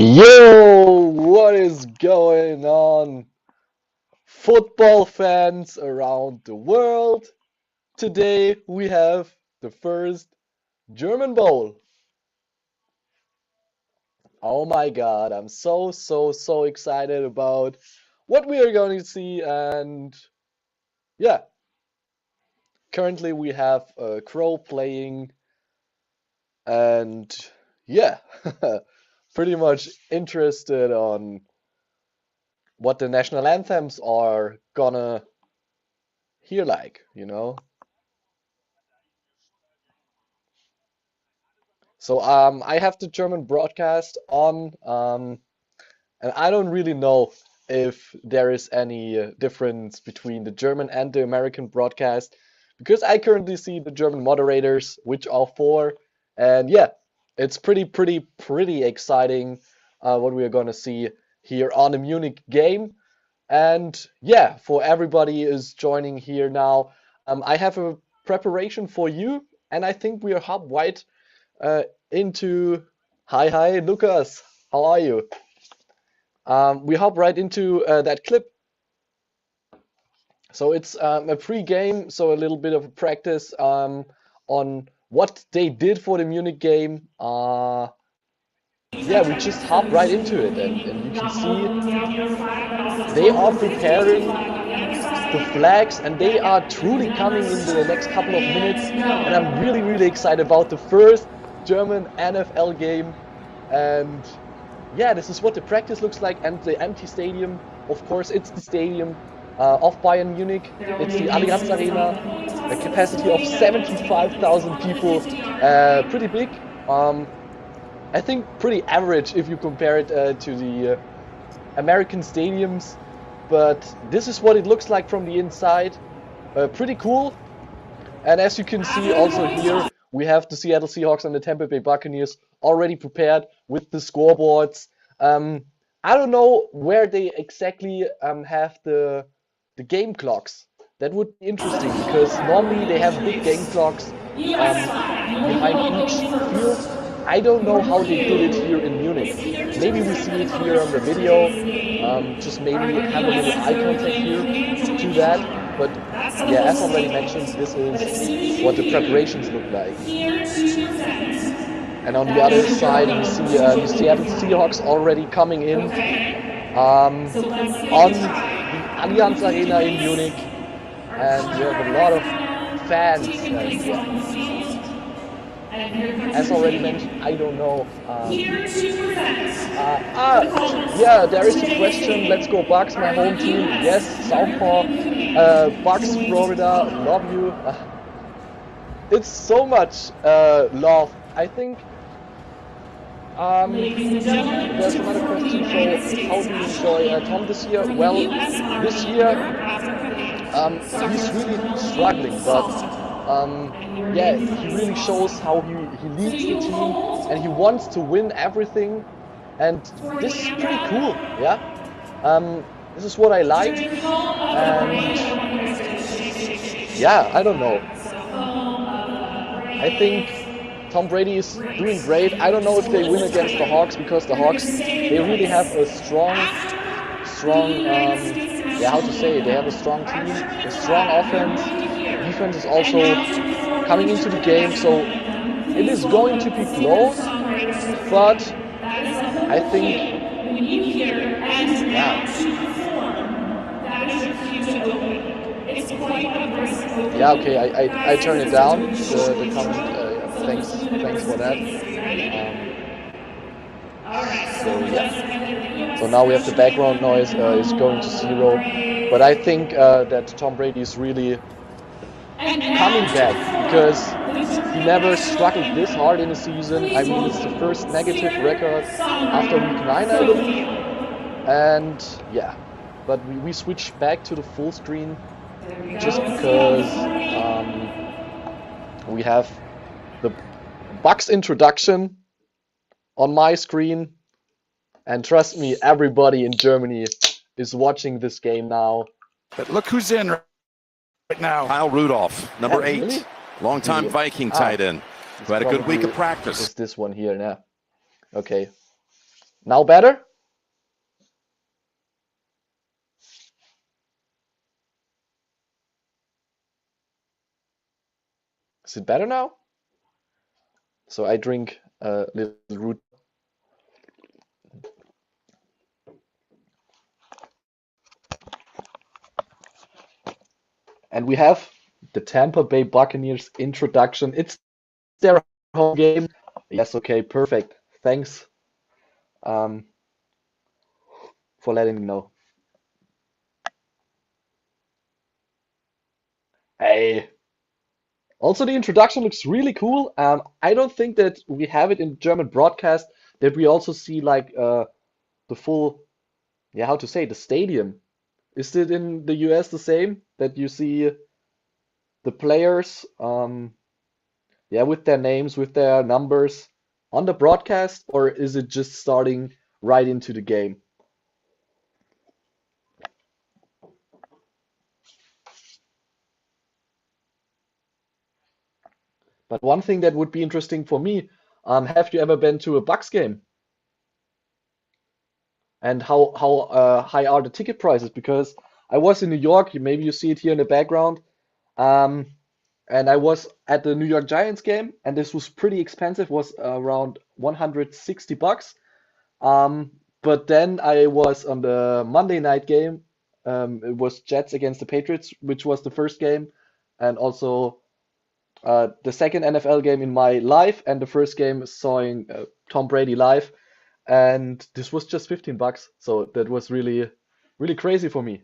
Yo, what is going on, football fans around the world? Today we have the first German Bowl. Oh my God, I'm so excited about what we are going to see. And yeah, currently we have Crow playing, and yeah, pretty much interested on what the national anthems are gonna hear like. So I have the German broadcast on, and I don't really know if there is any difference between the German and the American broadcast, because I currently see the German moderators, which are four, and yeah, it's pretty exciting what we are gonna see here on the Munich game. And yeah, for everybody is joining here now, I have a preparation for you, and I think we are hop right into. Hi, Lucas. How are you? We hop right into that clip. So it's a pre-game, so a little bit of a practice on what they did for the Munich game. Yeah, we just hop right into it, and you can see they are preparing the flags, and they are truly coming in the next couple of minutes. And I'm really excited about the first German NFL game. And yeah, this is what the practice looks like, and the empty stadium. Of course, it's the stadium of Bayern Munich. It's the Allianz Arena, a capacity of 75,000 people. Pretty big. I think pretty average if you compare it to the American stadiums. But this is what it looks like from the inside. Pretty cool. And as you can see also here, we have the Seattle Seahawks and the Tampa Bay Buccaneers already prepared with the scoreboards. I don't know where they exactly have the game clocks. That would be interesting, because normally they have big game clocks behind each field. I don't know how they did it here in Munich. Maybe we see it here on the video. Just maybe have a little eye contact here to that. But yeah, as already mentioned, this is what the preparations look like. And on the other side, we see the Seattle Seahawks already coming in on the Allianz Arena in Munich. And we have a lot of fans. As already mentioned, I don't know. Yeah, there is a question. Let's go Bucks, my home team. Yes, Southpaw. Bucks, Florida, love you. It's so much love. I think there's another question. So, how do you enjoy Tom this year? Well, this year he's really struggling, but yeah, he really shows how he leads the team, and he wants to win everything, and this is pretty cool. Yeah, this is what I like, and yeah, I don't know. I think Tom Brady is doing great. I don't know if they win against the Hawks, because the Hawks, they really have a strong, yeah, how to say, they have a strong team, a strong offense. Defense is also coming into the game, so it is going to be close, but I think, yeah, okay, I turn it down, the comment, thanks for that. So yeah, so now we have the background noise is going to 0, but I think that Tom Brady is really coming back, because he never struggled this hard in a season. I mean, it's the first negative record after week 9, I believe. And yeah, but we switched back to the full screen just because we have the Bucks introduction on my screen. And trust me, everybody in Germany is watching this game now. But look who's in right now. Kyle Rudolph, number 8, really? Longtime really? Viking tight end, who had a good week of practice. Is this one here now? Okay. Now better? Is it better now? So I drink a little root. And we have the Tampa Bay Buccaneers introduction. It's their home game. Yes, okay, perfect. Thanks um, for letting me know. Hey, also the introduction looks really cool. I don't think that we have it in German broadcast that we also see like the full, yeah, how to say, the stadium. Is it in the US the same that you see the players, yeah, with their names, with their numbers on the broadcast, or is it just starting right into the game? But one thing that would be interesting for me, have you ever been to a Bucks game? And how high are the ticket prices? Because I was in New York, maybe you see it here in the background, um, and I was at the New York Giants game, and this was pretty expensive, was around 160 bucks. Um, but then I was on the Monday night game. It was Jets against the Patriots, which was the first game, and also the second NFL game in my life, and the first game sawing Tom Brady live. And this was just 15 bucks. So that was really, really crazy for me.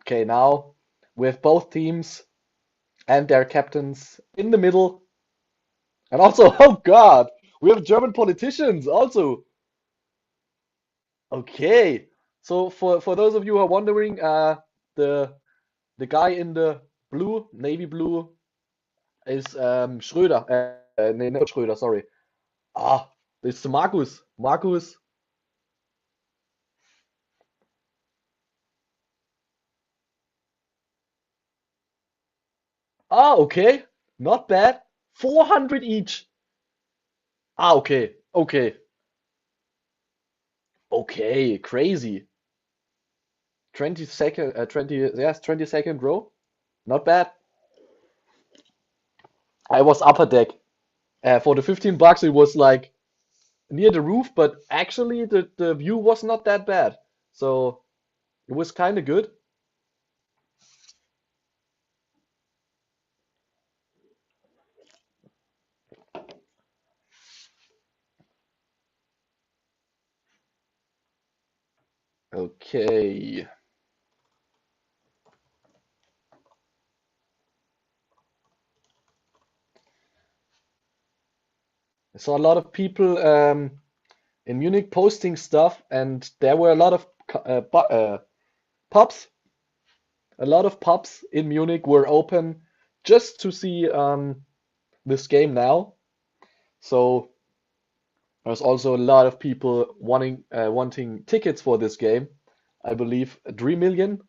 Okay, now we have both teams and their captains in the middle. And also, oh God, we have German politicians also. Okay. So for those of you who are wondering, the the guy in the blue, navy blue, is Schröder. Nee, not Schröder, sorry. Ah, it's Markus. Markus. Ah, okay. Not bad. 400 each. Ah, okay. Okay. Okay. Crazy. 20 second row. Not bad. I was upper deck. For the 15 bucks, it was like near the roof, but actually the view was not that bad. So it was kind of good. Okay. I saw a lot of people in Munich posting stuff, and there were a lot of pubs. A lot of pubs in Munich were open just to see this game now. So there's also a lot of people wanting tickets for this game. I believe 3 million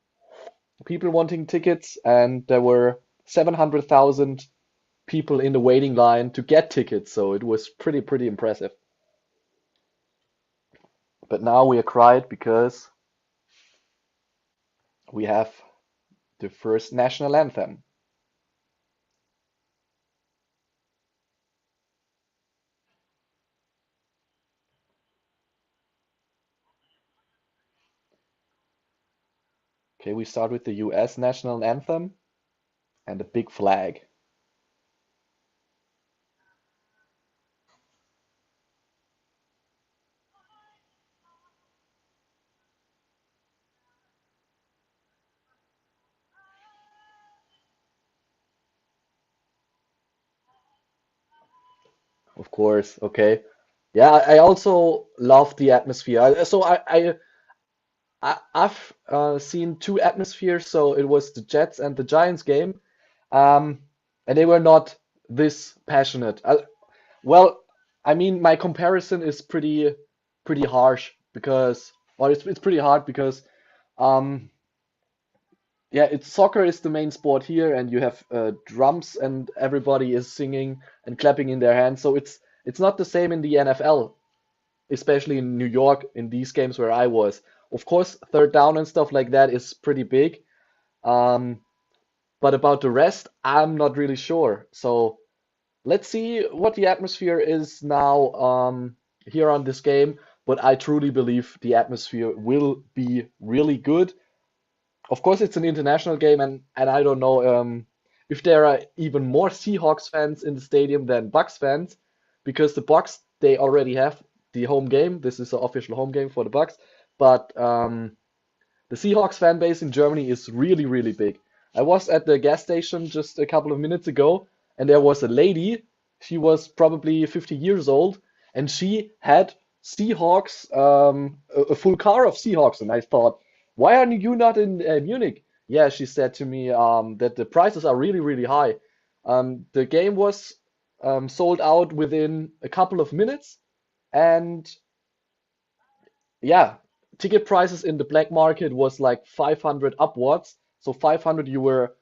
people wanting tickets, and there were 700,000 people in the waiting line to get tickets. So it was pretty impressive. But now we are quiet because we have the first national anthem. Okay, we start with the US national anthem and a big flag. Of course, okay. Yeah, I also love the atmosphere. I've seen two atmospheres. So it was the Jets and the Giants game, um, and they were not this passionate. Well, I mean, my comparison is pretty harsh because, or it's pretty hard because, um, yeah, it's soccer is the main sport here, and you have drums, and everybody is singing and clapping in their hands. So it's not the same in the NFL, especially in New York in these games where I was. Of course, third down and stuff like that is pretty big. Um, but about the rest, I'm not really sure. So let's see what the atmosphere is now here on this game. But I truly believe the atmosphere will be really good. Of course, it's an international game, and I don't know if there are even more Seahawks fans in the stadium than Bucks fans, because the Bucks they already have the home game. This is the official home game for the Bucks, but the Seahawks fan base in Germany is really, really big. I was at the gas station just a couple of minutes ago, and there was a lady. She was probably 50 years old, and she had Seahawks, a full car of Seahawks. And I thought, why are you not in Munich? Yeah, she said to me that the prices are really, really high. The game was sold out within a couple of minutes, and yeah, ticket prices in the black market was like 500 upwards. So 500 you were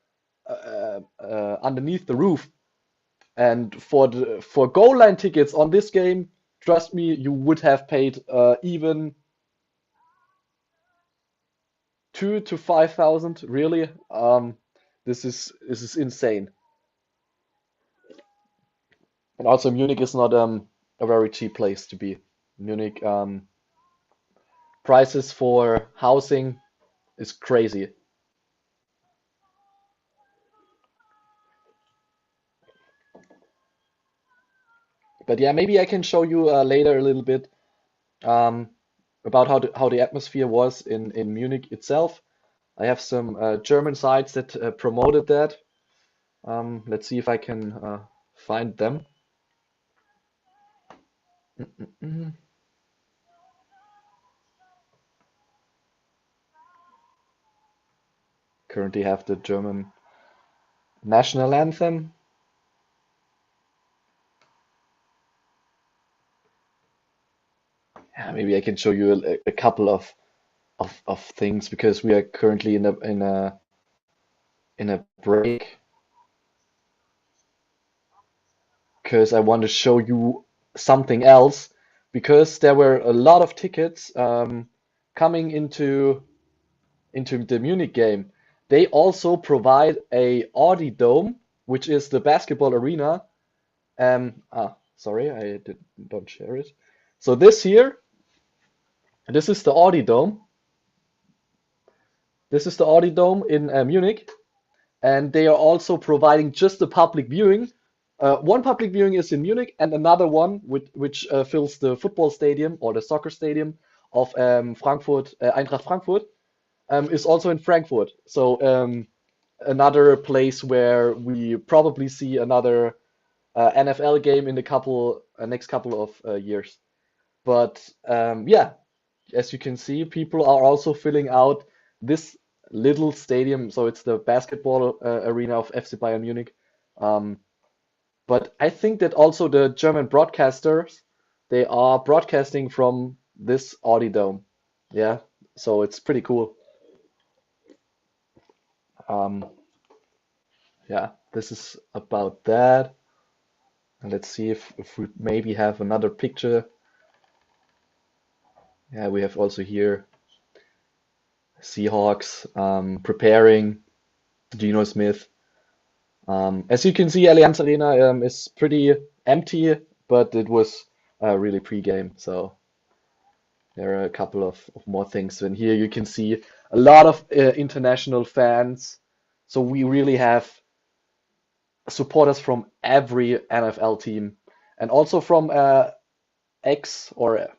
underneath the roof. And for goal line tickets on this game, trust me, you would have paid even 2 to 5,000. Really, this is insane. And also Munich is not a very cheap place to be. Munich prices for housing is crazy. But yeah, maybe I can show you later a little bit um, about how the atmosphere was in Munich itself. I have some German sites that promoted that. Let's see if I can find them. Mm-mm-mm. Currently have the German national anthem. Yeah, maybe I can show you a couple of things because we are currently in a break because I want to show you something else because there were a lot of tickets coming into the Munich game. They also provide a Audi Dome, which is the basketball arena. Sorry, don't share it. So this here, this is the Audi Dome. This is the Audi Dome in Munich, and they are also providing just a public viewing. One public viewing is in Munich, and another one which fills the football stadium or the soccer stadium of Eintracht Frankfurt, is also in Frankfurt. So another place where we probably see another NFL game in the next couple of years. But yeah, as you can see, people are also filling out this little stadium. So it's the basketball arena of FC Bayern Munich. Um, but I think that also the German broadcasters, they are broadcasting from this Audi Dome. Yeah, so it's pretty cool. Um, yeah, this is about that. And let's see if we maybe have another picture. Yeah, we have also here Seahawks preparing Geno Smith. As you can see, Allianz Arena is pretty empty, but it was really pre-game, so there are a couple of more things. And here you can see a lot of international fans. So we really have supporters from every NFL team and also from ex or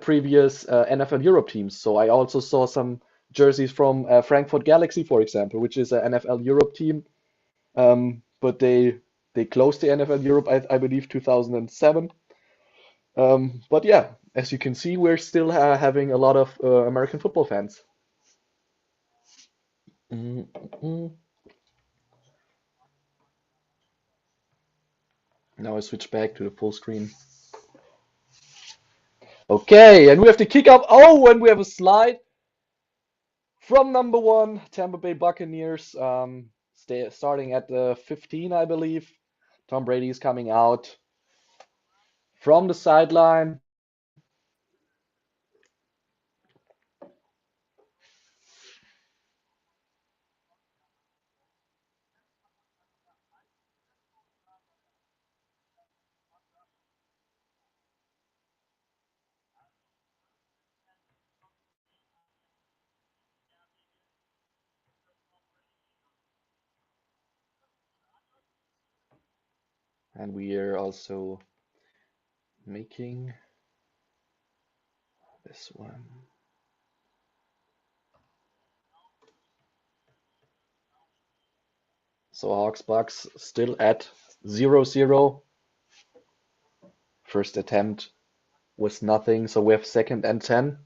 previous NFL Europe teams. So I also saw some jerseys from Frankfurt Galaxy, for example, which is an NFL Europe team. But they closed the NFL Europe, I believe, 2007. But yeah, as you can see, we're still having a lot of American football fans. Mm, mm. Now I switch back to the full screen. Okay, and we have the kick up. Oh, and we have a slide From number 1, Tampa Bay Buccaneers, starting at the 15, I believe. Tom Brady is coming out from the sideline. And we are also making this one. So Hawks Bucks still at 0-0. First attempt was nothing, so we have 2nd and 10.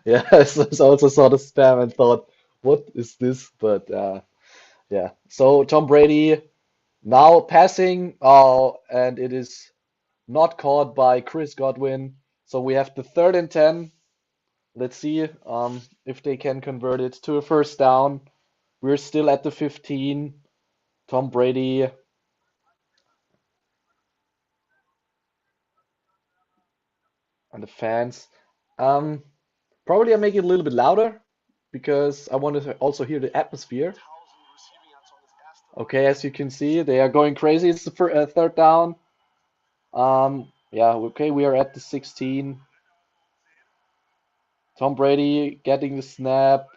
Yeah, I also saw the spam and thought, what is this? But yeah. So Tom Brady now passing, and it is not caught by Chris Godwin. So we have the 3rd and 10. Let's see if they can convert it to a first down. We're still at the 15. Tom Brady. And the fans. Um, Probably I make it a little bit louder because I want to also hear the atmosphere. Okay, as you can see, they are going crazy. It's the 3rd down. Yeah, okay, we are at the 16. Tom Brady getting the snap.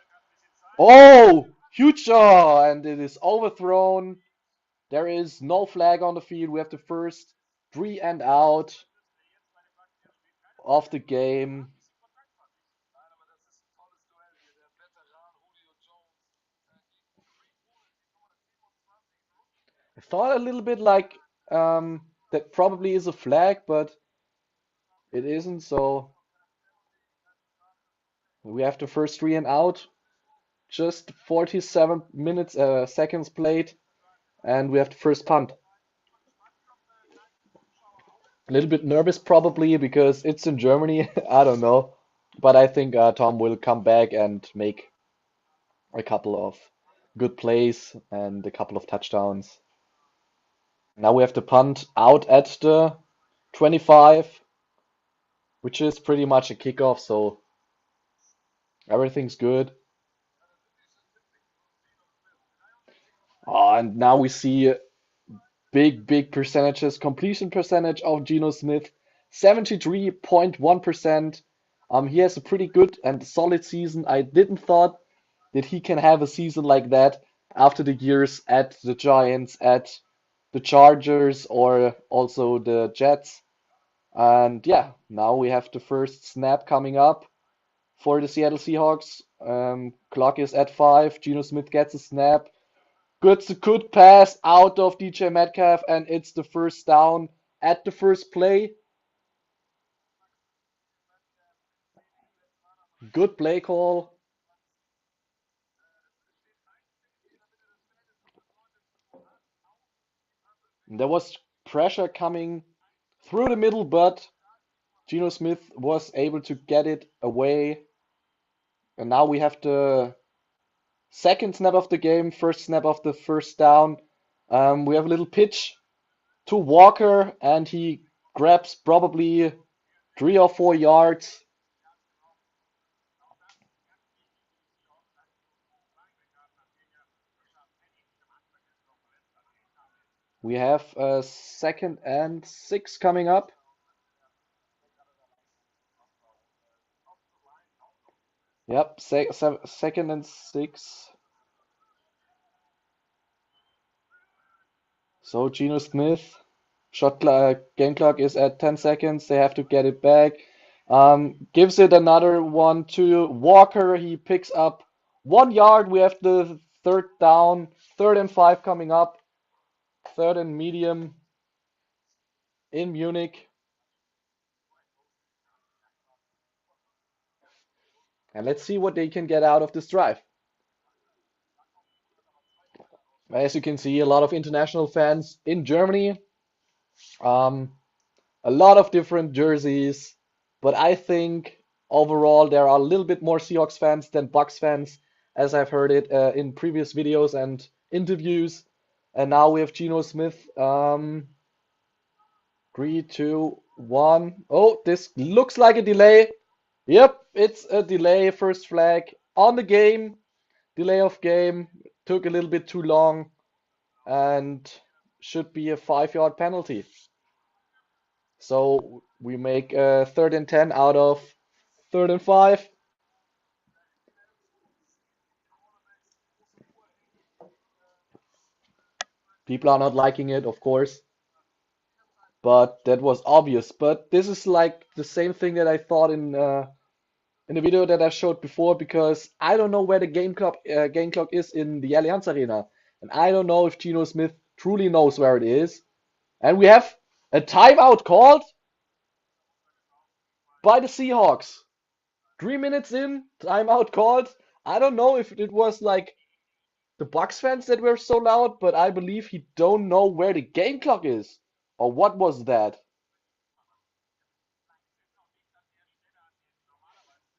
Oh, huge jaw, and it is overthrown. There is no flag on the field. We have the first 3 and out of the game. I thought a little bit like that probably is a flag, but it isn't. So we have the first 3 and out. Just 47 minutes seconds played, and we have the first punt. A little bit nervous probably because it's in Germany. I don't know, but I think Tom will come back and make a couple of good plays and a couple of touchdowns. Now we have the punt out at the 25, which is pretty much a kickoff, so everything's good. And now we see big percentages. Completion percentage of GENO Smith, 73.1%. He has a pretty good and solid season. I didn't thought that he can have a season like that after the years at the Giants, at the Chargers, or also the Jets. And yeah, now we have the first snap coming up for the Seattle Seahawks. Clock is at 5. GENO Smith gets a snap. Good pass out of DJ Metcalf, and it's the first down at the first play. Good play call. There was pressure coming through the middle, but GENO Smith was able to get it away. And now we have the second snap of the game, first snap of the first down. We have a little pitch to Walker, and he grabs probably 3 or 4 yards. We have a 2nd and 6 coming up. Yep, 2nd and 6. So GENO Smith, game clock is at 10 seconds. They have to get it back. Gives it another one to Walker. He picks up 1 yard. We have the 3rd down, 3rd and 5 coming up. 3rd and medium in Munich. And let's see what they can get out of this drive. As you can see, a lot of international fans in Germany. A lot of different jerseys, but I think overall there are a little bit more Seahawks fans than Bucks fans, as I've heard it in previous videos and interviews. And now we have GENO Smith. 3, 2, 1. Oh, this looks like a delay. Yep, it's a delay. First flag on the game. Delay of game. Took a little bit too long and should be a 5-yard penalty. So we make 3rd and 10 out of 3rd and 5. People are not liking it, of course, but that was obvious. But this is like the same thing that I thought in the video that I showed before, because I don't know where the game clock is in the Allianz Arena, and I don't know if GENO Smith truly knows where it is. And we have a timeout called by the Seahawks. 3 minutes in, timeout called. I don't know if it was like the Bucks fans that were so loud, but I believe he don't know where the game clock is. Or what was that?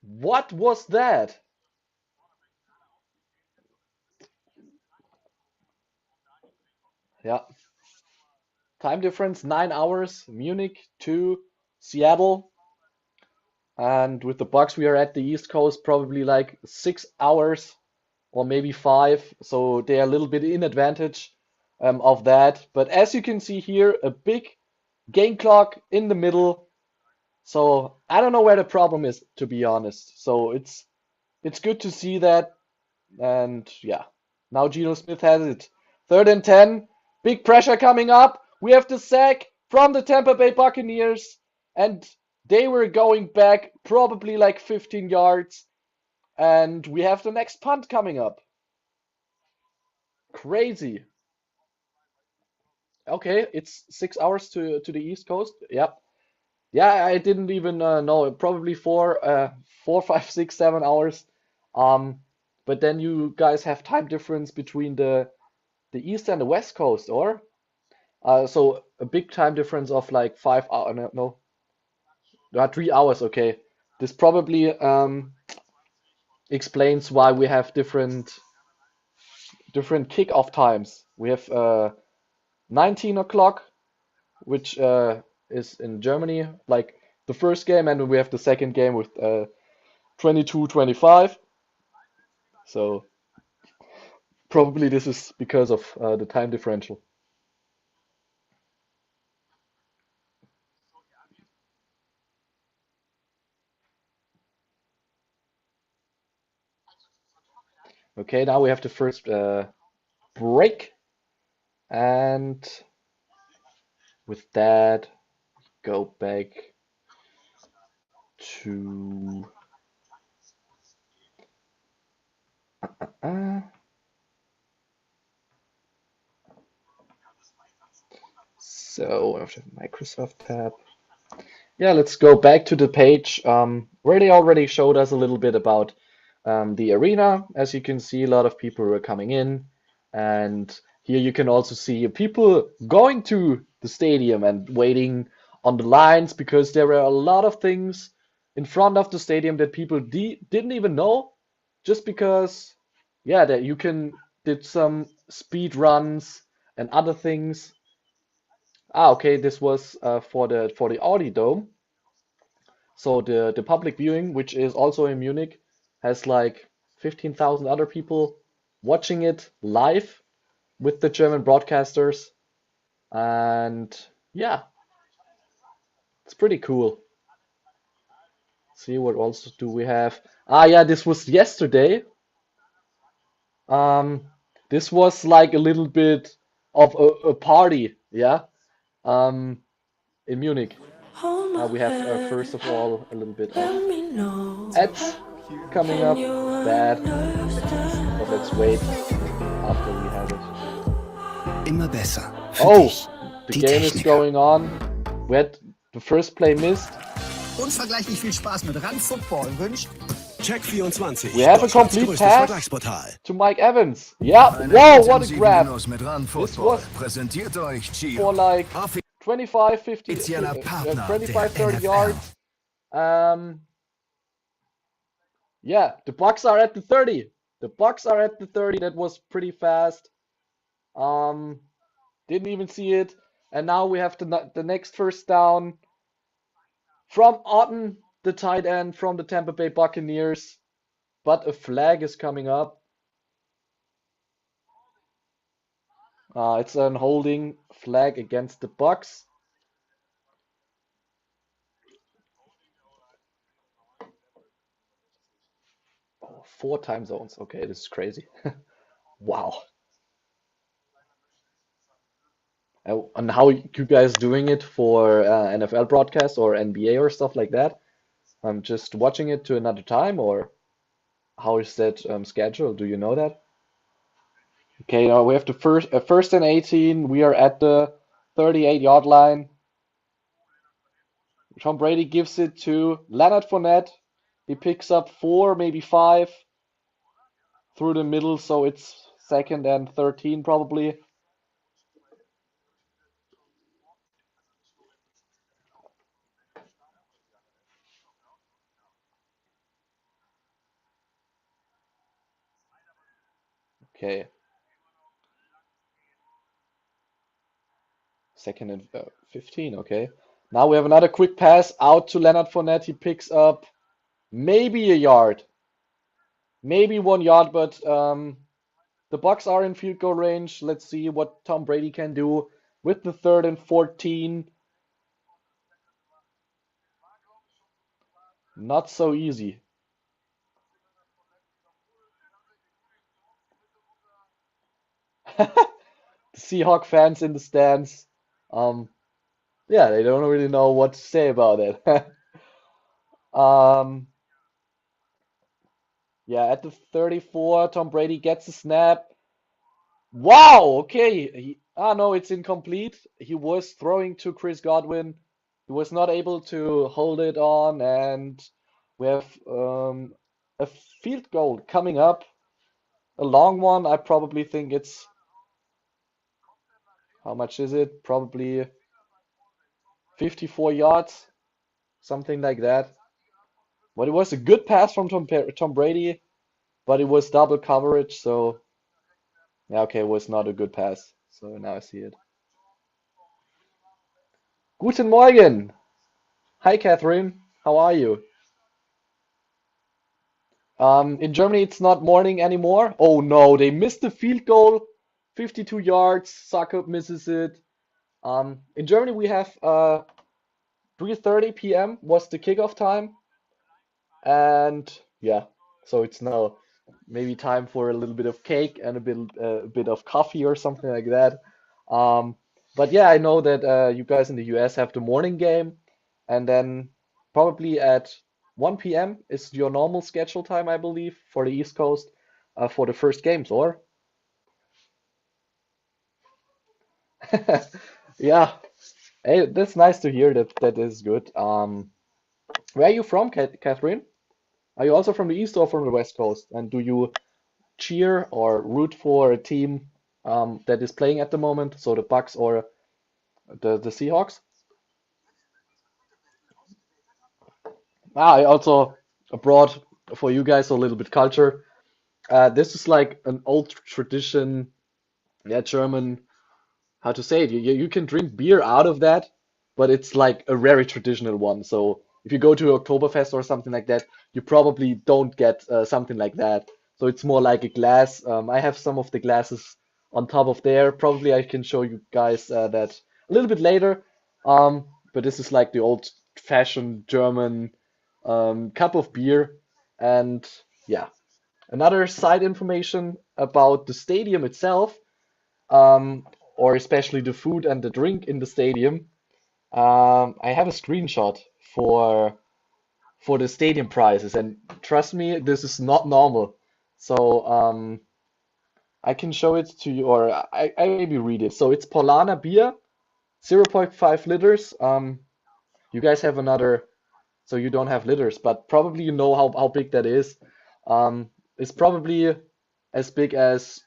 What was that? Yeah. Time difference 9 hours. Munich to Seattle. And with the Bucks, we are at the East Coast, probably like 6 hours or maybe 5. So they are a little bit in advantage of that. But as you can see here, a big game clock in the middle. So I don't know where the problem is, to be honest. So it's good to see that. And yeah, now GENO Smith has it. 3rd and 10. Big pressure coming up. We have the sack from the Tampa Bay Buccaneers. And they were going back probably like 15 yards. And we have the next punt coming up. Crazy. Okay, it's 6 hours to the East Coast. Yep. Yeah, I didn't even know. Probably 4, 5, 6, 7 hours. But then you guys have time difference between the East and the West Coast, or? So a big time difference of like 5 hours. No, 3 hours. Okay, this probably explains why we have different kickoff times. We have 19 o'clock, which is in Germany, like the first game, and we have the second game with 22:25. So probably this is because of the time differential. Okay, now we have the first break, and with that, go back to so after Microsoft tab. Yeah, let's go back to the page where they already showed us a little bit about the arena. As you can see, a lot of people were coming in, and here you can also see people going to the stadium and waiting on the lines, because there were a lot of things in front of the stadium that people didn't even know, just because, yeah, that you did some speed runs and other things. Okay, this was for the Audi Dome. So the public viewing, which is also in Munich, has like 15,000 other people watching it live with the German broadcasters. And yeah, it's pretty cool. See, what else do we have? Yeah, this was yesterday. This was like a little bit of a party, yeah, in Munich. We have first of all a little bit of ads coming up. Bad, but let's wait after we have it. Immer besser. Oh, the game is going on. We had the first play missed. Unvergleichlich viel Spaß mit Run Football wünscht Check24, We have a Deutschlands complete größtes pass Vergleichsportal. to Mike Evans. Yeah, Einen wow, what a intensiven grab. Genuss mit Run This Football was präsentiert euch for GENO. like 25, 50, Offizieller Partner 25, der 30 NFL. yards. Yeah, the Bucks are at the 30. The Bucks are at the 30. That was pretty fast. Didn't even see it. And now we have the next first down from Otten, the tight end from the Tampa Bay Buccaneers. But a flag is coming up. It's an holding flag against the Bucks. Oh, 4 time zones. Okay, this is crazy. Wow. And how you guys doing it for NFL broadcast or NBA or stuff like that? I'm just watching it to another time, or how is that scheduled? Do you know that? Okay, now we have the first and 18. We are at the 38-yard line. Tom Brady gives it to Leonard Fournette. He picks up 4, maybe 5 through the middle, so it's 2nd and 13 probably. Okay. 2nd and 15, okay. Now we have another quick pass out to Leonard Fournette. He picks up maybe a yard, maybe 1 yard, but the Bucks are in field goal range. Let's see what Tom Brady can do with the 3rd and 14. Not so easy. The Seahawks fans in the stands, yeah, they don't really know what to say about it. Yeah, at the 34, Tom Brady gets a snap. Wow, okay. No, it's incomplete. He was throwing to Chris Godwin. He was not able to hold it on, and we have a field goal coming up. A long one. I probably think it's, how much is it? Probably 54 yards, something like that. But it was a good pass from Tom Brady, but it was double coverage, so yeah, okay, it was not a good pass. So now I see it. Guten Morgen. Hi, Catherine. How are you? In Germany, it's not morning anymore. Oh no, they missed the field goal. 52 yards. Succop misses it. In Germany, we have 3:30 p.m. was the kickoff time, and yeah, so it's now maybe time for a little bit of cake and a bit of coffee or something like that. Um, but yeah, I know that you guys in the US have the morning game, and then probably at 1 p.m. is your normal schedule time, I believe, for the East Coast for the first games, or? Yeah, hey, that's nice to hear. That is good. Where are you from, Catherine? Are you also from the East or from the West Coast? And do you cheer or root for a team that is playing at the moment, so the Bucks or the Seahawks? I also brought for you guys a little bit culture. This is like an old tradition, yeah, German, how to say it? You can drink beer out of that, but it's like a very traditional one. So if you go to Oktoberfest or something like that, you probably don't get something like that. So it's more like a glass. I have some of the glasses on top of there. Probably I can show you guys that a little bit later. But this is like the old-fashioned German cup of beer. And yeah, another side information about the stadium itself um, or especially the food and the drink in the stadium. I have a screenshot for for the stadium prices, and trust me, this is not normal. So I can show it to you, or I maybe read it. So it's Paulaner beer, 0.5 liters. You guys have another so you don't have litters. But probably you know how big that is. It's probably as big as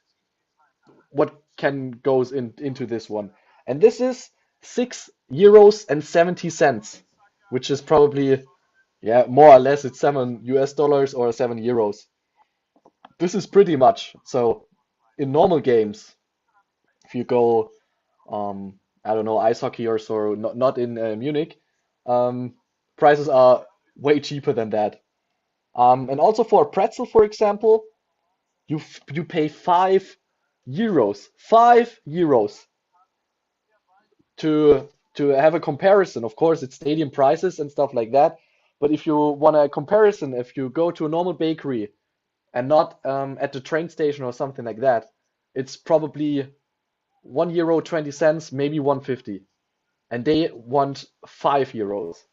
what can goes into this one. And this is €6.70, which is probably, yeah, more or less it's $7 or €7. This is pretty much. So in normal games, if you go, I don't know, ice hockey or so, not in Munich, um, prices are way cheaper than that. And also for a pretzel, for example, you pay €5, €5 to have a comparison. Of course, it's stadium prices and stuff like that. But if you want a comparison, if you go to a normal bakery and not at the train station or something like that, it's probably €1.20, maybe 1.50, and they want €5.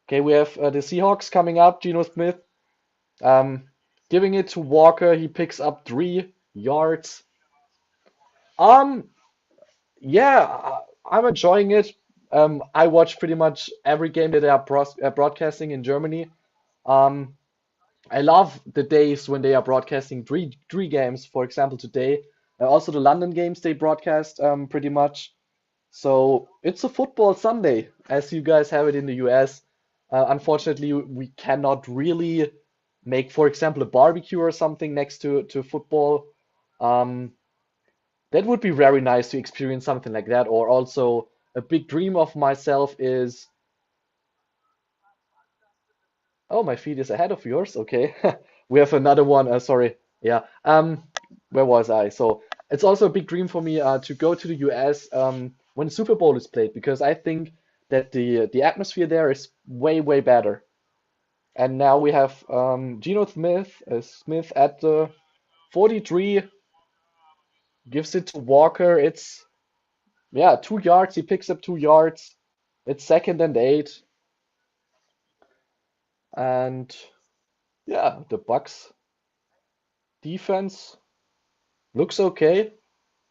Okay, we have the Seahawks coming up. Geno Smith, um, giving it to Walker. He picks up 3 yards. Um, yeah, I'm enjoying it. I watch pretty much every game that they are broadcasting in Germany. Um, I love the days when they are broadcasting three games. For example, today, also the London games they broadcast pretty much. So it's a football Sunday, as you guys have it in the US. Unfortunately, we cannot really make, for example, a barbecue or something next to football. Um, that would be very nice to experience something like that. Or also, a big dream of myself is, oh, my feed is ahead of yours. Okay. We have another one. Sorry. Yeah. Where was I? So it's also a big dream for me to go to the US when the Super Bowl is played, because I think that the atmosphere there is way better. And now we have Geno Smith at the 43, gives it to Walker. It's, yeah, 2 yards. He picks up 2 yards. It's 2nd and 8. And yeah, the Bucks defense looks okay,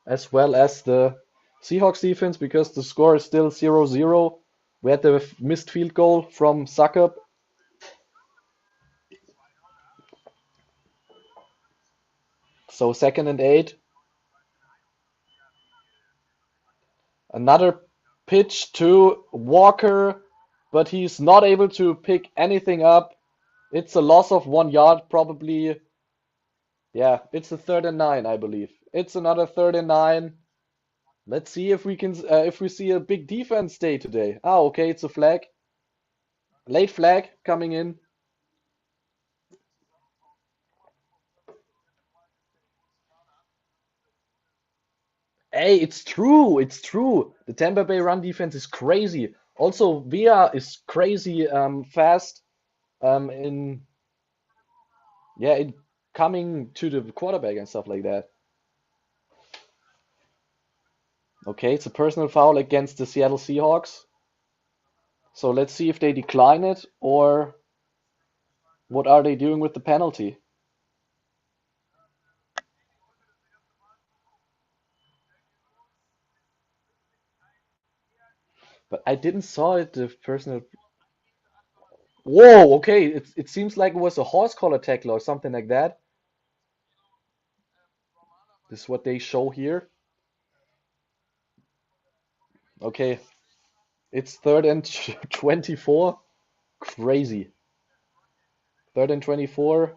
as well as the Seahawks defense, because the score is still 0-0. We had the missed field goal from Suckup. So 2nd and 8. Another pitch to Walker, but he's not able to pick anything up. It's a loss of 1 yard, probably. Yeah, it's a 3rd and 9, I believe. It's another 3rd and 9. Let's see if we can if we see a big defense day today. Ah, okay, it's a flag. Late flag coming in. Hey, it's true. It's true. The Tampa Bay run defense is crazy. Also, Via is crazy fast in, yeah, in coming to the quarterback and stuff like that. Okay, it's a personal foul against the Seattle Seahawks. So let's see if they decline it, or what are they doing with the penalty. But I didn't saw it, the personal. Whoa, okay. It seems like it was a horse collar tackle or something like that. This is what they show here. Okay, it's 3rd and 24. Crazy. 3rd and 24.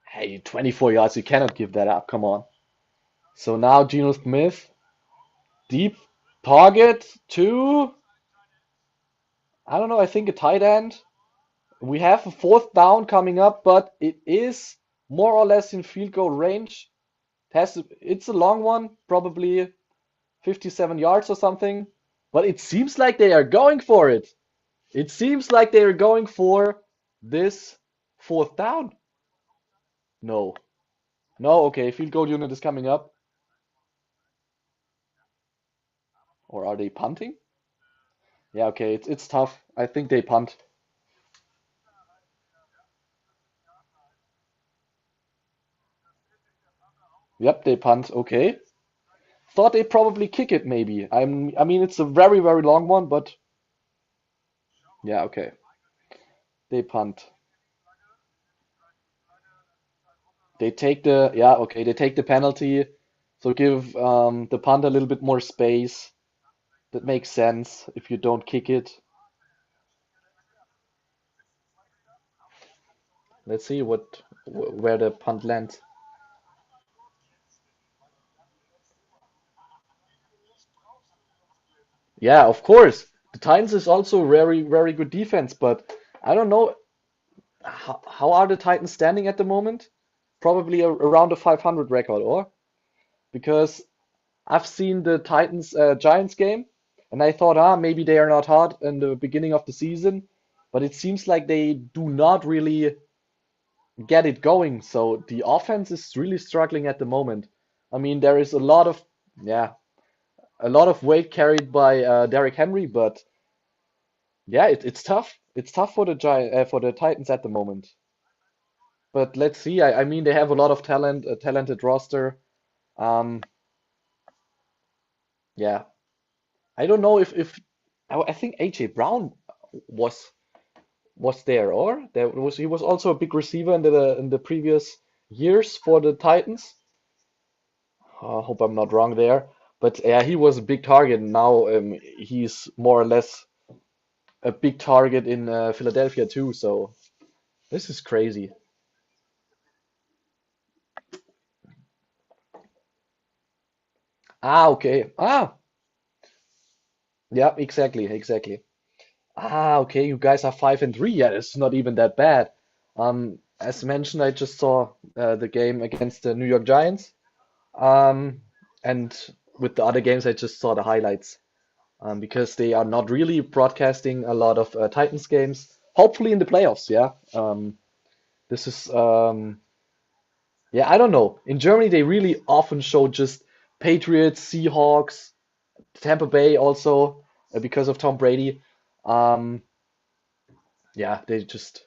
Hey, 24 yards. You cannot give that up. Come on. So now Geno Smith. Deep target to, I don't know, I think a tight end. We have a 4th down coming up, but it is more or less in field goal range. It's a long one, probably 57 yards or something. But it seems like they are going for it. It seems like they are going for this 4th down. No. No, okay, field goal unit is coming up. Or are they punting? Yeah, okay, it's tough. I think they punt. Yep, they punt. Okay. thought they'd probably kick it maybe. I mean, it's a very, very long one, but yeah, okay. They punt. They take the, yeah, okay, they take the penalty. So give the punt a little bit more space. That makes sense if you don't kick it. Let's see where the punt lands. Yeah, of course. The Titans is also very, very good defense, but I don't know how are the Titans standing at the moment? Probably around a 500 record, or because I've seen the Titans Giants game, and I thought, maybe they are not hot in the beginning of the season, but it seems like they do not really get it going. So the offense is really struggling at the moment. I mean, there is yeah, a lot of weight carried by Derrick Henry, but yeah, it's tough. It's tough for for the Titans at the moment. But let's see. I mean, they have a lot of talent, a talented roster. Um, yeah, I don't know if I think AJ Brown was was there, or there was he was also a big receiver in the previous years for the Titans. I hope I'm not wrong there. But yeah, he was a big target. Now he's more or less a big target in Philadelphia too. So this is crazy. Okay. Yeah, exactly, exactly. Okay, you guys are 5-3. Yeah, it's not even that bad. As mentioned, I just saw the game against the New York Giants. Um, and with the other games, I just saw the highlights. Because they are not really broadcasting a lot of Titans games. Hopefully in the playoffs, yeah. This is yeah, I don't know. In Germany, they really often show just Patriots, Seahawks, Tampa Bay also because of Tom Brady. Um, yeah, they just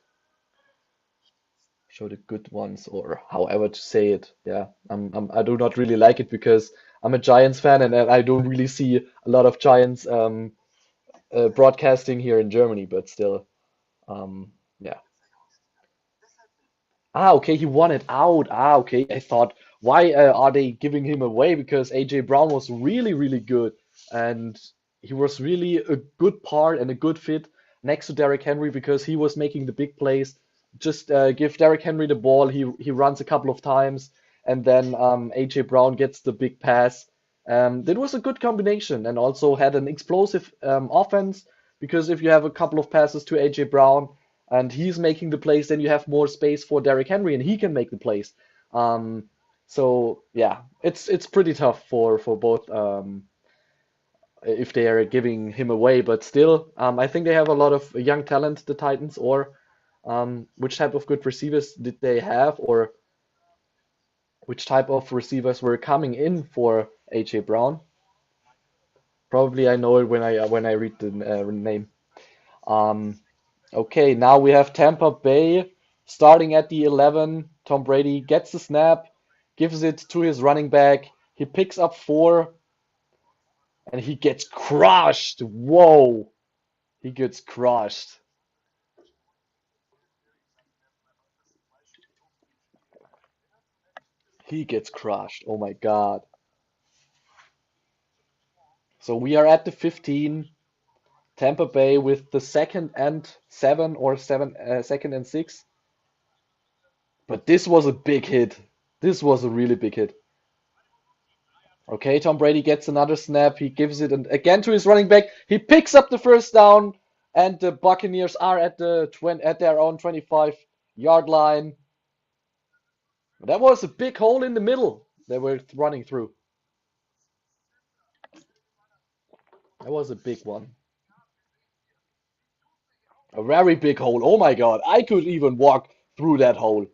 show the good ones, or however to say it. Yeah, I do not really like it because I'm a Giants fan, and I don't really see a lot of Giants broadcasting here in Germany. But still, yeah. Okay, he won it out. Okay. I thought, why are they giving him away? Because AJ Brown was really, really good, and he was really a good part and a good fit next to Derrick Henry because he was making the big plays. Just give Derrick Henry the ball. He runs a couple of times, and then AJ Brown gets the big pass. That was a good combination, and also had an explosive offense because if you have a couple of passes to AJ Brown and he's making the plays, then you have more space for Derrick Henry, and he can make the plays. Um, so yeah, it's pretty tough for both if they are giving him away, but still, I think they have a lot of young talent, the Titans. Or which type of good receivers did they have, or which type of receivers were coming in for AJ Brown? Probably I know it when I read the name. Um, Okay, now we have Tampa Bay starting at the 11. Tom Brady gets the snap, gives it to his running back. He picks up 4 and he gets crushed. Whoa, he gets crushed. He gets crushed. Oh my God. So we are at the 15. Tampa Bay with the second and 7 or second and 6. But this was a big hit. This was a really big hit. Okay, Tom Brady gets another snap. He gives it again to his running back. He picks up the first down, and the Buccaneers are at at their own 25-yard line. That was a big hole in the middle they were running through. That was a big one. A very big hole. Oh my God, I could even walk through that hole.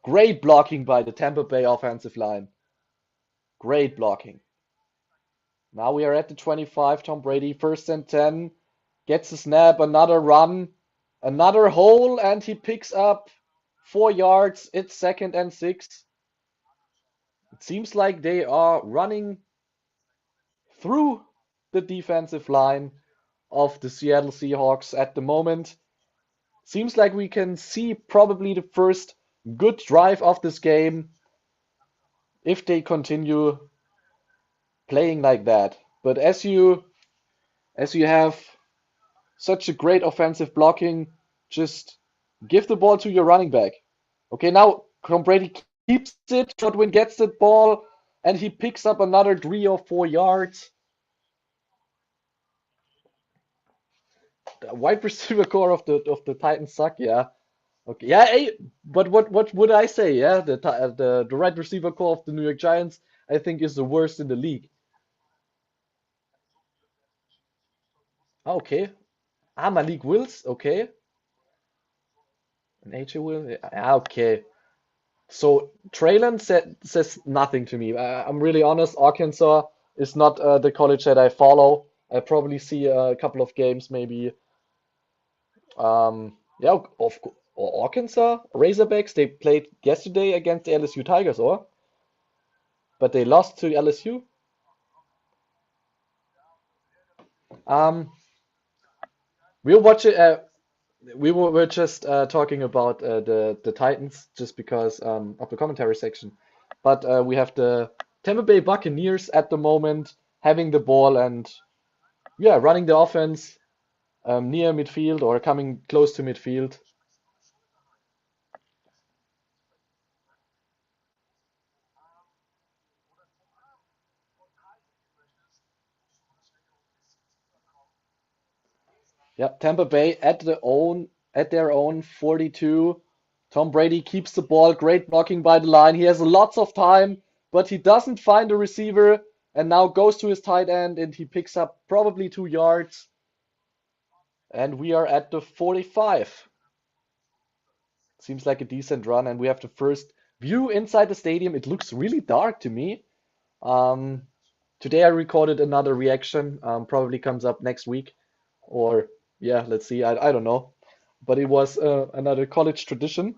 Great blocking by the Tampa Bay offensive line. Great blocking. Now we are at the 25. Tom Brady, first and 10. Gets the snap, another run, another hole, and he picks up 4 yards. It's second and 6. It seems like they are running through the defensive line of the Seattle Seahawks at the moment. Seems like we can see probably the first good drive of this game if they continue playing like that. But as you have such a great offensive blocking, just give the ball to your running back. Okay, now Tom Brady keeps it, Godwin gets the ball, and he picks up another 3 or 4 yards. The wide receiver core of the Titans suck, yeah. Okay, yeah, hey, but what would I say? Yeah, the wide receiver core of the New York Giants, I think, is the worst in the league. Okay, Malik Wills, okay, and AJ Will, okay. So Traylon says nothing to me. I'm really honest. Arkansas is not the college that I follow. I probably see a couple of games, maybe. Yeah, or Arkansas Razorbacks. They played yesterday against the LSU Tigers, but they lost to LSU. Um, we'll watch it. We're just talking about the Titans just because of the commentary section, but we have the Tampa Bay Buccaneers at the moment having the ball and yeah, running the offense near midfield or coming close to midfield. Yep, Tampa Bay at their own 42. Tom Brady keeps the ball, great blocking by the line. He has lots of time, but he doesn't find a receiver and now goes to his tight end and he picks up probably 2 yards. And we are at the 45. Seems like a decent run, and we have the first view inside the stadium. It looks really dark to me. Um, Today I recorded another reaction. Probably comes up next week, or yeah, let's see. I don't know, but it was another college tradition.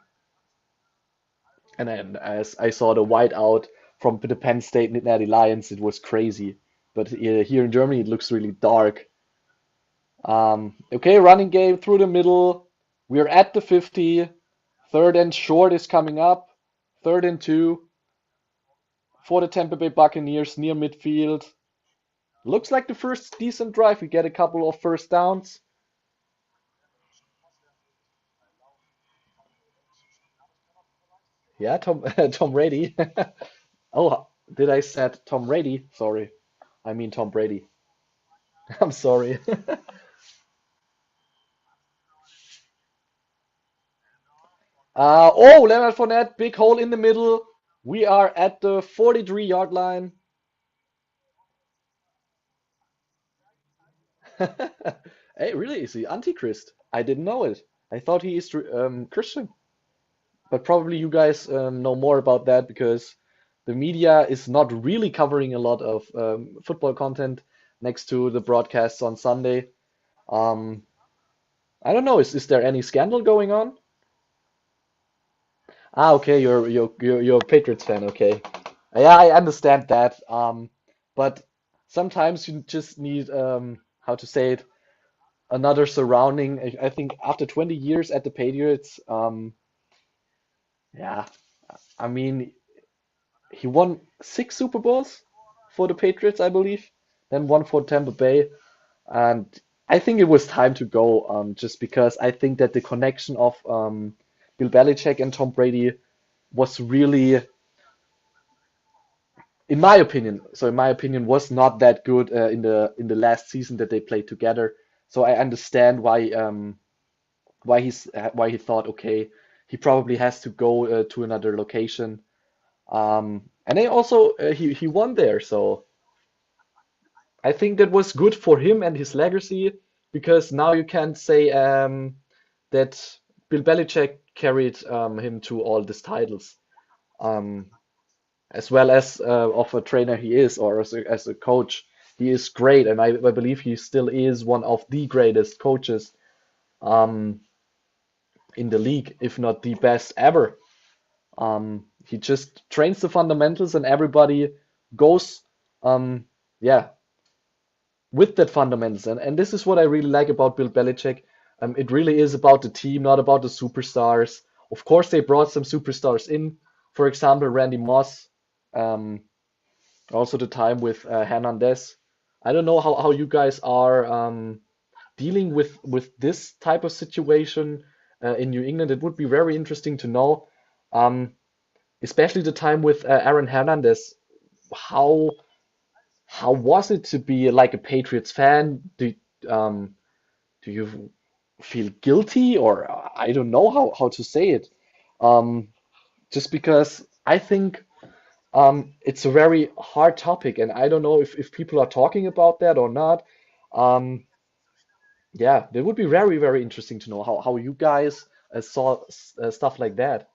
And then as I saw the whiteout from the Penn State Nittany Lions, it was crazy. But here in Germany, it looks really dark. Okay, running game through the middle. We're at the 50. Third and short is coming up. 3rd and 2 for the Tampa Bay Buccaneers near midfield. Looks like the first decent drive. We get a couple of first downs. Yeah, Tom Brady. Oh, did I said Tom Brady? Sorry, I mean Tom Brady. I'm sorry. Oh, Leonard Fournette, big hole in the middle. We are at the 43-yard line. Hey, really? Is he Antichrist? I didn't know it. I thought he is Christian. But probably you guys know more about that because the media is not really covering a lot of football content next to the broadcasts on Sunday. Um, I don't know. Is there any scandal going on? Okay, you're a Patriots fan. Okay, yeah, I understand that. But sometimes you just need how to say it, another surrounding. I think after 20 years at the Patriots, yeah, I mean he won 6 Super Bowls for the Patriots, I believe, then one for Tampa Bay, and I think it was time to go. Just because I think that the connection of Bill Belichick and Tom Brady was really, in my opinion, was not that good in the last season that they played together. So I understand why he thought, okay, he probably has to go to another location. And then also he won there, so I think that was good for him and his legacy because now you can say that Bill Belichick carried him to all these titles, um, as well as of a trainer he is, or as a coach. He is great, and I believe he still is one of the greatest coaches um, in the league, if not the best ever. He just trains the fundamentals and everybody goes, yeah, with that fundamentals. And this is what I really like about Bill Belichick. It really is about the team, not about the superstars. Of course, they brought some superstars in. For example, Randy Moss. Um, Also the time with Hernandez. I don't know how you guys are dealing with this type of situation in New England. It would be very interesting to know, um, especially the time with Aaron Hernandez. How how was it to be like a Patriots fan? Um, do you feel guilty, or I don't know how to say it? Um, just because I think it's a very hard topic, and I don't know if people are talking about that or not. Um, yeah, that would be very, very interesting to know how you guys saw stuff like that.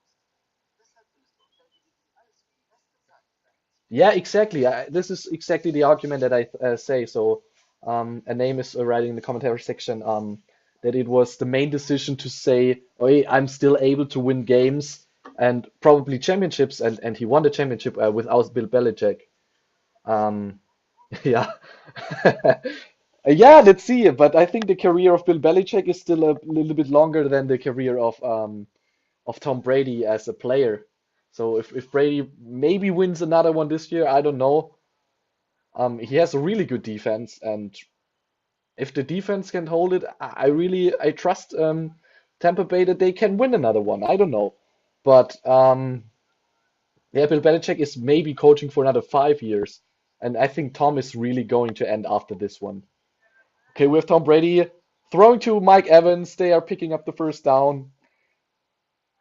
Yeah, exactly. This is exactly the argument that I say. So, a name is writing in the commentary section that it was the main decision to say, "Oh, I'm still able to win games and probably championships," and he won the championship without Bill Belichick. Um, yeah. Yeah, let's see. But I think the career of Bill Belichick is still a little bit longer than the career of Tom Brady as a player. So if Brady maybe wins another one this year, I don't know. He has a really good defense, and if the defense can hold it, I trust Tampa Bay that they can win another one. I don't know, but yeah, Bill Belichick is maybe coaching for another 5 years, and I think Tom is really going to end after this one. Okay, we have Tom Brady throwing to Mike Evans. They are picking up the first down,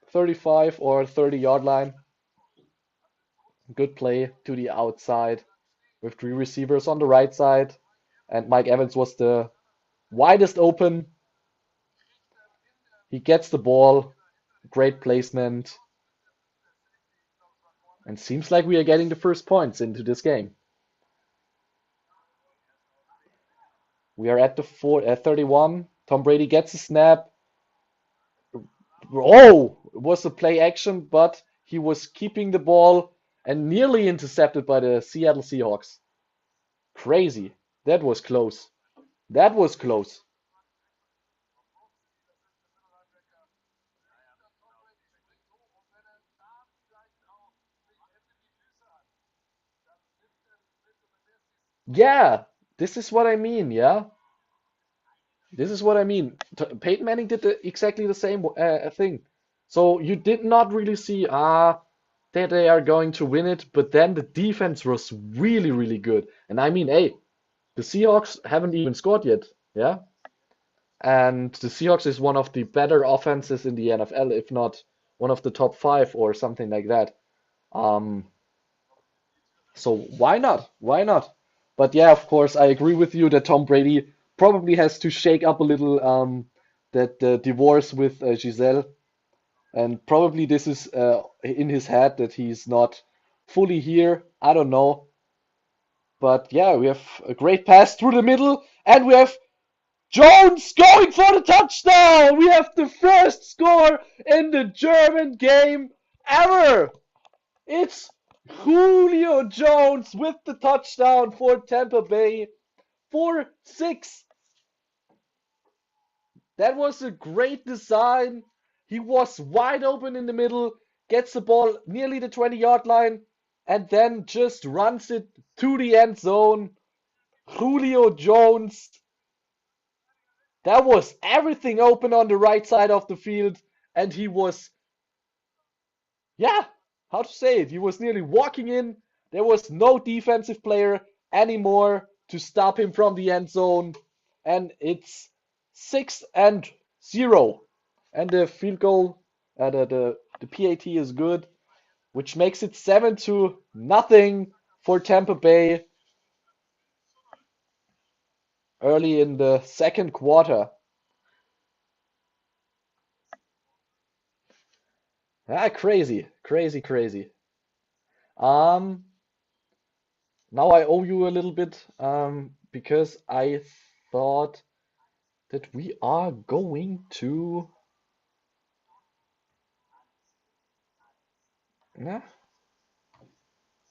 35 or 30-yard line. Good play to the outside with three receivers on the right side. And Mike Evans was the widest open. He gets the ball. Great placement. And seems like we are getting the first points into this game. We are at the 31. Tom Brady gets a snap. Oh, it was a play action, but he was keeping the ball and nearly intercepted by the Seattle Seahawks. Crazy. That was close. That was close. Yeah, this is what I mean. Yeah, this is what I mean. Peyton Manning did exactly the same thing. So you did not really see that they are going to win it, but then the defense was really, really good. And I mean, hey, the Seahawks haven't even scored yet. Yeah. And the Seahawks is one of the better offenses in the NFL, if not one of the top five or something like that. Um, so why not? Why not? But yeah, of course, I agree with you that Tom Brady probably has to shake up a little that the divorce with Giselle, and probably this is in his head that he's not fully here. I don't know, but yeah, we have a great pass through the middle, and we have Jones going for the touchdown! We have the first score in the German game ever! It's Julio Jones with the touchdown for Tampa Bay. 4-6. That was a great design. He was wide open in the middle, gets the ball nearly the 20-yard line, and then just runs it to the end zone. Julio Jones. That was everything open on the right side of the field, and he was, yeah, how to say it? He was nearly walking in. There was no defensive player anymore to stop him from the end zone, and it's 6-0. And the field goal, the PAT is good, which makes it 7-0 for Tampa Bay early in the second quarter. Ah, crazy, crazy, crazy. Um, Now I owe you a little bit because I thought that we are going to Yeah.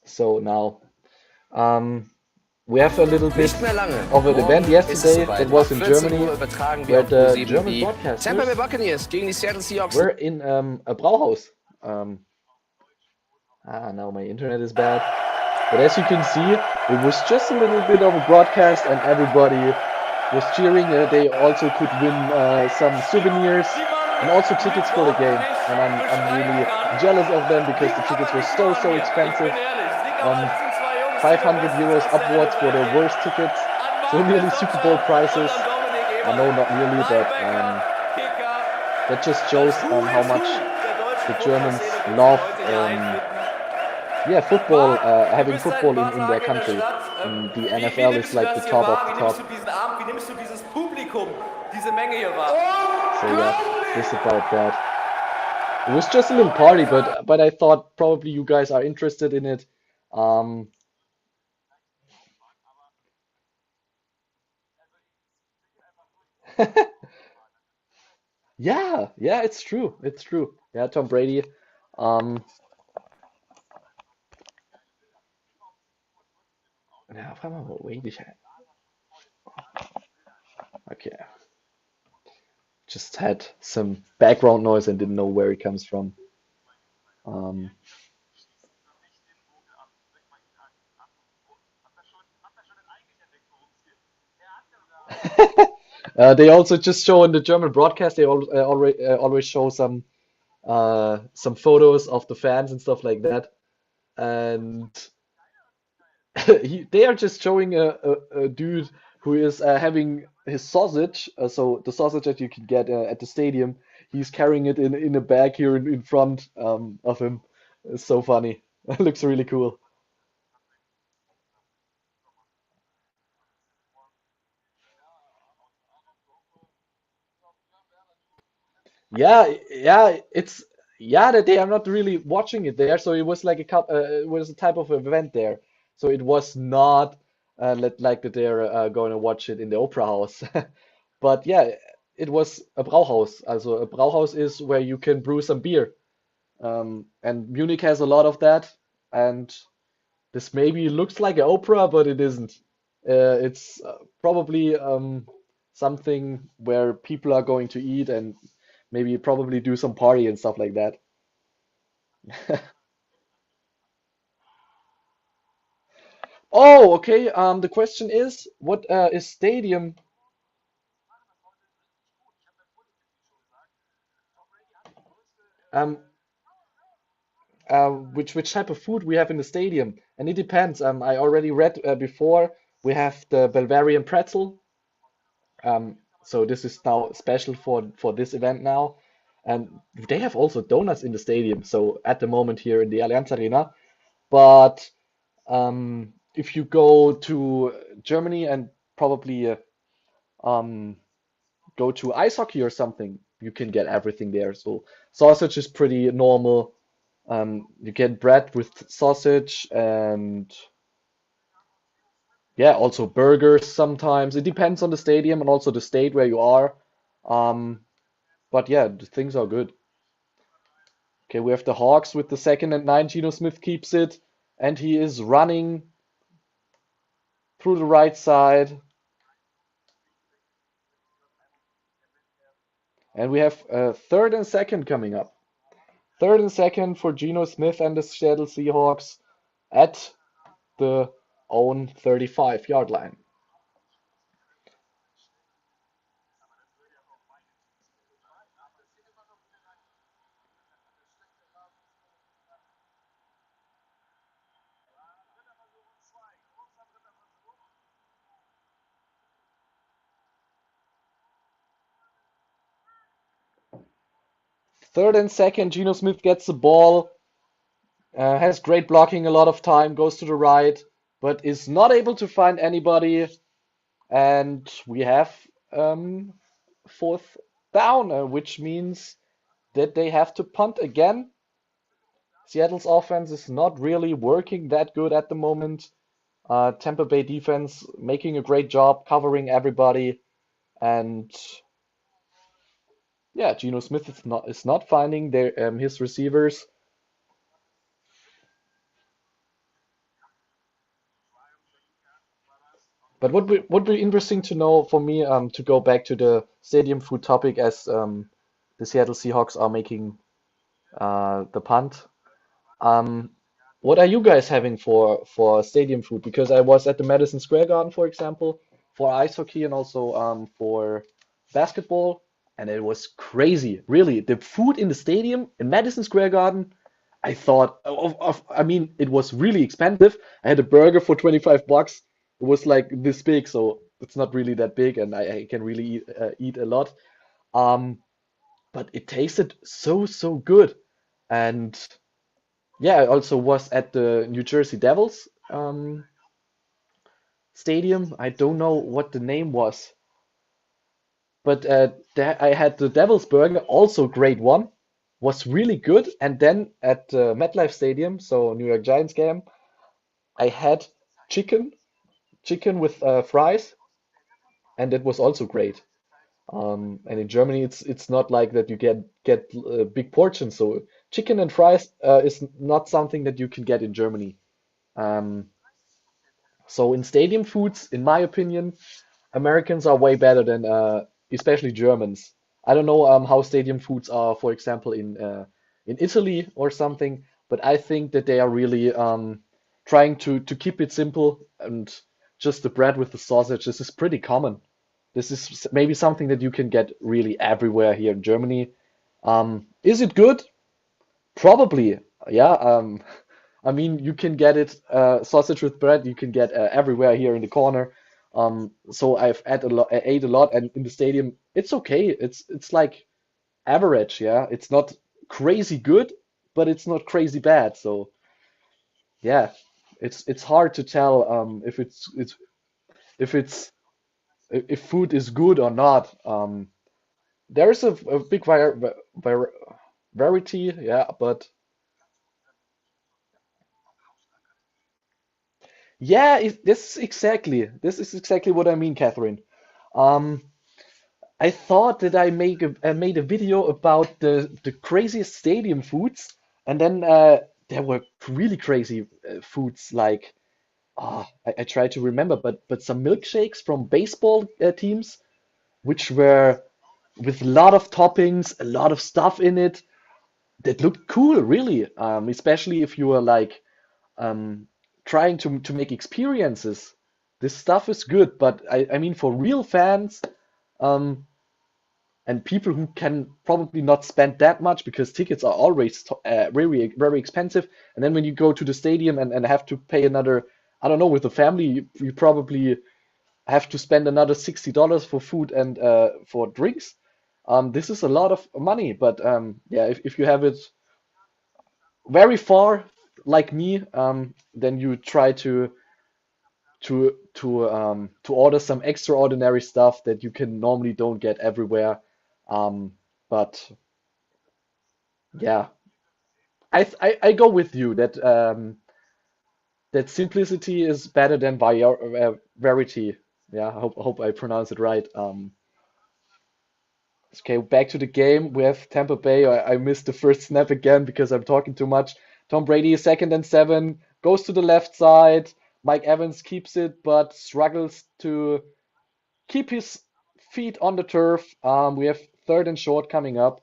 So now, we have a little bit Nicht mehr lange. of an event Morgen ist es yesterday soweit. that was Ab in 14 Germany, Uhr übertragen wir where auf the Pro7 German die Tampa Bay broadcasters Buccaneers gegen die Seattle Seahawks. were in a Brauhaus. Now my internet is bad. But as you can see, it was just a little bit of a broadcast and everybody was cheering. They also could win some souvenirs and also tickets for the game. And I'm really jealous of them because the tickets were so expensive. 500 euros upwards for the worst tickets. So nearly Super Bowl prices. No, not really, but that just shows how much the Germans love football, having football in their country. And the NFL is like the top of the top. So yeah, this is about that. It was just a little party, but I thought probably you guys are interested in it. Yeah, it's true. It's true. Yeah, Tom Brady. Um, ja, auf einmal, wait, okay. Just had some background noise and didn't know where it comes from. Um, they also just show in the German broadcast. They always show some photos of the fans and stuff like that, and they are just showing a dude who is having his sausage. So the sausage that you can get at the stadium, he's carrying it in a bag here in front of him. It's so funny. It looks really cool. It's that day I'm not really watching it there, so it was like it was a type of event there. So it was not like that they're going to watch it in the opera house. But yeah, it was a Brauhaus. Also a Brauhaus is where you can brew some beer. And Munich has a lot of that. And this maybe looks like an opera, but it isn't. It's probably something where people are going to eat and maybe probably do some party and stuff like that. Oh, okay. The question is, what is stadium? Um, which type of food we have in the stadium, and it depends. I already read before we have the Bavarian pretzel. So this is now special for this event now, and they have also donuts in the stadium. So at the moment here in the Allianz Arena, but if you go to Germany and probably um, go to ice hockey or something, you can get everything there. So sausage is pretty normal. You get bread with sausage and yeah, also burgers sometimes. It depends on the stadium and also the state where you are. Um, but yeah, the things are good. Okay, we have the Hawks with the 2nd and 9. Geno Smith keeps it, and he is running through the right side. And we have 3rd and 2nd coming up. 3rd and 2nd for Geno Smith and the Seattle Seahawks at the own 35-yard line. Third and second, Geno Smith gets the ball, has great blocking a lot of time, goes to the right, but is not able to find anybody. And we have 4th down, which means that they have to punt again. Seattle's offense is not really working that good at the moment. Tampa Bay defense making a great job covering everybody, and yeah, Geno Smith is not finding his receivers. But would be interesting to know for me, to go back to the stadium food topic, as the Seattle Seahawks are making the punt. Um, what are you guys having for stadium food? Because I was at the Madison Square Garden, for example, for ice hockey and also for basketball, and it was crazy. Really, the food in the stadium in Madison Square Garden, I thought I mean, it was really expensive. I had a burger for 25 bucks. It was like this big, so it's not really that big, and I can really eat a lot. Um, but it tasted so good. And yeah, I also was at the New Jersey Devils stadium. I don't know what the name was, but there I had the Devils burger, also great one, was really good. And then at the MetLife Stadium, so New York Giants game, I had chicken, chicken with fries, and it was also great. And in Germany, it's not like that you get big portions. So chicken and fries is not something that you can get in Germany. Um, So in stadium foods, in my opinion, Americans are way better than especially Germans. I don't know how stadium foods are, for example, in Italy or something, but I think that they are really trying to keep it simple, and just the bread with the sausage. This is pretty common. This is maybe something that you can get really everywhere here in Germany. Is it good? Probably, yeah. I mean, you can get it sausage with bread. You can get everywhere here in the corner. So I ate a lot, and in the stadium, it's okay. It's like average, yeah. It's not crazy good, but it's not crazy bad. So yeah, it's hard to tell if it's if food is good or not. There's a big var variety, yeah, but yeah, this is exactly what I mean, Catherine. Um, I thought that I made a video about the craziest stadium foods, and then there were really crazy foods like I try to remember, but some milkshakes from baseball teams, which were with a lot of toppings, a lot of stuff in it that looked cool, really. Especially if you were like um, trying to make experiences. This stuff is good, but I mean for real fans um, and people who can probably not spend that much because tickets are always very expensive. And then when you go to the stadium and have to pay another, I don't know, with the family, you probably have to spend another $60 for food and for drinks. This is a lot of money, but yeah, if you have it very far, like me, then you try to order some extraordinary stuff that you can normally don't get everywhere. But yeah, I go with you that that simplicity is better than variety. Yeah, I hope I pronounce it right. Okay, back to the game. We have Tampa Bay. I missed the first snap again because I'm talking too much. Tom Brady, 2nd and 7, goes to the left side. Mike Evans keeps it, but struggles to keep his feet on the turf. We have 3rd and short coming up.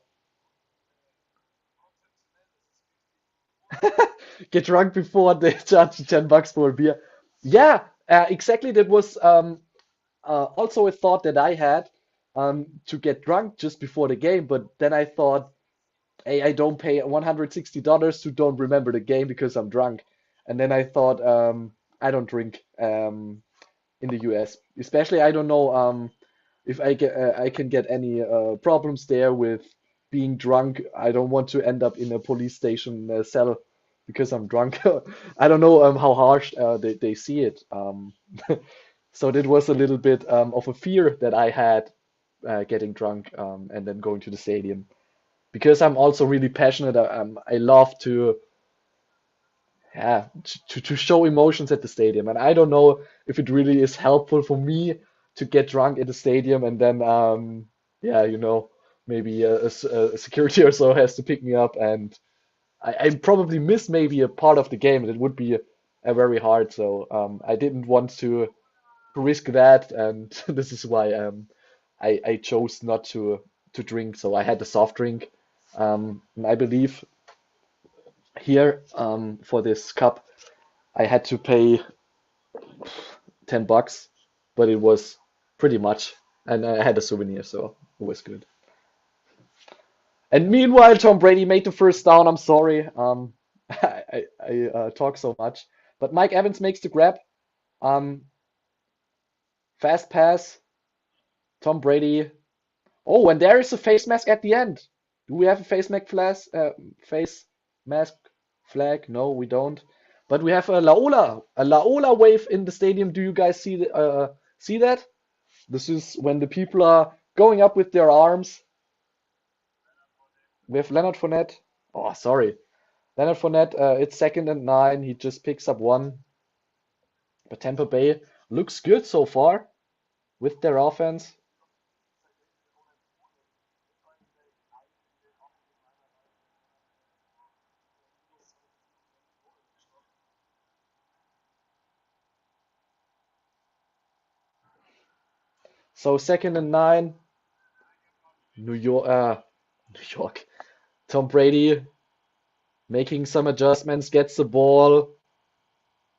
Get drunk before they charge you $10 for a beer. Yeah, exactly. That was also a thought that I had to get drunk just before the game. But then I thought, hey, I don't pay $160 to don't remember the game because I'm drunk. And then I thought, I don't drink in the US. Especially, I don't know if I can get any problems there with being drunk. I don't want to end up in a police station cell because I'm drunk. I don't know how harsh they see it. So that was a little bit of a fear that I had getting drunk and then going to the stadium because I'm also really passionate. I love to yeah to show emotions at the stadium, and I don't know if it really is helpful for me to get drunk at the stadium and then yeah, maybe a security or so has to pick me up, and I probably miss maybe a part of the game, and it would be very hard. So I didn't want to risk that, and this is why I chose not to drink. So I had a soft drink. And I believe here for this cup I had to pay $10, but it was pretty much, and I had a souvenir, so it was good. And meanwhile, Tom Brady made the first down. I'm sorry, I talk so much, but Mike Evans makes the grab. Um, Fast pass, Tom Brady. Oh, and there is a face mask at the end. Do we have a face mask flag? No, we don't. But we have a Laola wave in the stadium. Do you guys see that? This is when the people are going up with their arms. We have Leonard Fournette. Oh, sorry. Leonard Fournette, it's 2nd and 9. He just picks up one. But Tampa Bay looks good so far with their offense. So 2nd and 9. New York, New York. Tom Brady making some adjustments, gets the ball,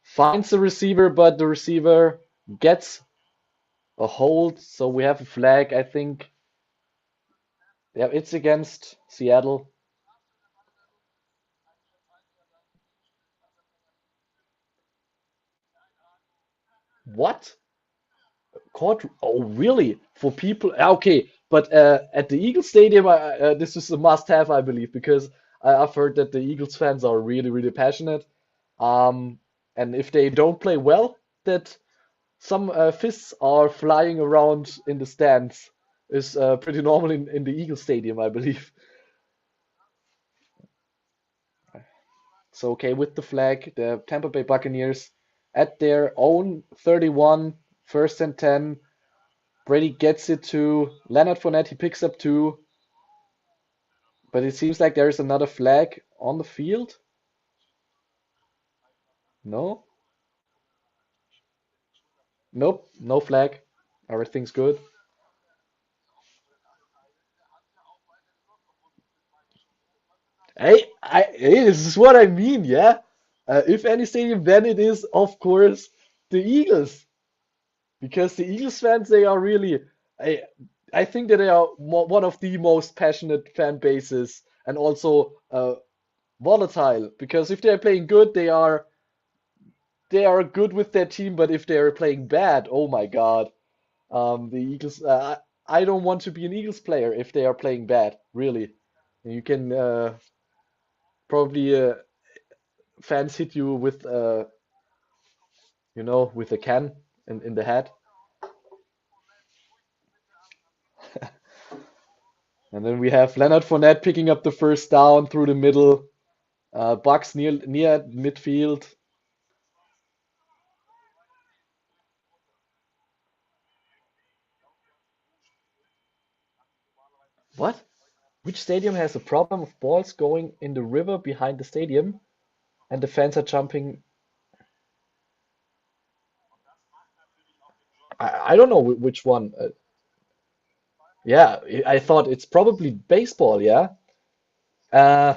finds the receiver, but the receiver gets a hold. So we have a flag, I think. Yeah, it's against Seattle. What? Court? Oh, really? For people? Okay, but at the Eagles Stadium, this is a must-have, I believe, because I've heard that the Eagles fans are really, really passionate. Um, and if they don't play well, that some fists are flying around in the stands is pretty normal in the Eagles Stadium, I believe. So, okay, with the flag, the Tampa Bay Buccaneers at their own 31, 1st and 10. Brady gets it to Leonard Fournette. He picks up two, but it seems like there is another flag on the field. No? Nope, no flag. Everything's good. Hey, this is what I mean, yeah? If any stadium, then it is, of course, the Eagles. Because the Eagles fans, they are really, I, I think that they are one of the most passionate fan bases and also volatile. Because if they're playing good, they are good with their team, but if they're playing bad, oh my God, the Eagles. I don't want to be an Eagles player if they are playing bad, really. You can probably fans hit you with with a can in the head. And then we have Leonard Fournette picking up the first down through the middle. Bucks near midfield. What? Which stadium has a problem of balls going in the river behind the stadium and the fans are jumping? I don't know which one. Yeah, I thought it's probably baseball, yeah. Uh,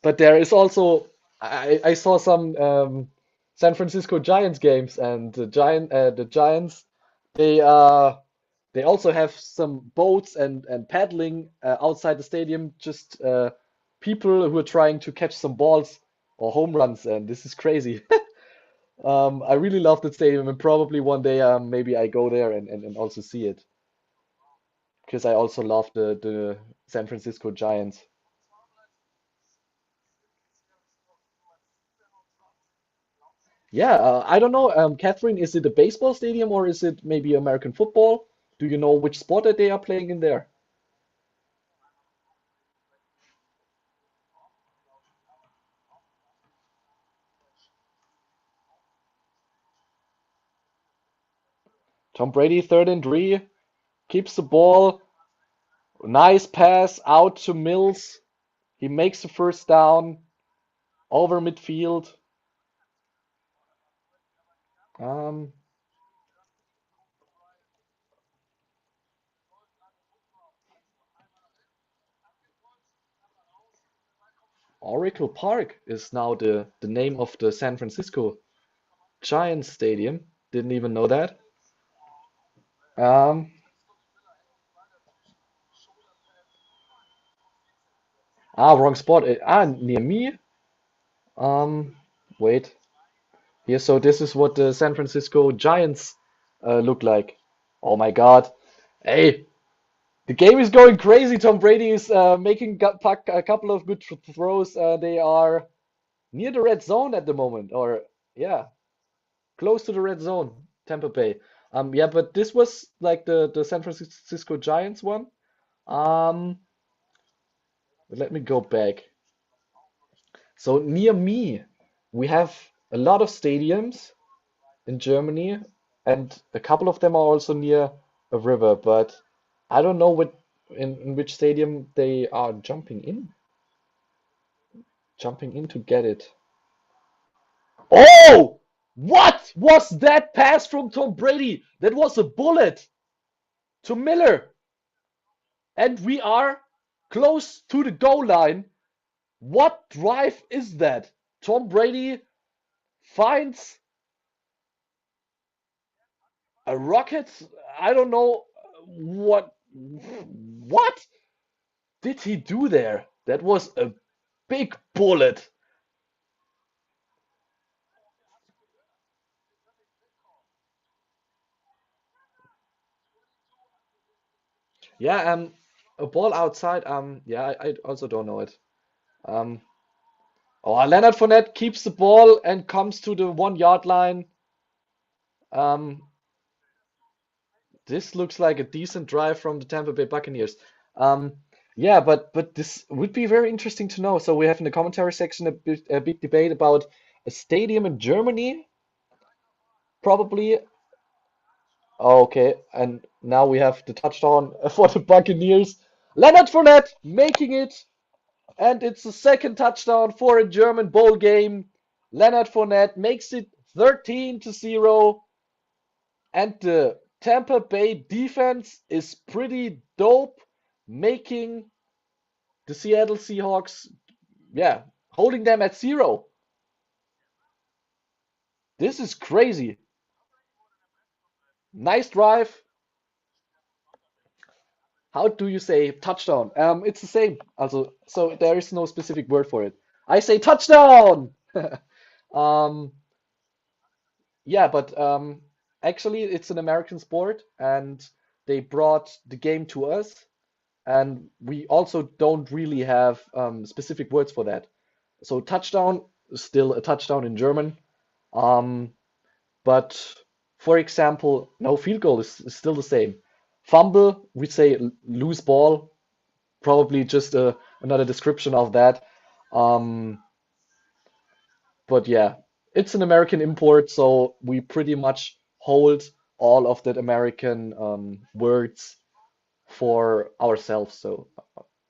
but there is also I saw some San Francisco Giants games and the Giants they uh they also have some boats and paddling outside the stadium, just people who are trying to catch some balls or home runs, and this is crazy. I really love that stadium, and probably one day maybe I go there and also see it because I also love the San Francisco Giants. Yeah, I don't know, Catherine, is it a baseball stadium or is it maybe American football? Do you know which sport that they are playing in there? Tom Brady, 3rd and 3, keeps the ball. Nice pass out to Mills. He makes the first down over midfield. Um, Oracle Park is now the name of the San Francisco Giants Stadium. Didn't even know that. Um, Wrong spot. Near me. Um, Wait. Here, so this is what the San Francisco Giants look like. Oh my God. Hey, the game is going crazy. Tom Brady is making a couple of good throws. They are near the red zone at the moment, or yeah, close to the red zone, Tampa Bay. Yeah, but this was like the San Francisco Giants one. Um, Let me go back. So near me, we have a lot of stadiums in Germany, and a couple of them are also near a river, but I don't know in which stadium they are jumping in to get it. Oh! What was that pass from Tom Brady? That was a bullet to Miller. And we are close to the goal line. What drive is that? Tom Brady finds a rocket. I don't know what did he do there? That was a big bullet. Yeah, a ball outside. Yeah, I also don't know it. Um, Leonard Fournette keeps the ball and comes to the 1 yard line. Um, this looks like a decent drive from the Tampa Bay Buccaneers. Um, yeah, but this would be very interesting to know. So we have in the commentary section a big debate about a stadium in Germany, probably. Oh, okay, and now we have the touchdown for the Buccaneers. Leonard Fournette making it, and it's the second touchdown for a German bowl game. Leonard Fournette makes it 13-0, and the Tampa Bay defense is pretty dope, making the Seattle Seahawks, yeah, holding them at 0. This is crazy. Nice drive. How do you say touchdown? It's the same. Also, so there is no specific word for it. I say touchdown. Um, yeah, but actually, it's an American sport, and they brought the game to us, and we also don't really have specific words for that. So touchdown is still a touchdown in German. Um, but for example, no, field goal is still the same. Fumble, we say loose ball, probably just another description of that. Um, but yeah, it's an American import, so we pretty much hold all of that American words for ourselves. So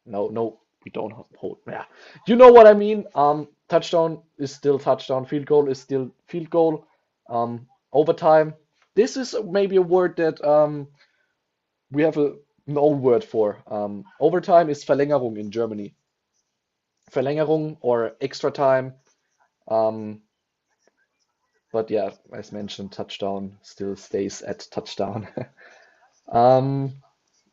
no, we don't hold. Yeah, you know what I mean. Touchdown is still touchdown. Field goal is still field goal. Overtime. This is maybe a word that we have an old word for. Overtime is Verlängerung in Germany. Verlängerung or extra time. Um, but yeah, as mentioned, touchdown still stays at touchdown. um,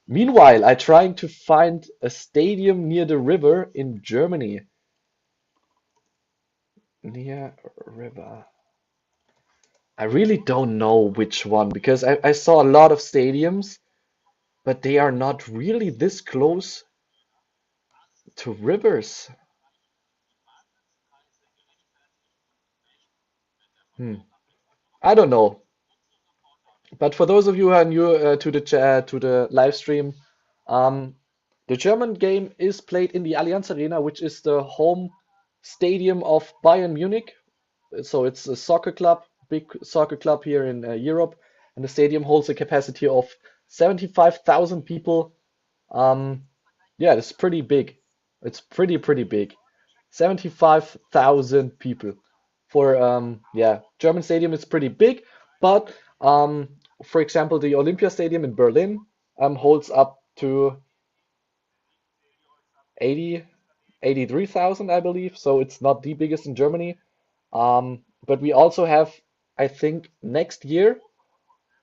Meanwhile, I'm trying to find a stadium near the river in Germany. Near river. I really don't know which one because I saw a lot of stadiums, but they are not really this close to rivers. Hmm. I don't know. But for those of you who are new to the live stream, um, the German game is played in the Allianz Arena, which is the home stadium of Bayern Munich. So it's a soccer club, big soccer club here in Europe, and the stadium holds a capacity of 75,000 people. Um, yeah, it's pretty big. It's pretty big. 75,000 people. For yeah, German stadium is pretty big, but for example, the Olympia Stadium in Berlin holds up to 80. 83,000, I believe. So it's not the biggest in Germany. But we also have, I think, next year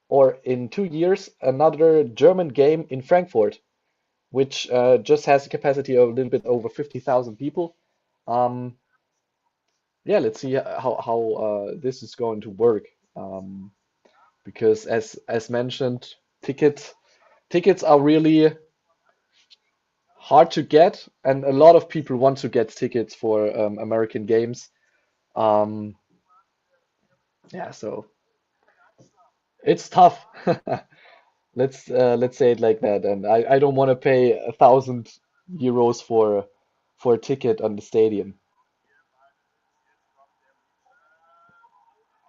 or in 2 years, another German game in Frankfurt, which just has a capacity of a little bit over 50,000 people. Um, yeah, let's see how this is going to work. Um, because as mentioned, tickets are really hard to get, and a lot of people want to get tickets for American games. Um, yeah, so it's tough. Let's say it like that. And I don't want to pay 1,000 euros for a ticket on the stadium.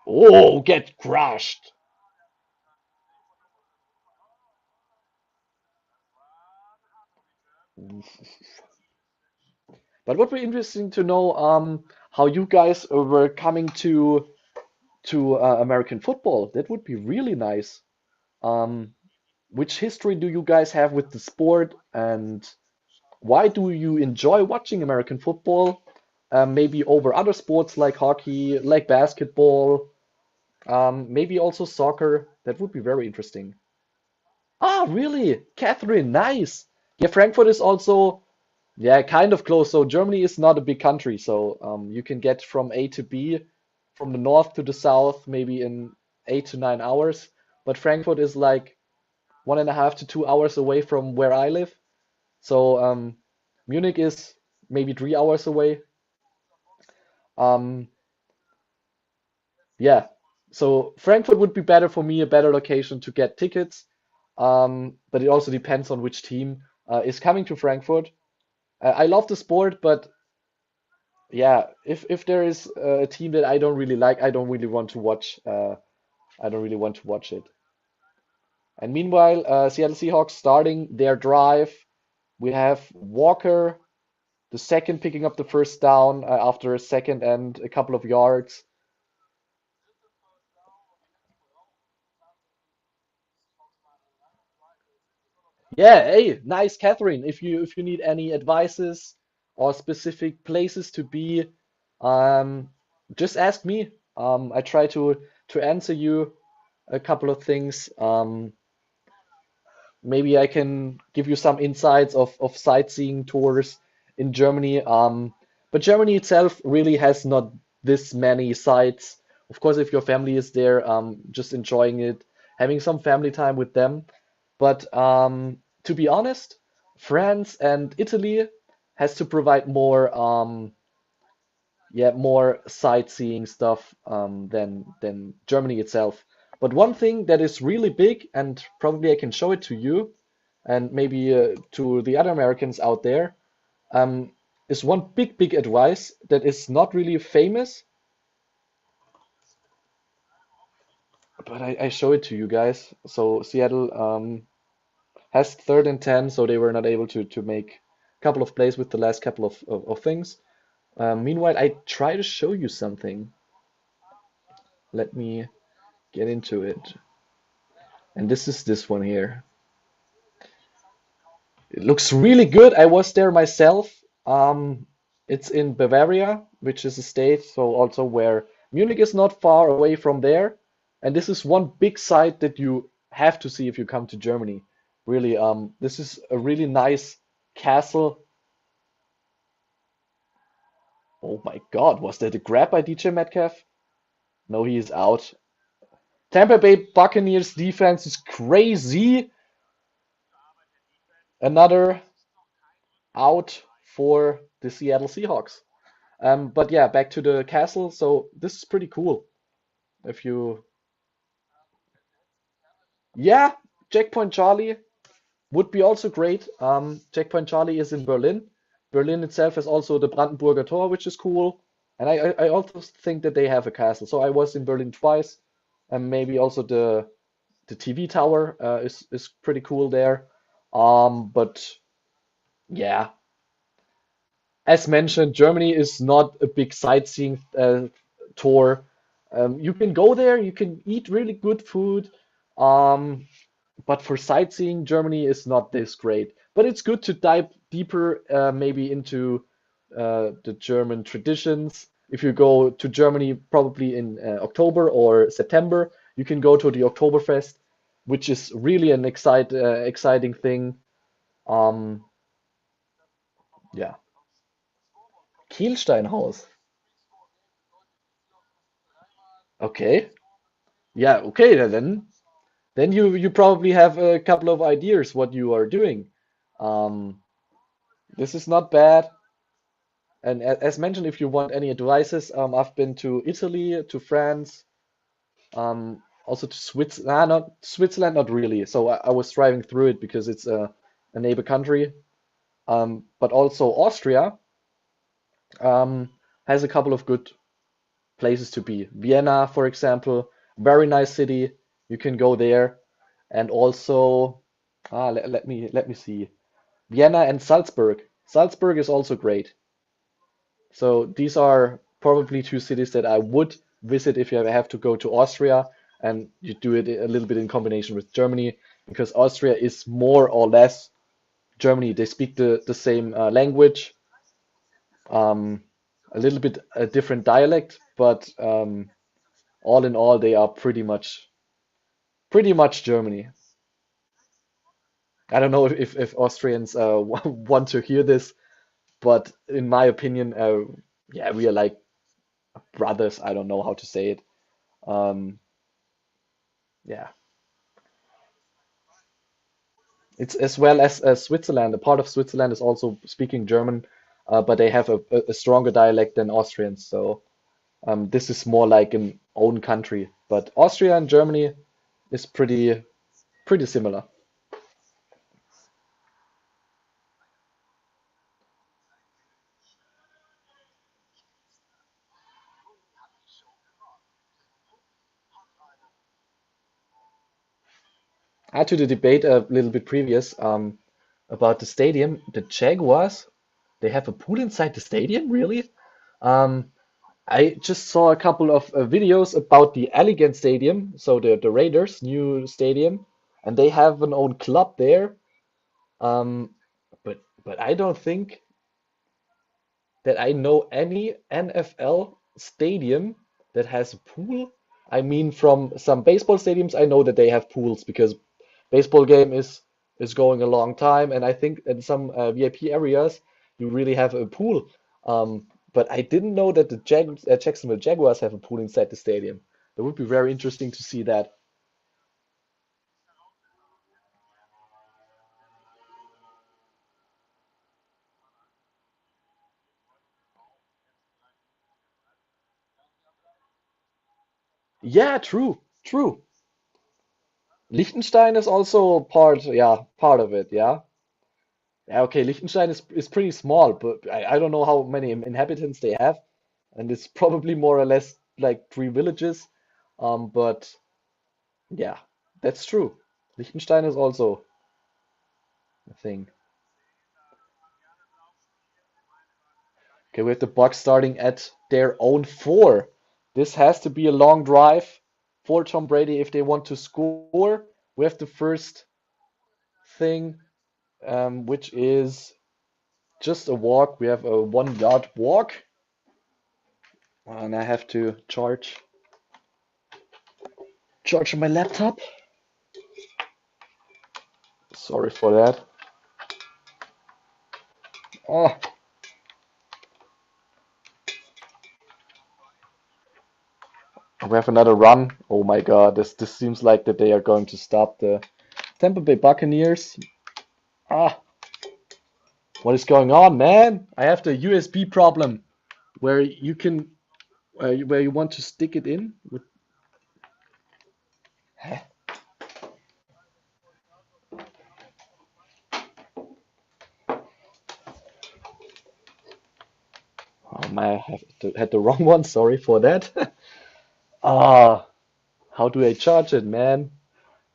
Oh, get crushed. But what would be interesting to know how you guys were coming to American football. That would be really nice. Um, which history do you guys have with the sport, and why do you enjoy watching American football? Maybe over other sports like hockey, like basketball, maybe also soccer. That would be very interesting. Ah, really? Catherine, nice. Yeah, Frankfurt is also, yeah, kind of close. So Germany is not a big country, so you can get from A to B, from the north to the south, maybe in 8 to 9 hours. But Frankfurt is like 1.5 to 2 hours away from where I live. So Munich is maybe 3 hours away. Um, yeah. So Frankfurt would be better for me, a better location to get tickets. But it also depends on which team is coming to Frankfurt. I love the sport, but yeah, if there is a team that I don't really like, I don't really want to watch. I don't really want to watch it. And meanwhile, Seattle Seahawks starting their drive. We have Walker, the second, picking up the first down after a second and a couple of yards. Yeah, hey, nice, Catherine. If you need any advices or specific places to be, um, just ask me. I try to answer you a couple of things. Maybe I can give you some insights of sightseeing tours in Germany. But Germany itself really has not this many sites. Of course, if your family is there, just enjoying it, having some family time with them. But to be honest, France and Italy has to provide more sightseeing stuff than Germany itself. But one thing that is really big, and probably I can show it to you, and maybe to the other Americans out there, um, is one big advice that is not really famous, but I show it to you guys. So Seattle has third and 10, so they were not able to make a couple of plays with the last couple of things. Meanwhile, I try to show you something. Let me get into it. And this is this one here. It looks really good. I was there myself. It's in Bavaria, which is a state, so also where Munich is not far away from there. And this is one big site that you have to see if you come to Germany. Really, this is a really nice castle. Oh my God, was that a grab by DJ Metcalf? No, he is out. Tampa Bay Buccaneers defense is crazy. Another out for the Seattle Seahawks. But yeah, back to the castle. So this is pretty cool. If you, yeah, Checkpoint Charlie would be also great. Checkpoint Charlie is in Berlin. Berlin itself has also the Brandenburger Tor, which is cool. And I also think that they have a castle. So I was in Berlin twice, and maybe also the TV tower is pretty cool there. But yeah, as mentioned, Germany is not a big sightseeing tour. You can go there, you can eat really good food, um, but for sightseeing, Germany is not this great. But it's good to dive deeper, maybe into the German traditions. If you go to Germany, probably in October or September, you can go to the Oktoberfest, which is really an exciting thing. Um, yeah, Kielsteinhaus. Okay, yeah, okay. Then you probably have a couple of ideas what you are doing. Um, this is not bad. And as mentioned, if you want any advices, I've been to Italy, to France, also to Switzerland. Not Switzerland, not really. So I was driving through it because it's a neighbor country. But also Austria um, has a couple of good places to be. Vienna, for example, very nice city. You can go there, and also let me see. Vienna and Salzburg. Salzburg is also great. So these are probably two cities that I would visit if you ever have to go to Austria, and you do it a little bit in combination with Germany, because Austria is more or less Germany. They speak the same language, um, a little bit a different dialect, but all in all, they are pretty much Germany. I don't know if Austrians want to hear this, but in my opinion, yeah, we are like brothers. I don't know how to say it. Um, yeah, it's as well as Switzerland. A part of Switzerland is also speaking German, but they have a stronger dialect than Austrians. So this is more like an own country. But Austria and Germany is pretty similar. Add to the debate a little bit previous about the stadium. The Jaguars, they have a pool inside the stadium, really? Um, I just saw a couple of videos about the Allegiant Stadium, so the Raiders' new stadium, and they have an own club there. Um, but I don't think that I know any NFL stadium that has a pool. I mean, from some baseball stadiums, I know that they have pools because baseball game is going a long time, and I think in some VIP areas you really have a pool. But I didn't know that the Jacksonville Jaguars have a pool inside the stadium. That would be very interesting to see that. Yeah, true, true. Liechtenstein is also part, yeah, part of it, yeah. Yeah, okay, Liechtenstein is pretty small, but I don't know how many inhabitants they have, and it's probably more or less like three villages. But yeah, that's true. Liechtenstein is also a thing. Okay, we have the Bucks starting at their own four. This has to be a long drive for Tom Brady if they want to score. We have the first thing, which is just a walk. We have a 1 yard walk, and I have to charge my laptop. Sorry for that. Oh, we have another run. Oh my God, this seems like that they are going to stop the Tampa Bay Buccaneers. Ah, what is going on, man? I have the USB problem where you can where you want to stick it in with. Huh? Oh man, I had the wrong one. Sorry for that. Ah, how do I charge it, man?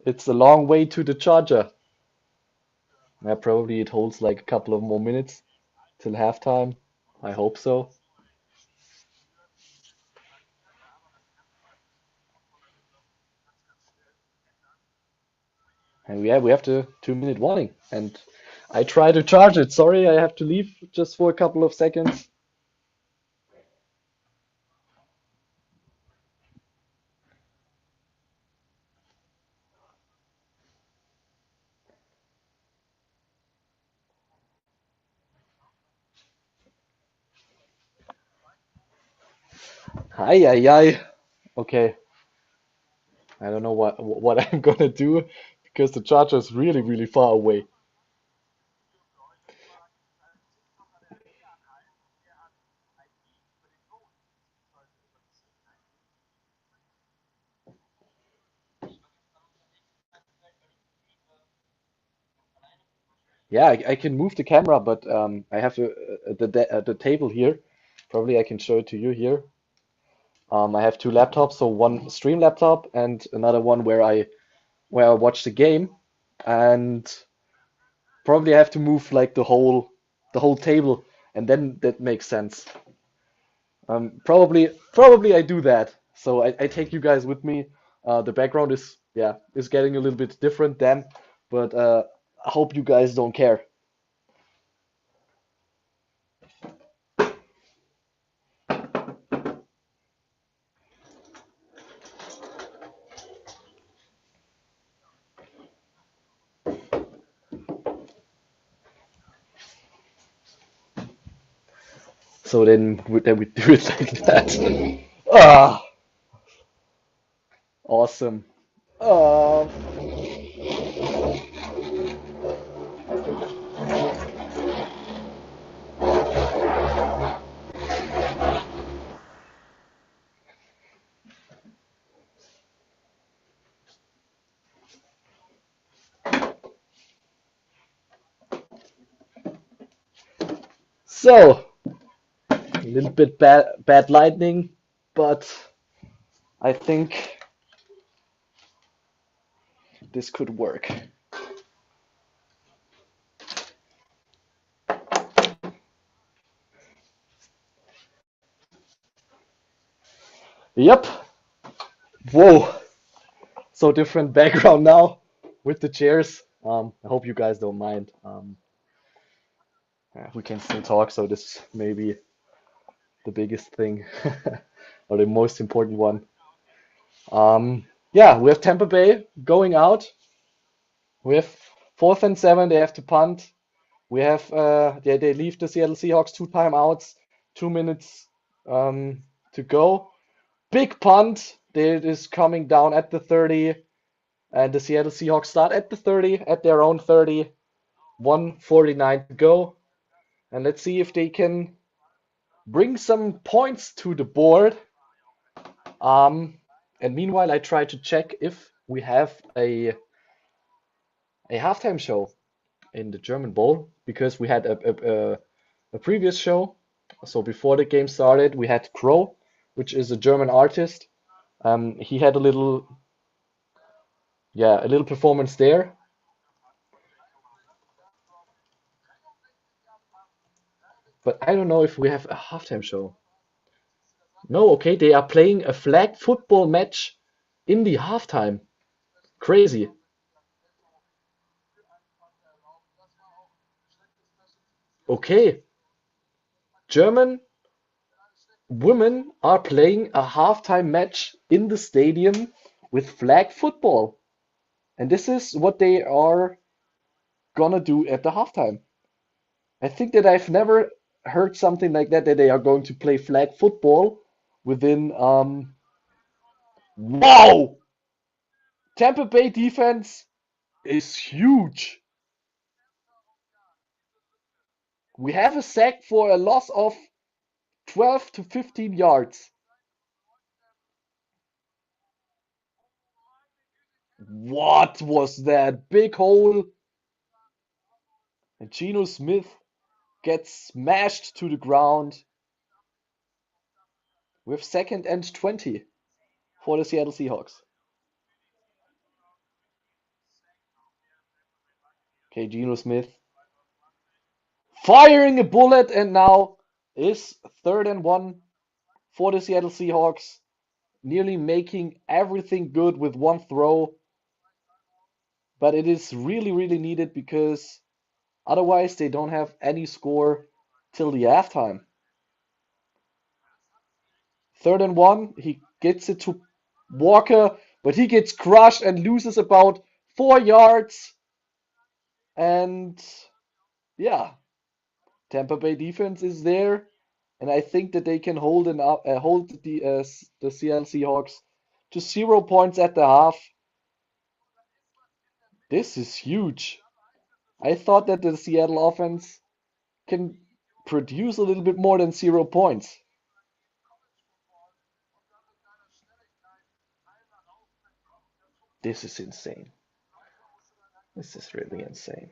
It's a long way to the charger. Yeah, probably it holds like a couple of more minutes till halftime. I hope so. And we have the 2 minute warning. And I try to charge it. Sorry, I have to leave just for a couple of seconds. Hi, hi, hi. Okay, I don't know what I'm gonna do because the charger is really, really far away. Yeah, I can move the camera, but I have the table here. Probably I can show it to you here. I have two laptops, so one stream laptop and another one where I watch the game, and probably I have to move like the whole table, and then that makes sense. Probably I do that. So I take you guys with me. The background is getting a little bit different then, but I hope you guys don't care. So then we do it like that. Ah, awesome. Uh, so a little bit bad lightning, but I think this could work. Yep. Whoa. So different background now with the chairs. I hope you guys don't mind. We can still talk, so this may be the biggest thing or the most important one. Yeah, we have Tampa Bay going out. We have 4th and 7. They have to punt. We have they leave the Seattle Seahawks 2 timeouts, 2 minutes to go. Big punt. It is coming down at the 30, and the Seattle Seahawks start at the 30, at their own 30. 1:49 to go, and let's see if they can bring some points to the board. Um, and meanwhile, I try to check if we have a halftime show in the German Bowl because we had a previous show. So before the game started, we had Crow, which is a German artist. He had a little performance there. But I don't know if we have a halftime show. No, okay, they are playing a flag football match in the halftime. Crazy. Okay, German women are playing a halftime match in the stadium with flag football. And this is what they are gonna do at the halftime. I think that I've never heard something like that they are going to play flag football within wow! Tampa Bay defense is huge. We have a sack for a loss of 12 to 15 yards. What was that big hole? And GENO Smith gets smashed to the ground with 2nd and 20 for the Seattle Seahawks. Okay, GENO Smith firing a bullet, and now is 3rd and 1 for the Seattle Seahawks, nearly making everything good with one throw. But it is really, really needed because Otherwise, they don't have any score till the halftime. 3rd and 1, he gets it to Walker, but he gets crushed and loses about 4 yards. And yeah, Tampa Bay defense is there, and I think that they can hold the Seattle Seahawks to 0 points at the half. This is huge. I thought that the Seattle offense can produce a little bit more than 0 points. This is insane. This is really insane.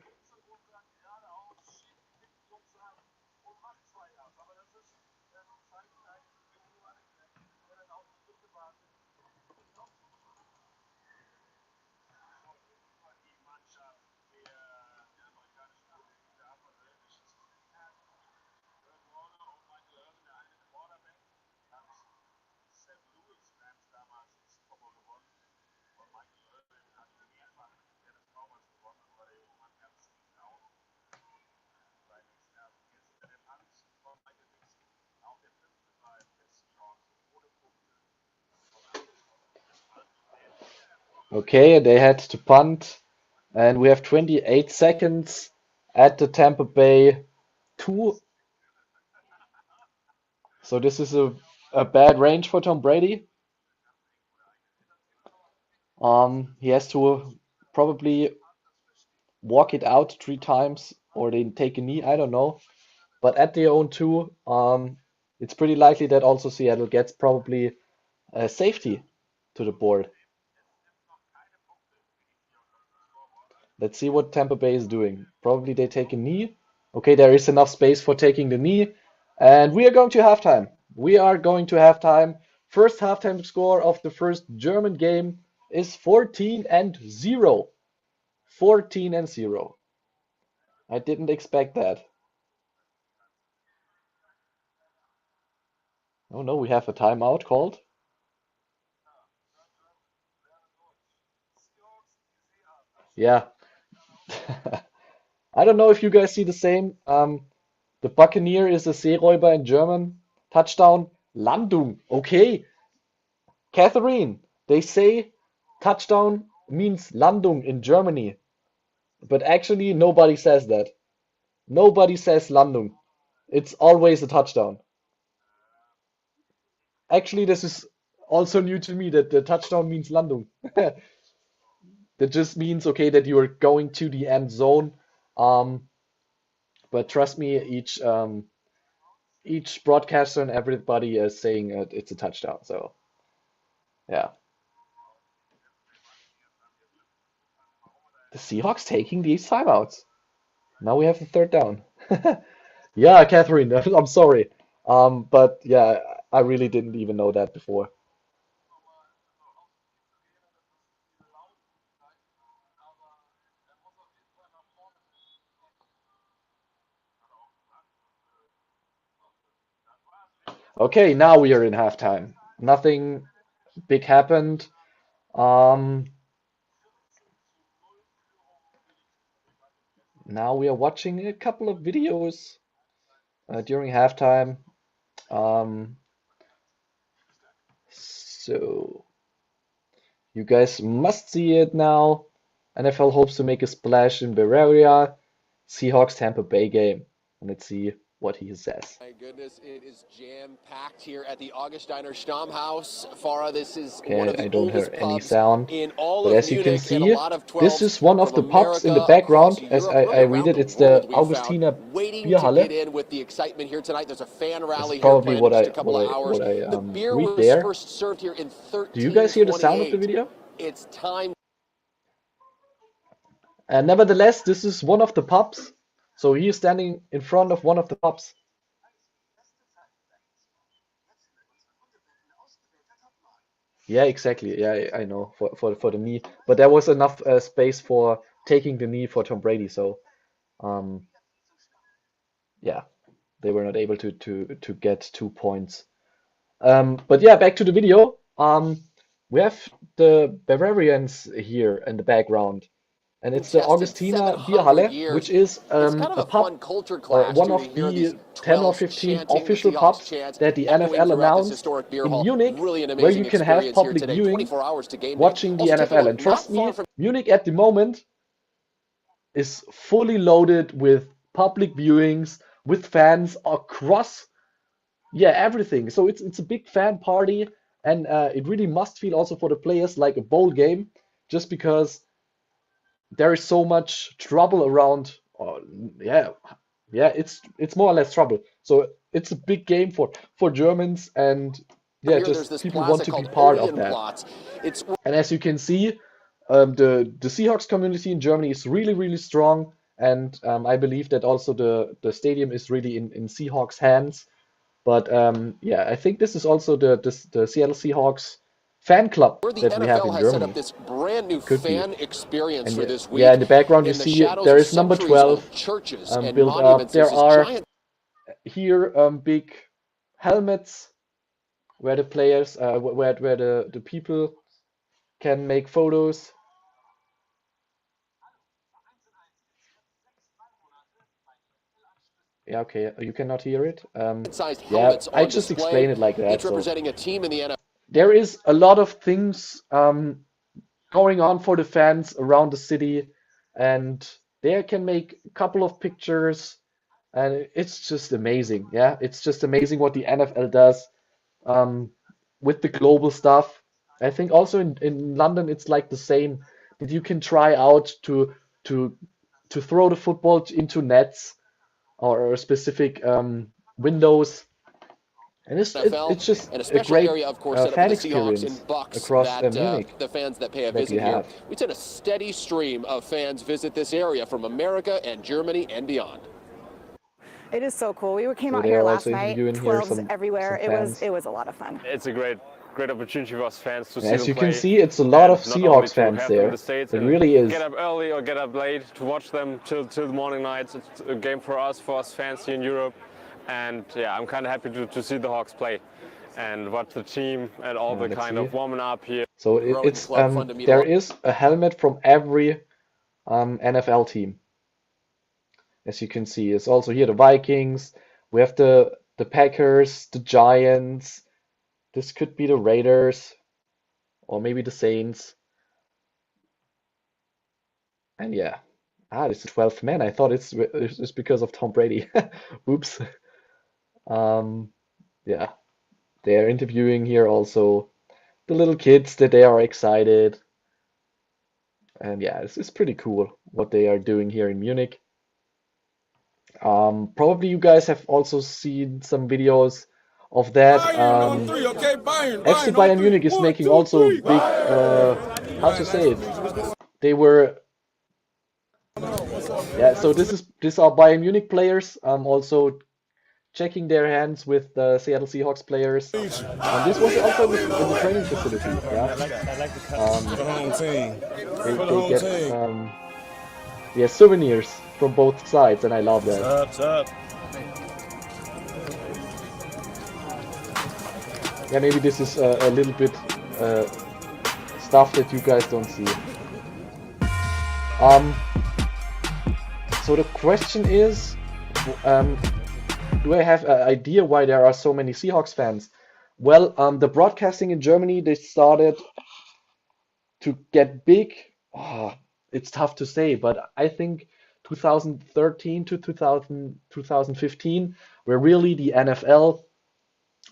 Okay, they had to punt, and we have 28 seconds at the Tampa Bay 2. So this is a bad range for Tom Brady. He has to probably walk it out 3 times or they take a knee, I don't know. But at their own 2, it's pretty likely that also Seattle gets probably a safety to the board. Let's see what Tampa Bay is doing. Probably they take a knee. Okay, there is enough space for taking the knee. And we are going to halftime. We are going to halftime. First halftime score of the first German game is 14-0. 14-0. I didn't expect that. Oh no, we have a timeout called. Yeah. I don't know if you guys see the same. The Buccaneer is a Seeräuber in German. Touchdown. Landung. Okay. Catherine, they say touchdown means Landung in Germany. But actually, nobody says that. Nobody says Landung. It's always a touchdown. Actually, this is also new to me that the touchdown means Landung. That just means, okay, that you are going to the end zone. Um, but trust me, each broadcaster and everybody is saying it's a touchdown. So yeah, the Seahawks taking these timeouts. Now we have the 3rd down. Yeah, Catherine, I'm sorry. But yeah, I really didn't even know that before. Okay, now we are in halftime. Nothing big happened. Um, Now we are watching a couple of videos during halftime. Um, so you guys must see it now. NFL hopes to make a splash in Bavaria. Seahawks Tampa Bay game. Let's see what he says. My goodness, it is jam-packed here at the Augustiner Stammhaus. Farah, this is Okay, one of I the don't hear oldest any pubs sound. in all But of as you can Munich, and a see, lot of this 12s is one of from the pubs in the America, across background. As Europe, I really read around it, the it's the world. We've found Augustiner waiting to Bierhalle. get in with the excitement here tonight. There's a fan This is rally here probably planned in what just I a couple of hours. The beer read was there. first served here in Do you guys hear the sound of the 1328. video? It's time. Nevertheless, this is one of the pubs. So he is standing in front of one of the pubs. Yeah, exactly. Yeah, I know for the knee, but there was enough space for taking the knee for Tom Brady. So um, yeah, they were not able to get 2 points. But yeah, back to the video. We have the Bavarians here in the background. and it's the Tested Augustiner 700 Bierhalle, years. which is It's kind of a a fun pub, culture clash one too, to of hear these the 10 or 12s 15 chanting the official Seahawks pubs chants that the echoing NFL throughout this announced historic beer in hall. Munich, Really an where you amazing can have experience here public today. viewing 24 hours to game day. watching the Also, take a NFL. look, And trust not far me, from Munich at the moment is fully loaded with public viewings, with fans across, yeah, everything. So it's a big fan party, and it really must feel also for the players like a bowl game, just because there is so much trouble around. Yeah, yeah, it's more or less trouble. So it's a big game for Germans, and yeah, here. There's just this people want plaza to be called part of that. Orienplatz. It's And as you can see, the Seahawks community in Germany is really, really strong, and I believe that also the stadium is really in Seahawks hands. But yeah, I think this is also the Seattle Seahawks fan club where the that we have NFL in has set up Germany. this brand new Could be. fan experience And for yeah, this yeah, week. in the background you In the see shadows there of is number centuries-old 12 churches and built up. monuments, there's There this are giant here big helmets where the players, where the people can make photos. Yeah, okay, you cannot hear it. sized Yeah, helmets I on just display, explain it like that. each So representing a team in the NFL. there is a lot of things going on for the fans around the city, and they can make a couple of pictures, and it's just amazing. Yeah, it's just amazing what the NFL does um, with the global stuff. I think also in London it's like the same, that you can try out to to throw the football into nets or specific windows. And NFL, it's just and a a special great area, of course, set up for fan the Seahawks in experience Bucks across that Munich the fans that pay a that we visit here. have. We've seen a steady stream of fans visit this area from America and Germany and beyond. It is so cool. We came So out they here are last also night, interviewing here 12s everywhere. some fans. It was a lot of fun. It's a great opportunity for us fans to And see as them you play. can see, it's a lot of and not only Seahawks to fans have them in there. the States It and really is. get up early or get up late to watch them till the morning nights. It's a game for us fans here in Europe. And yeah, I'm kind of happy to see the Hawks play and watch the team and all the Let's kind see. of warming up here. So Growing it's club, fun to meet there along. is a helmet from every NFL team. As you can see, it's also here the Vikings. We have the Packers, the Giants. This could be the Raiders, or maybe the Saints. And yeah, this is 12th man. I thought it's because of Tom Brady. Oops. Yeah, they're interviewing here also the little kids that they are excited. And yeah, it's pretty cool what they are doing here in Munich. Probably you guys have also seen some videos of that. FC Bayern Munich is making also big, how to say it? They were, yeah. So these are Bayern Munich players. Also checking their hands with the Seattle Seahawks players. This was also in the training facility. Yeah. They get yeah, souvenirs from both sides, and I love that. Yeah, maybe this is a little bit stuff that you guys don't see. So the question is, do I have an idea why there are so many Seahawks fans? Well, the broadcasting in Germany, they started to get big. It's tough to say, but I think 2013 to 2015, where really the NFL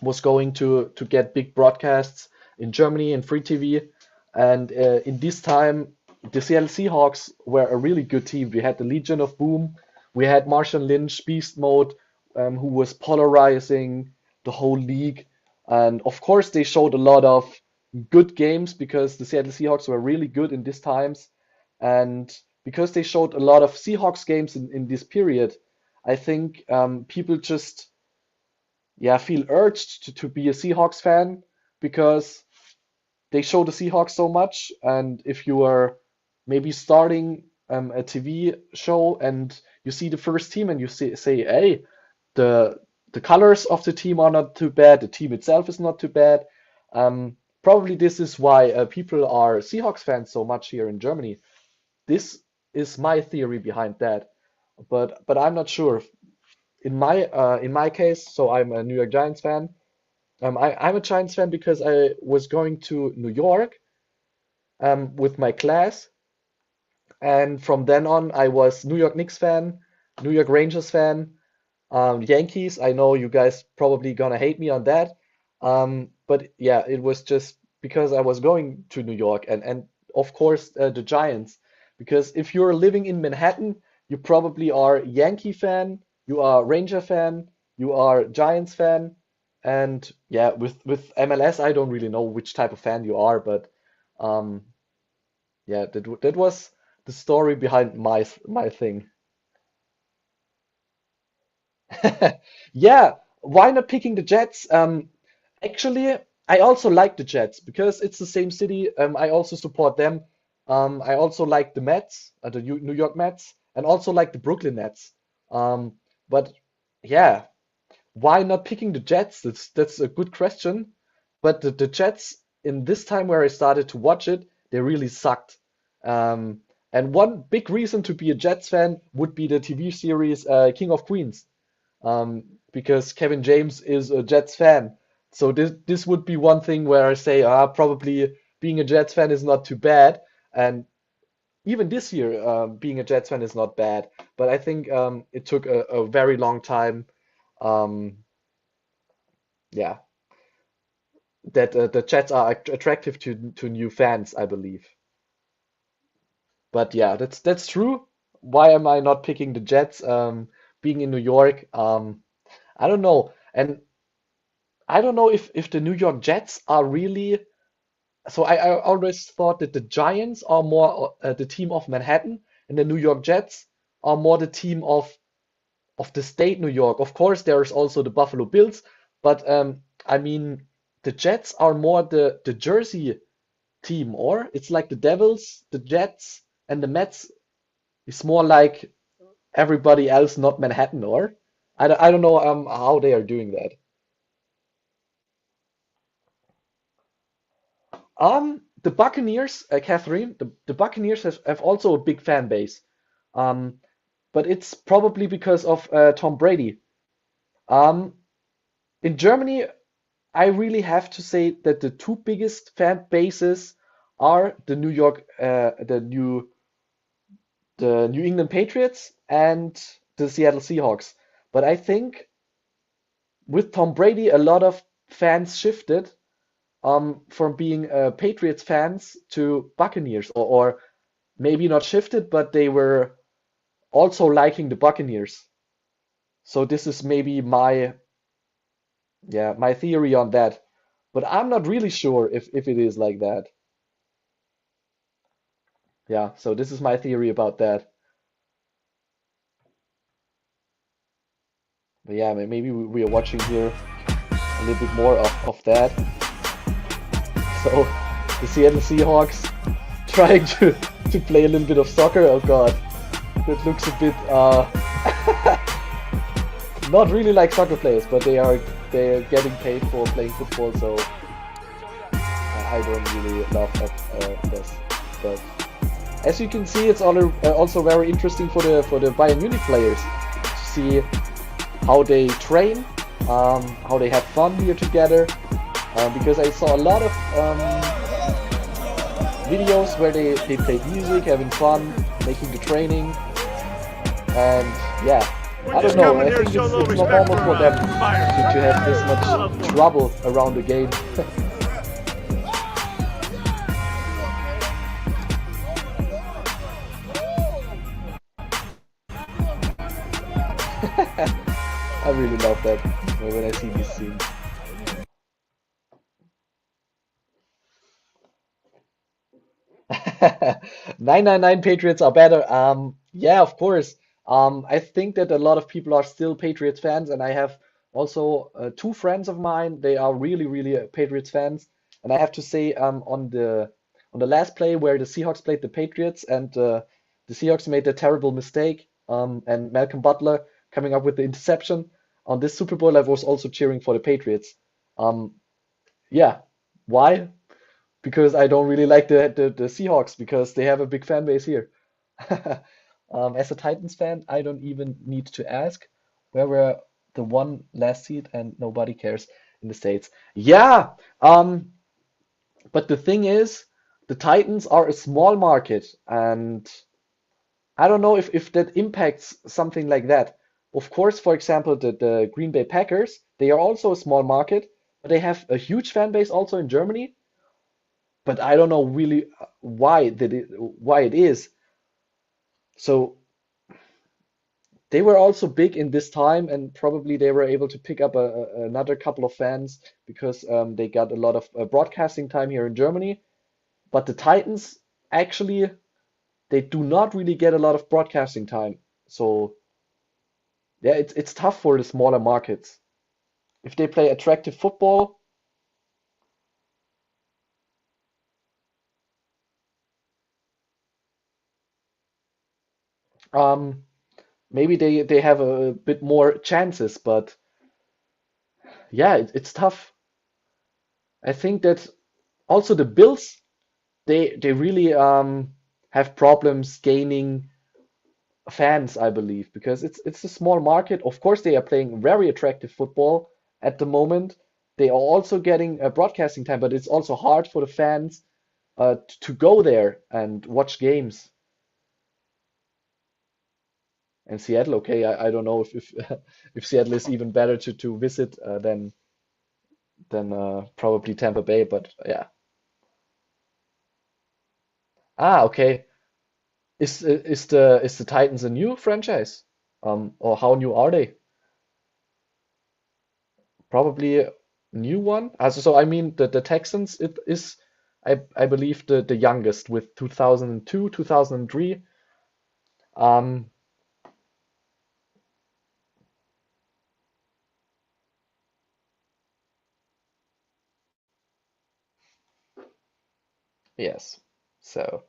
was going to get big broadcasts in Germany and free TV. And in this time, the Seattle Seahawks were a really good team. We had the Legion of Boom. We had Marshawn Lynch, Beast Mode, who was polarizing the whole league. And of course, they showed a lot of good games because the Seattle Seahawks were really good in these times. And because they showed a lot of Seahawks games in this period, I think people just feel urged to be a Seahawks fan because they show the Seahawks so much. And if you are maybe starting a TV show and you see the first team and you say, hey, the colors of the team are not too bad, the team itself is not too bad. Probably this is why people are Seahawks fans so much here in Germany. This is my theory behind that. But I'm not sure. In my case, so I'm a New York Giants fan. I'm a Giants fan because I was going to New York with my class, and from then on I was New York Knicks fan, New York Rangers fan, Yankees. I know you guys probably gonna hate me on that, but yeah, it was just because I was going to New York, and of course the Giants. Because if you're living in Manhattan, you probably are Yankee fan, you are Ranger fan, you are Giants fan, and yeah, with MLS, I don't really know which type of fan you are, but um, yeah, that was the story behind my thing. Yeah, why not picking the Jets? Actually, I also like the Jets because it's the same city. I also support them. I also like the Mets, the New York Mets, and also like the Brooklyn Nets. Um, but yeah, why not picking the Jets? That's a good question. But the Jets in this time where I started to watch it, they really sucked. Um, and one big reason to be a Jets fan would be the TV series King of Queens, because Kevin James is a Jets fan. So this would be one thing where I say, probably being a Jets fan is not too bad. And even this year, being a Jets fan is not bad. But I think it took a very long time, um, yeah, that the Jets are attractive to new fans, I believe. But yeah, that's true. Why am I not picking the Jets? Being in New York, I don't know. And I don't know if the New York Jets are really. So I always thought that the Giants are more the team of Manhattan, and the New York Jets are more the team of the state New York. Of course, there's also the Buffalo Bills, but I mean the Jets are more the Jersey team, or it's like the Devils, the Jets, and the Mets is more like everybody else, not Manhattan, or I don't know how they are doing that. The Buccaneers, Catherine, the Buccaneers have also a big fan base. Um, but it's probably because of Tom Brady. Um, in Germany, I really have to say that the two biggest fan bases are the New England Patriots and the Seattle Seahawks. But I think with Tom Brady, a lot of fans shifted from being Patriots fans to Buccaneers, or maybe not shifted, but they were also liking the Buccaneers. So this is maybe my theory on that. But I'm not really sure if it is like that. Yeah, so this is my theory about that. But yeah, maybe we are watching here a little bit more of that. So the Seattle Seahawks trying to play a little bit of soccer. Oh God, that looks a bit not really like soccer players, but they're getting paid for playing football, so I don't really love this. But as you can see, it's also very interesting for the Bayern Munich players to see how they train, how they have fun here together. Because I saw a lot of videos where they play music, having fun, making the training, and yeah, I don't know. I think it's not normal for them to have this much trouble around the game. I really love that when I see these scenes. 999 Patriots are better. Yeah, of course. I think that a lot of people are still Patriots fans, and I have also two friends of mine. They are really, really Patriots fans, and I have to say, on the last play where the Seahawks played the Patriots, and the Seahawks made a terrible mistake, and Malcolm Butler coming up with the interception on this Super Bowl, I was also cheering for the Patriots. Um, yeah, why? Because I don't really like the Seahawks because they have a big fan base here. As a Titans fan, I don't even need to ask where we're the one last seed and nobody cares in the States. Yeah, but the thing is, the Titans are a small market, and I don't know if that impacts something like that. Of course, for example, the Green Bay Packers, they are also a small market, but they have a huge fan base also in Germany. But I don't know really why it is. So they were also big in this time, and probably they were able to pick up another couple of fans because they got a lot of broadcasting time here in Germany. But the Titans actually they do not really get a lot of broadcasting time. So yeah, it's tough for the smaller markets. If they play attractive football, um, maybe they have a bit more chances. But yeah, it's tough. I think that also the Bills they really have problems gaining fans, I believe, because it's a small market. Of course, they are playing very attractive football at the moment. They are also getting broadcasting time, but it's also hard for the fans to go there and watch games. And Seattle, okay, I don't know if if Seattle is even better to visit than probably Tampa Bay, but yeah. Ah, okay. Is the Titans a new franchise? Or how new are they? Probably a new one. So I mean the Texans it is I believe the youngest with 2002, 2003. Um yes. So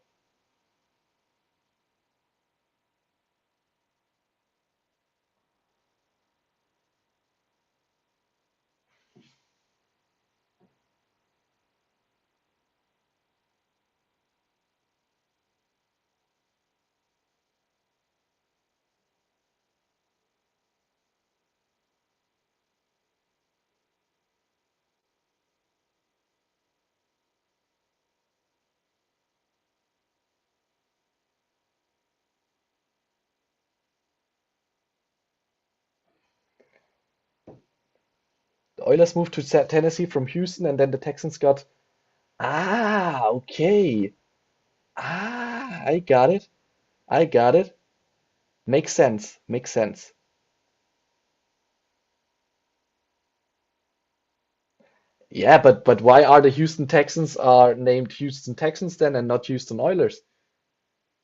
the Oilers moved to Tennessee from Houston and then the Texans got okay. I got it. I got it. Makes sense. Makes sense. Yeah, but why are the Houston Texans are named Houston Texans then and not Houston Oilers?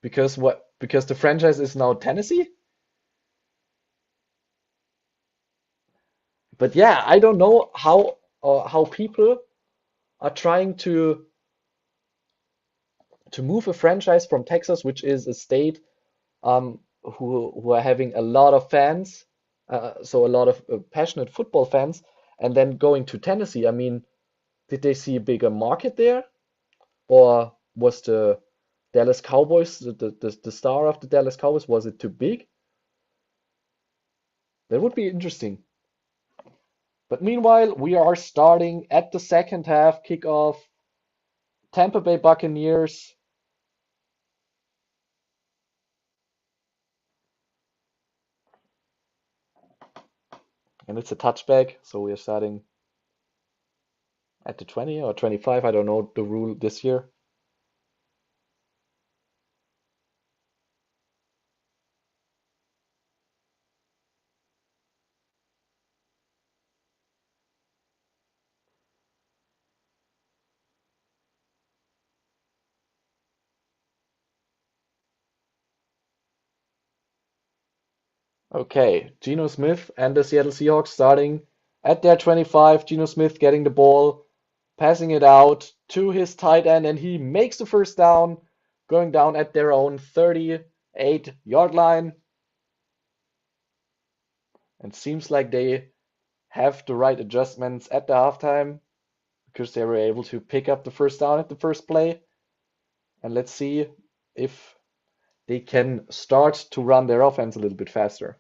Because what? Because the franchise is now Tennessee? But yeah, I don't know how people are trying to move a franchise from Texas, which is a state who are having a lot of fans, so a lot of passionate football fans, and then going to Tennessee. I mean, did they see a bigger market there, or was the Dallas Cowboys the star of the Dallas Cowboys? Was it too big? That would be interesting. But meanwhile, we are starting at the second half kickoff. Tampa Bay Buccaneers. And it's a touchback, so we are starting at the 20 or 25. I don't know the rule this year. Okay, Geno Smith and the Seattle Seahawks starting at their 25. Geno Smith getting the ball, passing it out to his tight end, and he makes the first down, going down at their own 38-yard line. And seems like they have the right adjustments at the halftime because they were able to pick up the first down at the first play. And let's see if they can start to run their offense a little bit faster.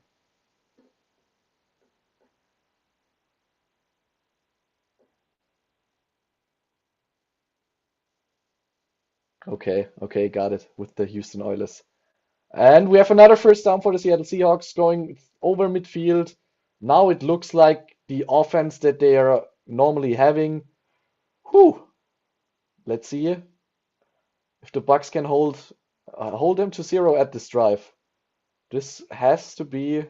Okay, got it with the Houston Oilers. And we have another first down for the Seattle Seahawks going over midfield. Now it looks like the offense that they are normally having. Whew. Let's see if the Bucks can hold them to 0 at this drive. This has to be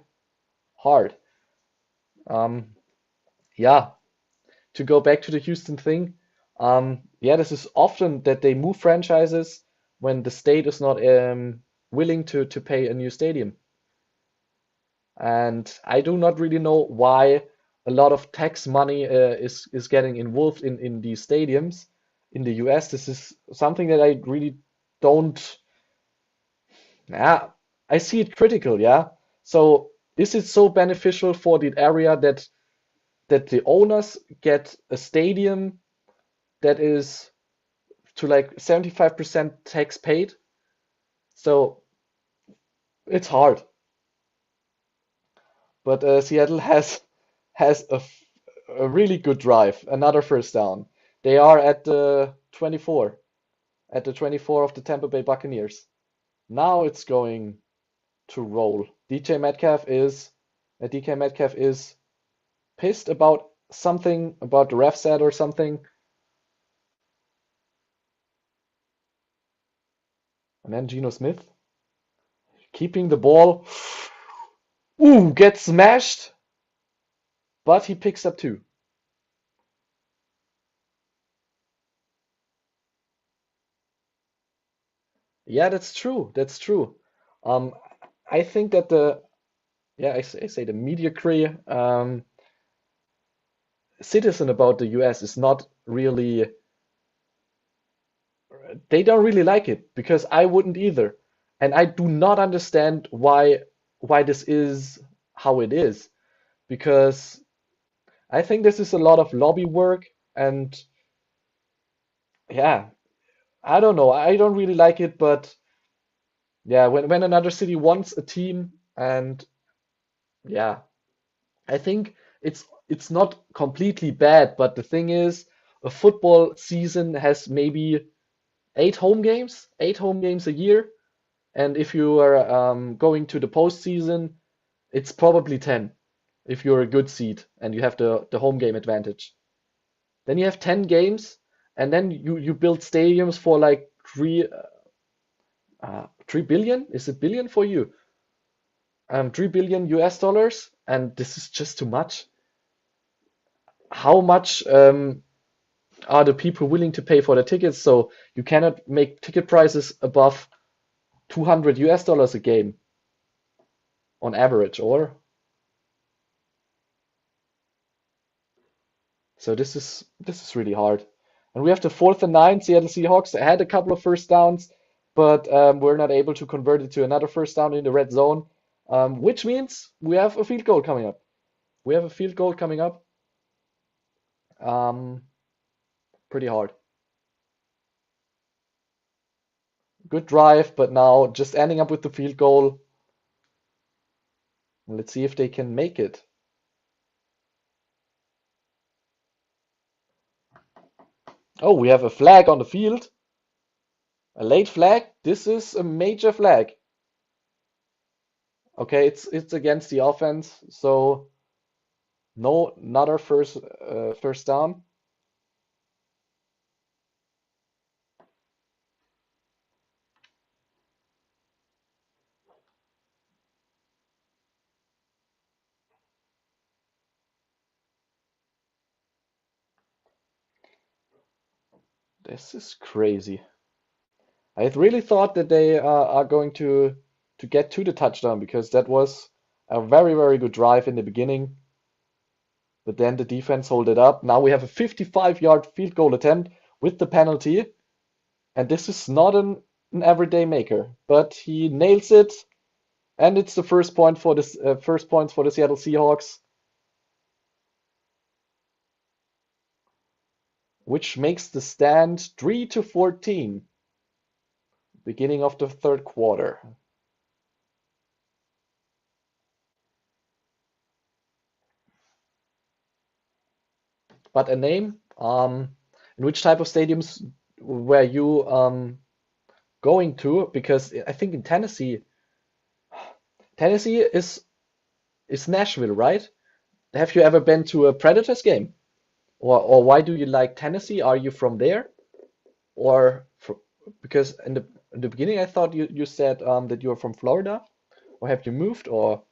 hard. Yeah, to go back to the Houston thing. Yeah, this is often that they move franchises when the state is not willing to pay a new stadium. And I do not really know why a lot of tax money is getting involved in these stadiums in the US. This is something that I really don't. Yeah, I see it critical. Yeah. So is it so beneficial for the area that the owners get a stadium that is to like 75% tax paid? So it's hard. But Seattle has a really good drive, another first down. They are at the 24, at the 24 of the Tampa Bay Buccaneers. Now it's going to roll. DK Metcalf is pissed about something, about the ref said or something. And then GENO Smith keeping the ball. Ooh, gets smashed, but he picks up 2. Yeah, that's true. That's true. Um, I think that I say the mediocre citizen about the US is not really, they don't really like it because I wouldn't either. And I do not understand why this is how it is because I think this is a lot of lobby work and yeah, I don't know. I don't really like it, but yeah, when another city wants a team and yeah, I think it's not completely bad, but the thing is, a football season has maybe 8 home games a year, and if you are going to the postseason, it's probably 10 if you're a good seed and you have the home game advantage. Then you have 10 games, and then you build stadiums for like 3 billion? Is it billion for you? 3 billion US dollars, and this is just too much. How much are the people willing to pay for the tickets? So you cannot make ticket prices above 200 US dollars a game on average, or so this is really hard. And we have the 4th and 9. Seattle Seahawks had a couple of first downs, but we're not able to convert it to another first down in the red zone, which means we have a field goal coming up. We have a field goal coming up. Pretty hard. Good drive, but now just ending up with the field goal. Let's see if they can make it. Oh, we have a flag on the field. A late flag. This is a major flag. Okay, it's against the offense, so no, another first down. This is crazy. I had really thought that they are going to get to the touchdown because that was a very, very good drive in the beginning. But then the defense hold it up. Now we have a 55-yard field goal attempt with the penalty. And this is not an everyday maker, but he nails it. And it's the first point for this first points for the Seattle Seahawks, which makes the stand 3-14. Beginning of the third quarter. but a name. In which type of stadiums were you going to? Because I think in Tennessee is Nashville, right? Have you ever been to a Predators game? Or why do you like Tennessee? Are you from there? Or because in the beginning I thought you said that you're from Florida, or have you moved or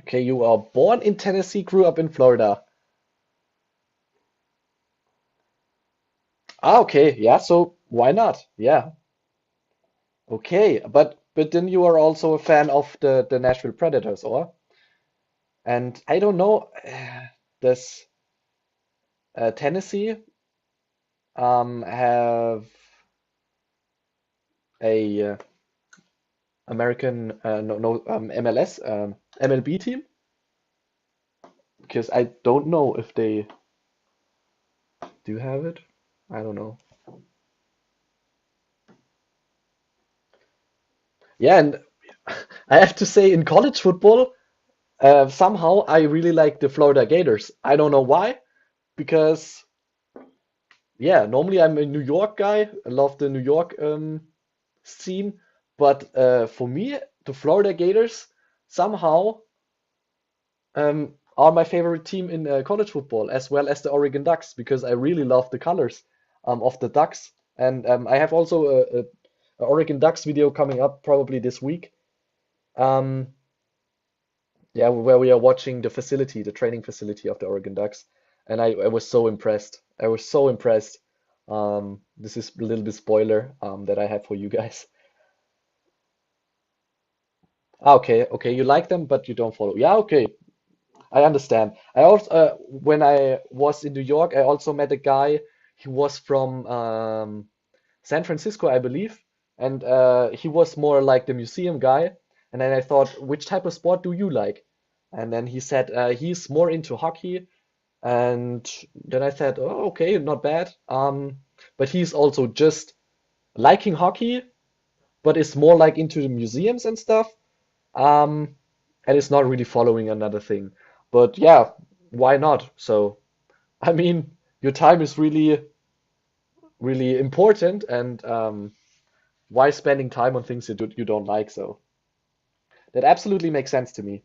okay, you are born in Tennessee, grew up in Florida. Ah, okay, yeah, so why not? Yeah. Okay, but then you are also a fan of the Nashville Predators, or? And I don't know, does Tennessee have a American MLS MLB team? Because I don't know if they do have it. I don't know. Yeah, and I have to say in college football, somehow I really like the Florida Gators. I don't know why, because yeah, normally I'm a New York guy. I love the New York scene, but for me, the Florida Gators somehow are my favorite team in college football, as well as the Oregon Ducks, because I really love the colors of the Ducks. And I have also a Oregon Ducks video coming up probably this week. Um, yeah, where we are watching the facility, the training facility of the Oregon Ducks, and I was so impressed. I was so impressed. This is a little bit spoiler that I have for you guys. Ah, okay, okay, you like them, but you don't follow. Yeah, okay, I understand. I also, when I was in New York, I also met a guy. He was from San Francisco, I believe, and he was more like the museum guy. And then I thought, which type of sport do you like? And then he said he's more into hockey. And then I said, oh, okay, not bad. But he's also just liking hockey, but is more like into the museums and stuff. Um, and is not really following another thing. But yeah, why not? So, I mean, your time is really, really important, and why spending time on things you don't like? So that absolutely makes sense to me.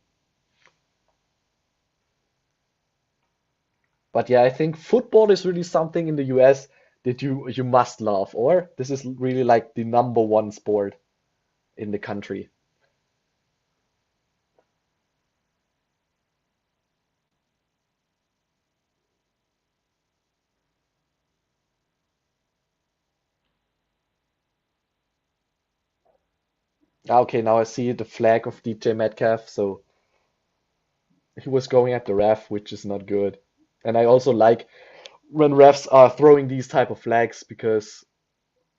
But yeah, I think football is really something in the US that you must love, or this is really like the number one sport in the country. Ah, okay, now I see the flag of DJ Metcalf, so he was going at the ref, which is not good. And I also like when refs are throwing these type of flags because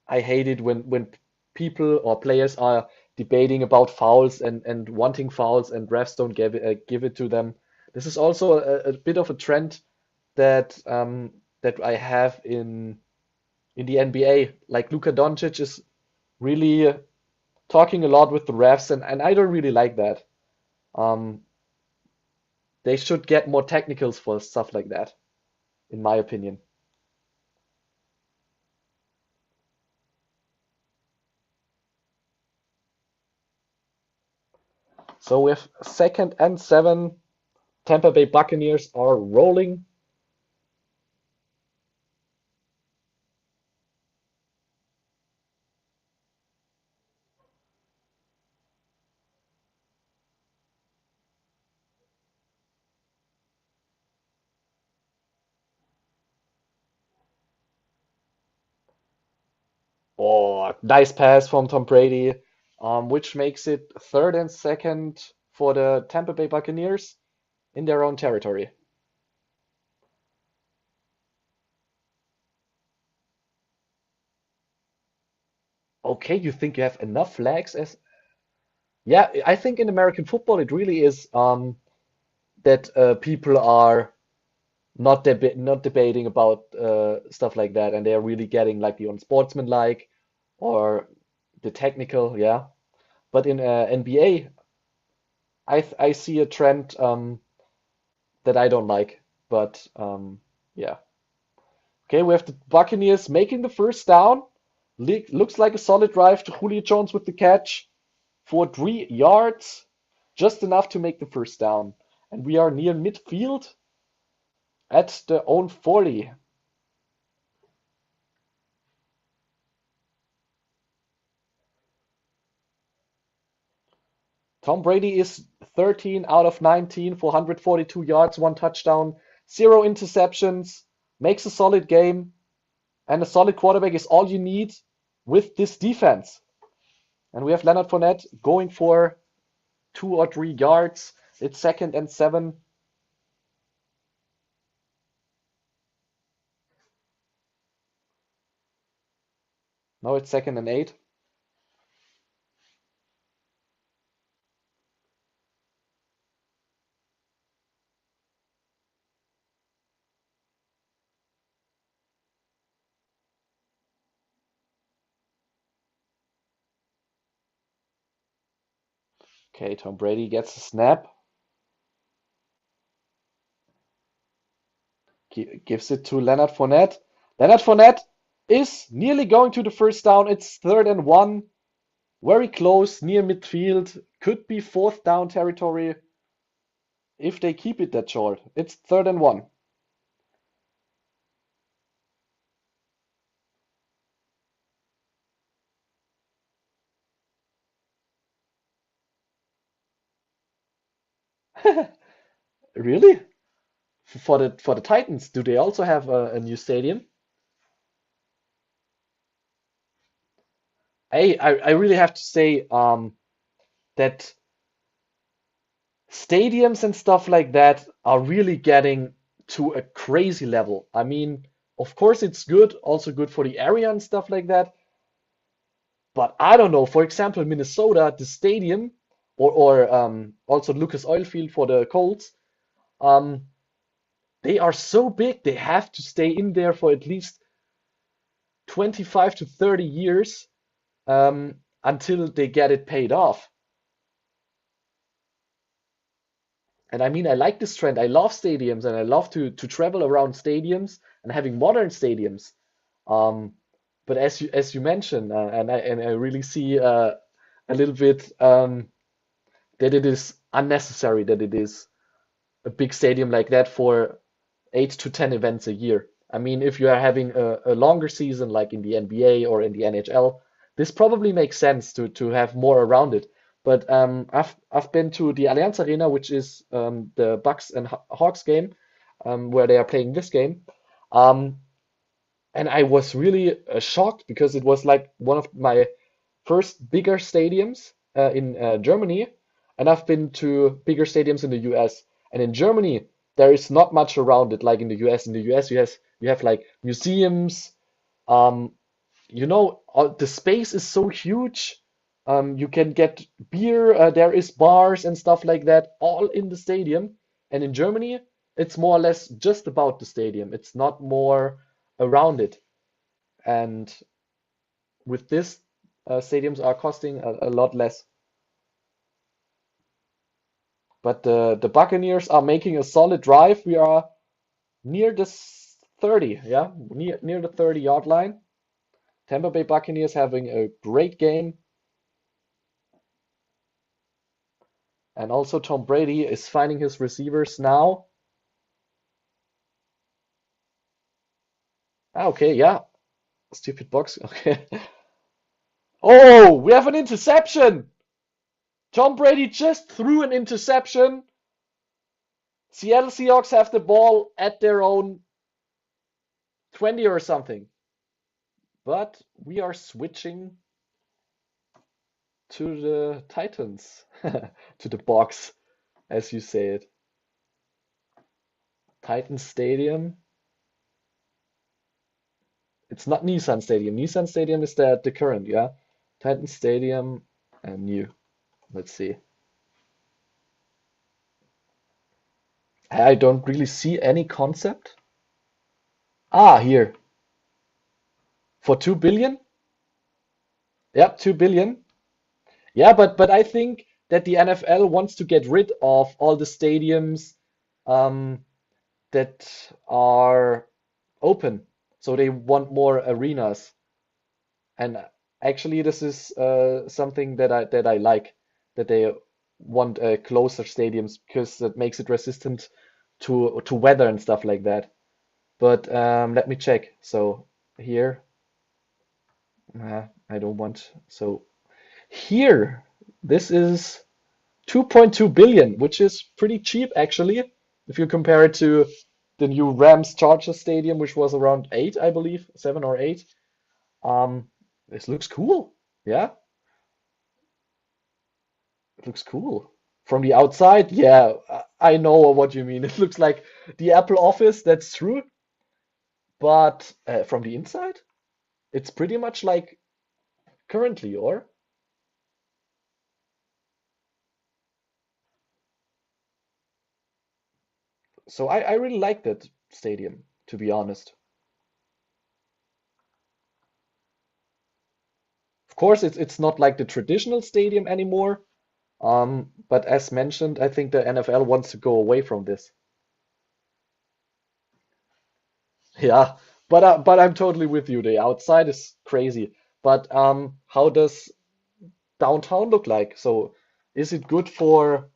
I hate it when people or players are debating about fouls and wanting fouls and refs don't give it to them. This is also a bit of a trend that I have in the NBA. Like Luka Doncic is really talking a lot with the refs, and I don't really like that. Um, they should get more technicals for stuff like that, in my opinion. So with second and seven, Tampa Bay Buccaneers are rolling. Oh, nice pass from Tom Brady, which makes it 3rd and 2nd for the Tampa Bay Buccaneers in their own territory. Okay, you think you have enough flags as... Yeah, I think in American football it really is that people are not debating about stuff like that, and they are really getting like the unsportsmanlike or the technical, yeah. But in NBA, I see a trend that I don't like. But yeah. Okay, we have the Buccaneers making the first down. Looks like a solid drive to Julio Jones with the catch for 3 yards, just enough to make the first down. And we are near midfield at the own 40. Tom Brady is 13 out of 19 for 142 yards, 1 touchdown, 0 interceptions, makes a solid game, and a solid quarterback is all you need with this defense. And we have Leonard Fournette going for 2 or 3 yards. It's 2nd and 7. Now it's 2nd and 8. Okay, Tom Brady gets a snap. Gives it to Leonard Fournette. Leonard Fournette is nearly going to the first down. It's 3rd and 1. Very close, near midfield. Could be 4th down territory if they keep it that short. It's 3rd and 1. Really? For the Titans, do they also have a new stadium? I really have to say that stadiums and stuff like that are really getting to a crazy level. I mean, of course it's good, also good for the area and stuff like that. But I don't know. For example, Minnesota, the stadium, or also Lucas Oil Field for the Colts, um, they are so big they have to stay in there for at least 25 to 30 years until they get it paid off. And I mean, I like this trend. I love stadiums and I love to travel around stadiums and having modern stadiums. Um, but as you mentioned, and I really see a little bit that it is unnecessary that it is a big stadium like that for 8 to 10 events a year. I mean, if you are having a longer season like in the NBA or in the NHL, this probably makes sense to have more around it. But I've been to the Allianz Arena, which is the Bucks and Hawks game, where they are playing this game. Um, and I was really shocked because it was like one of my first bigger stadiums in Germany, and I've been to bigger stadiums in the US. And in Germany, there is not much around it like in the US. In the US, you have like museums. Um, the space is so huge. You can get beer. There is bars and stuff like that, all in the stadium. And in Germany, it's more or less just about the stadium. It's not more around it. And with this, stadiums are costing a lot less. But the Buccaneers are making a solid drive. We are near the 30, yeah, near the 30-yard line. Tampa Bay Buccaneers having a great game. And also Tom Brady is finding his receivers now. Okay, yeah. Stupid box. Okay. Oh, we have an interception. Tom Brady just threw an interception. Seattle Seahawks have the ball at their own 20 or something. but we are switching to the Titans, to the box, as you say it. Titans Stadium. It's not Nissan Stadium. Nissan Stadium is the current, yeah? Titans Stadium and new. Let's see. I don't really see any concept. Ah, here. For 2 billion? Yep, 2 billion. Yeah, but I think that the NFL wants to get rid of all the stadiums um, that are open. So they want more arenas. And actually, this is something that I like, that they want closer stadiums because that makes it resistant to weather and stuff like that. But let me check. So here, I don't want. So here, this is 2.2 billion, which is pretty cheap actually, if you compare it to the new Rams Chargers Stadium, which was around 8, I believe, 7 or 8. This looks cool. Yeah, it looks cool. From the outside, yeah, I know what you mean. It looks like the Apple office, that's true. But from the inside, it's pretty much like currently, or? So I really like that stadium, to be honest. Of course, it's not like the traditional stadium anymore. But as mentioned, I think the NFL wants to go away from this. Yeah, but I'm totally with you. The outside is crazy. But how does downtown look like? So is it good for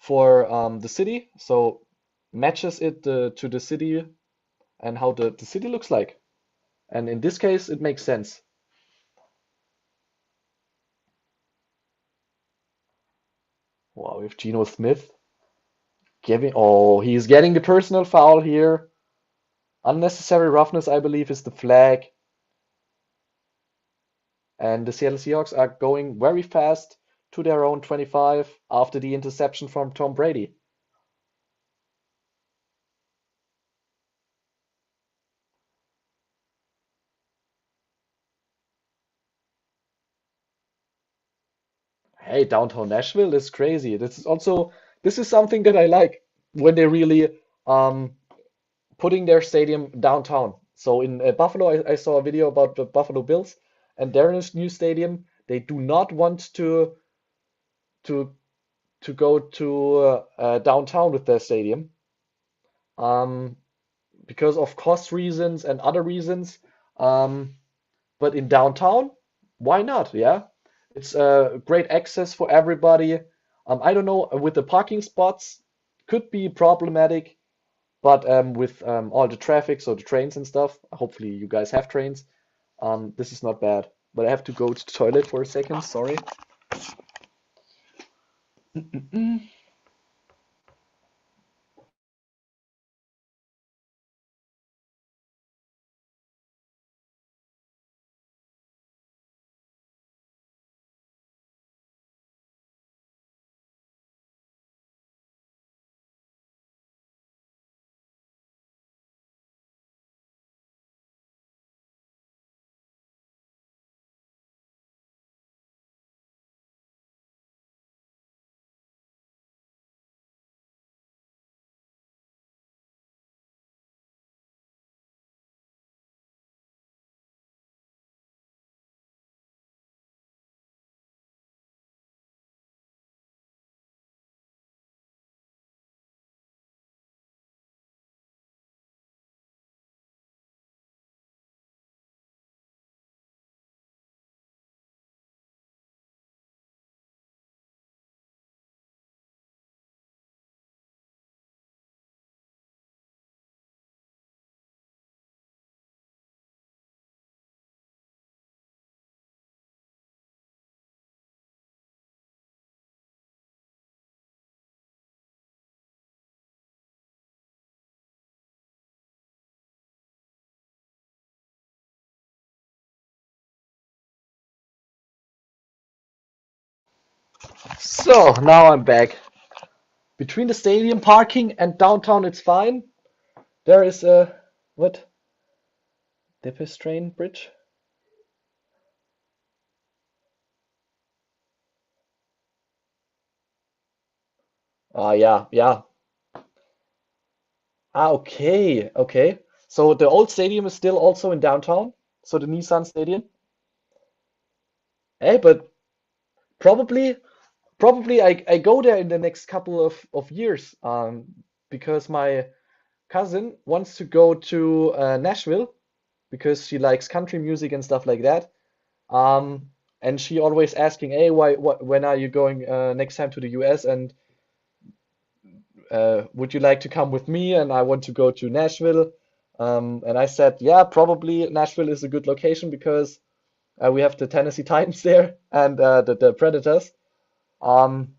the city? So matches it to the city and how the city looks like. And in this case, it makes sense. Wow, with Geno Smith giving, oh, he's getting the personal foul here. Unnecessary roughness, I believe, is the flag. And the Seattle Seahawks are going very fast to their own 25 after the interception from Tom Brady. Hey, downtown Nashville is crazy. This is something that I like when they really um putting their stadium downtown. So in Buffalo, I saw a video about the Buffalo Bills and their new stadium. They do not want to to go to downtown with their stadium um, because of cost reasons and other reasons. Um, but in downtown, why not? Yeah, it's great access for everybody. I don't know with the parking spots, could be problematic, but with all the traffic, so the trains and stuff. Hopefully, you guys have trains. This is not bad. But I have to go to the toilet for a second. Sorry. So now I'm back. Between the stadium parking and downtown, it's fine. There is a what? The pedestrian bridge. Ah, yeah, yeah. Ah, okay, okay. So the old stadium is still also in downtown. So the Nissan Stadium. Hey, but probably, probably I go there in the next couple of years. Because my cousin wants to go to Nashville because she likes country music and stuff like that. And she always asking, "Hey, when are you going next time to the US? And would you like to come with me?" And I want to go to Nashville. And I said, "Yeah, probably Nashville is a good location because we have the Tennessee Titans there and the Predators. Um,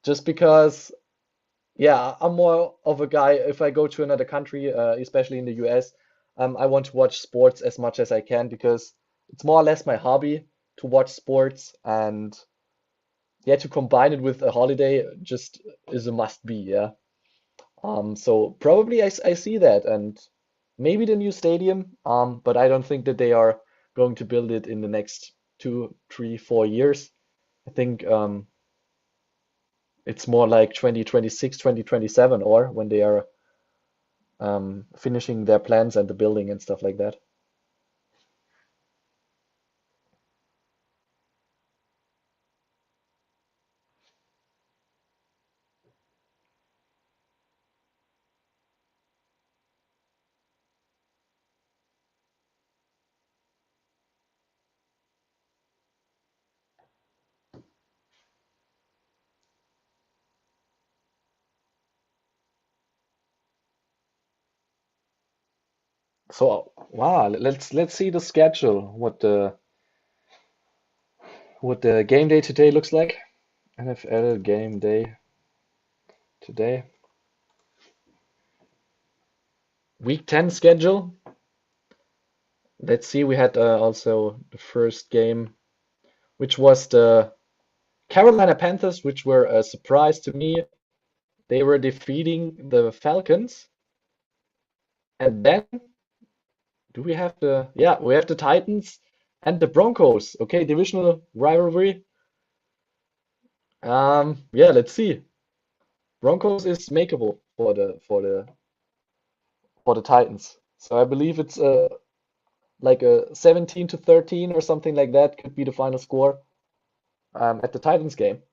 just because, yeah, I'm more of a guy. If I go to another country, especially in the US, I want to watch sports as much as I can because it's more or less my hobby to watch sports and." Yeah, to combine it with a holiday just is a must be, yeah. So probably I see that and maybe the new stadium, but I don't think that they are going to build it in the next 2, 3, 4 years. I think it's more like 2026, 2027, or when they are finishing their plans and the building and stuff like that. So wow, let's see the schedule, what the game day today looks like. NFL game day today. Week 10 schedule. Let's see, we had also the first game, which was the Carolina Panthers, which were a surprise to me. They were defeating the Falcons. And then we have the Titans and the Broncos. Okay, divisional rivalry. Yeah, let's see. Broncos is makeable for the Titans. So I believe it's like a 17-13 or something like that could be the final score at the Titans game.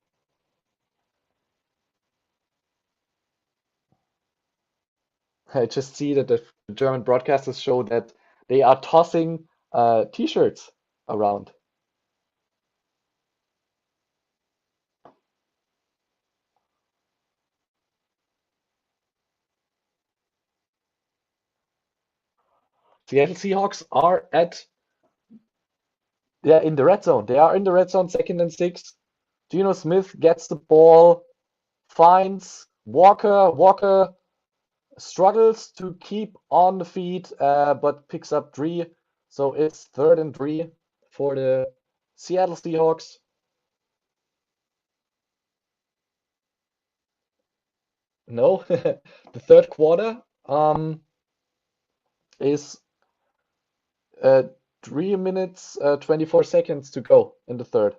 I just see that the German broadcasters show that they are tossing t-shirts around. Seattle Seahawks are in the red zone. They are in the red zone, 2nd and 6. Geno Smith gets the ball, finds Walker. Walker struggles to keep on the feet, but picks up 3. So it's 3rd and 3 for the Seattle Seahawks. No, the third quarter is 3 minutes, 24 seconds to go in the third.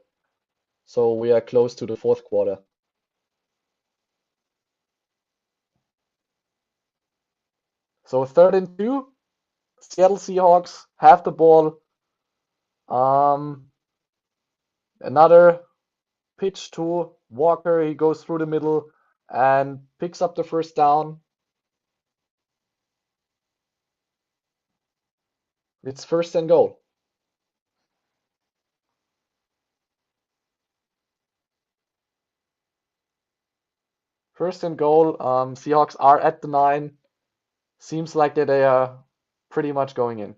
So we are close to the fourth quarter. So 3rd and 2, Seattle Seahawks have the ball. Another pitch to Walker. He goes through the middle and picks up the first down. It's 1st and goal. First and goal. Seahawks are at the 9. Seems like that they are pretty much going in.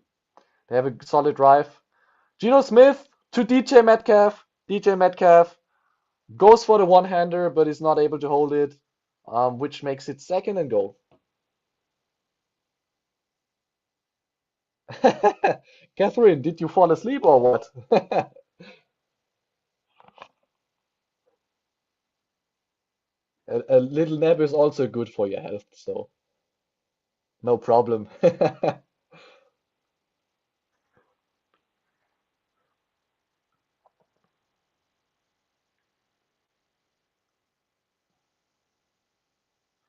They have a solid drive. Geno Smith to DJ Metcalf. DJ Metcalf goes for the one-hander, but is not able to hold it, which makes it 2nd and goal. Catherine, did you fall asleep or what? a little nap is also good for your health, so no problem.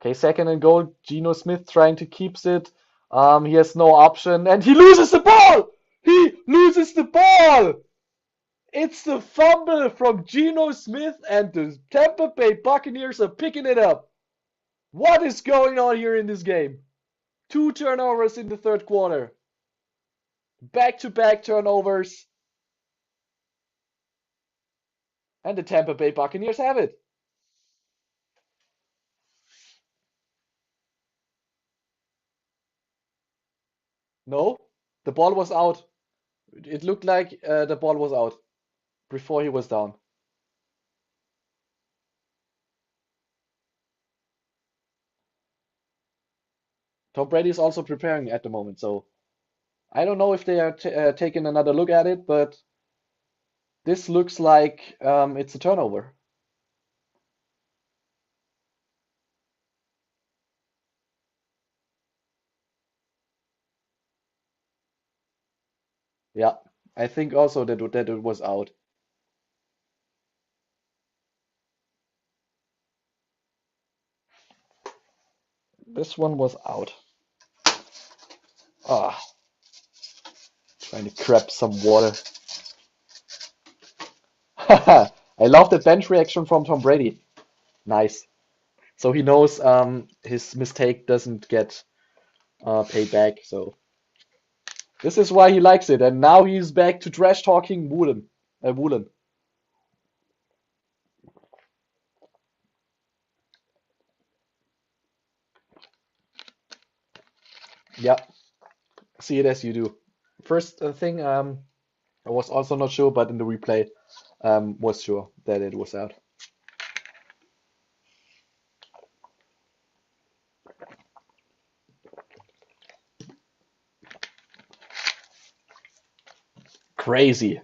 Okay, second and goal. Geno Smith trying to keeps it. He has no option and he loses the ball. He loses the ball. It's the fumble from Geno Smith and the Tampa Bay Buccaneers are picking it up. What is going on here in this game? 2 turnovers in the third quarter. Back-to-back turnovers. And the Tampa Bay Buccaneers have it. No, the ball was out. It looked like the ball was out before he was down. Tom Brady is also preparing at the moment, so I don't know if they are taking another look at it, but this looks like it's a turnover. Yeah, I think also that it was out. This one was out. Ah, trying to grab some water. I love the bench reaction from Tom Brady. Nice. So he knows his mistake doesn't get paid back. So this is why he likes it. And now he's back to trash talking Woolen. Woolen. Yeah, see it as you do. First thing, I was also not sure, but in the replay, was sure that it was out. Crazy.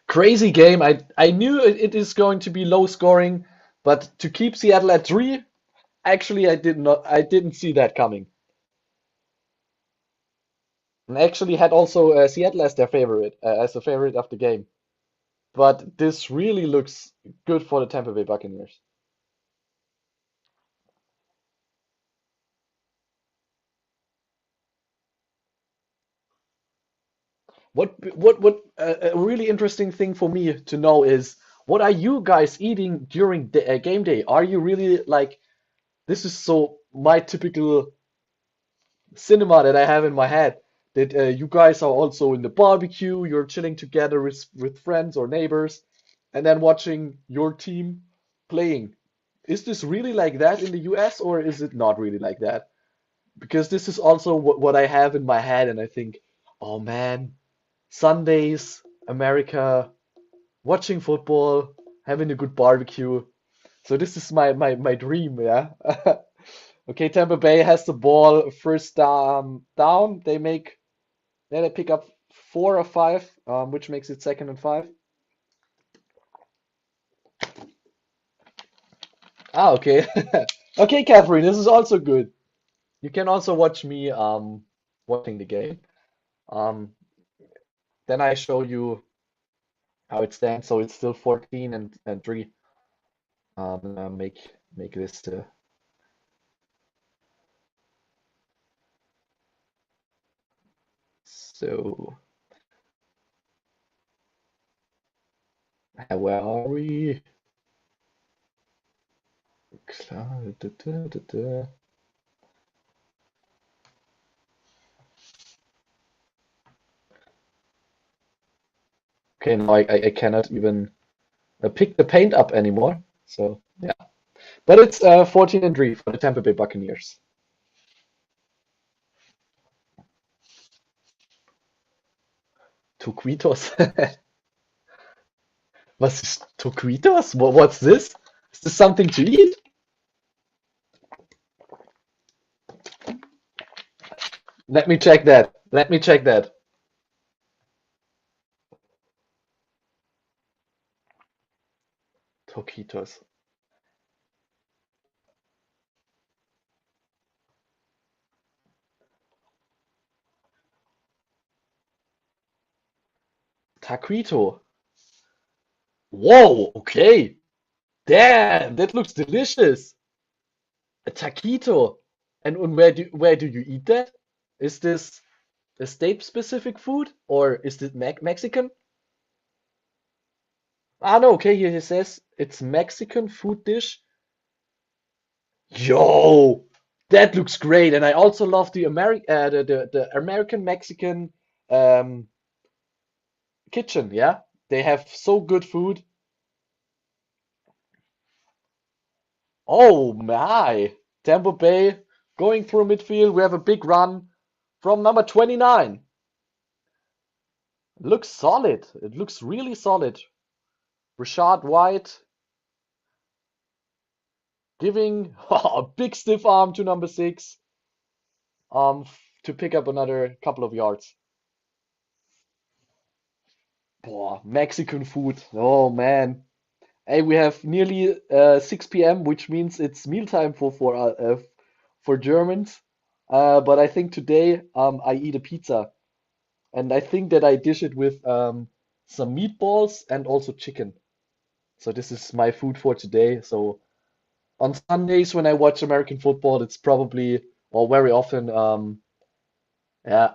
Crazy game. I knew it is going to be low scoring, but to keep Seattle at 3, actually I didn't see that coming. And actually had also Seattle as their favorite, as the favorite of the game. But this really looks good for the Tampa Bay Buccaneers. What a really interesting thing for me to know is what are you guys eating during the game day? Are you really like this is so my typical cinema that I have in my head that you guys are also in the barbecue, you're chilling together with friends or neighbors, and then watching your team playing. Is this really like that in the US or is it not really like that? Because this is also what I have in my head, and I think, oh man, Sundays, America, watching football, having a good barbecue. So this is my dream, yeah. Okay, Tampa Bay has the ball first down. They pick up 4 or 5, which makes it second and 5. Ah, okay. Okay, Catherine, this is also good. You can also watch me watching the game. Um, then I show you how it stands. So it's still 14 and 3. Make this so where are we? Okay, now I cannot even pick the paint up anymore. So yeah, but it's 14 and 3 for the Tampa Bay Buccaneers. Toquitos. Was ist Toquitos? What's this? Is this something to eat? Let me check that. Let me check that. Toquitos. taquito. Whoa, okay. Damn, that looks delicious. A taquito. And where do you eat that? Is this a state-specific food or is this Mexican? Ah, no, okay, here it says it's Mexican food dish. Yo, that looks great. And I also love the the American Mexican um kitchen, yeah? They have so good food. Oh my. Tampa Bay going through midfield. We have a big run from number 29. It looks solid. It looks really solid. Rashad White giving a big stiff arm to number 6 to pick up another couple of yards. Boah, Mexican food. Oh man. Hey, we have nearly 6 p.m., which means it's mealtime for Germans. But I think today I eat a pizza, and I think that I dish it with some meatballs and also chicken. So this is my food for today. So on Sundays when I watch American football, it's probably or very often yeah,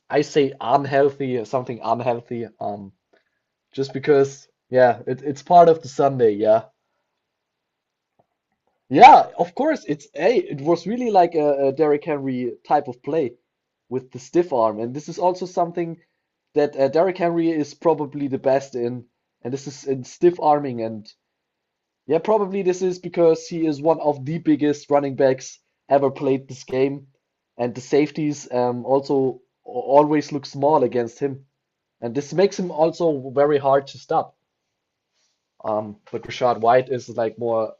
I say unhealthy, something unhealthy just because yeah, it's part of the Sunday, yeah. Yeah, of course. It was really like a Derrick Henry type of play with the stiff arm, and this is also something that Derrick Henry is probably the best in, and this is in stiff arming. And yeah, probably this is because he is one of the biggest running backs ever played this game, and the safeties also always look small against him, and this makes him also very hard to stop. But Rashad White is like more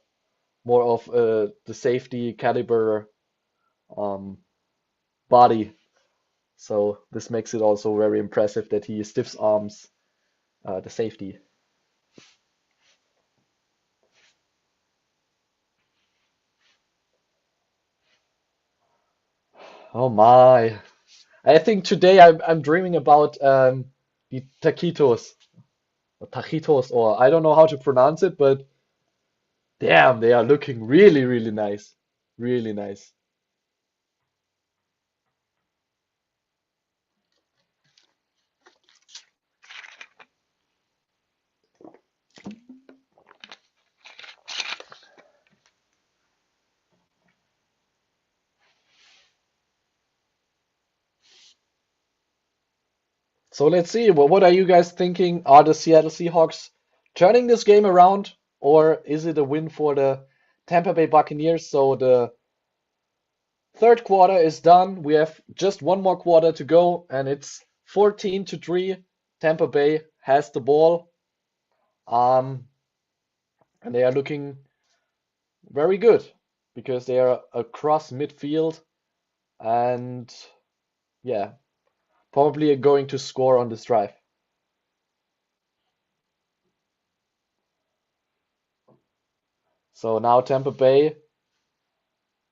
of the safety caliber um, body. So this makes it also very impressive that he stiffs arms the safety. Oh my. I think today I'm dreaming about the taquitos, or I don't know how to pronounce it, but damn, they are looking really, really nice. Really nice. So let's see. What are you guys thinking? Are the Seattle Seahawks turning this game around, or is it a win for the Tampa Bay Buccaneers? So the third quarter is done. We have just one more quarter to go, and it's 14-3. Tampa Bay has the ball, um, and they are looking very good because they are across midfield, and yeah, probably are going to score on this drive. So now Tampa Bay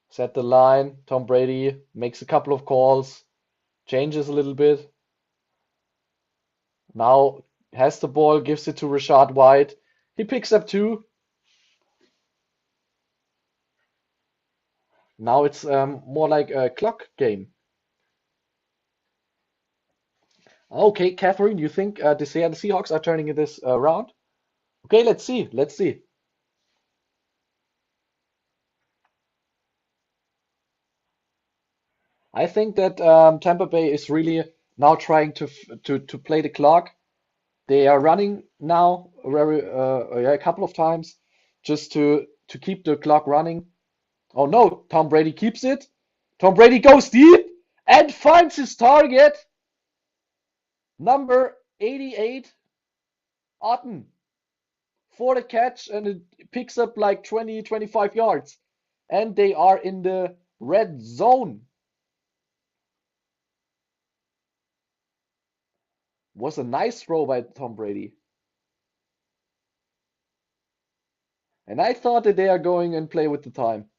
set the line. Tom Brady makes a couple of calls, changes a little bit. Now has the ball, gives it to Rashad White. He picks up 2. Now it's more like a clock game. Okay, Catherine, you think the Seattle Seahawks are turning this around? Okay, let's see. Let's see. I think that Tampa Bay is really now trying to play the clock. They are running now yeah, a couple of times just to keep the clock running. Oh no, Tom Brady keeps it. Tom Brady goes deep and finds his target, number 88, Otten, for the catch, and it picks up like 20, 25 yards. And they are in the red zone. Was a nice throw by Tom Brady. And I thought that they are going and play with the time.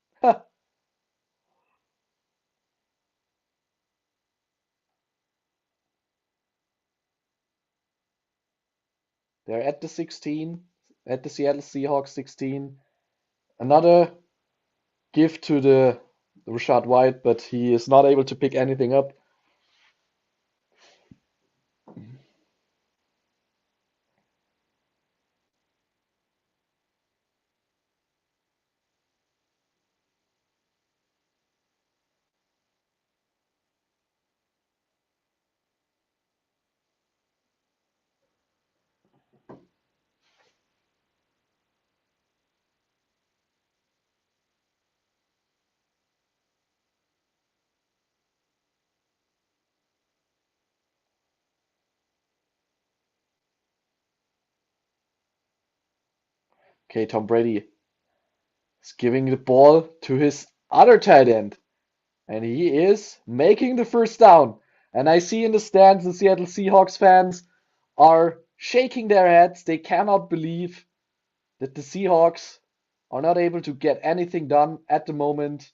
They're at the 16, at the Seattle Seahawks 16. Another gift to the Rashad White, but he is not able to pick anything up. Okay, Tom Brady is giving the ball to his other tight end, and he is making the first down. And I see in the stands the Seattle Seahawks fans are shaking their heads. They cannot believe that the Seahawks are not able to get anything done at the moment.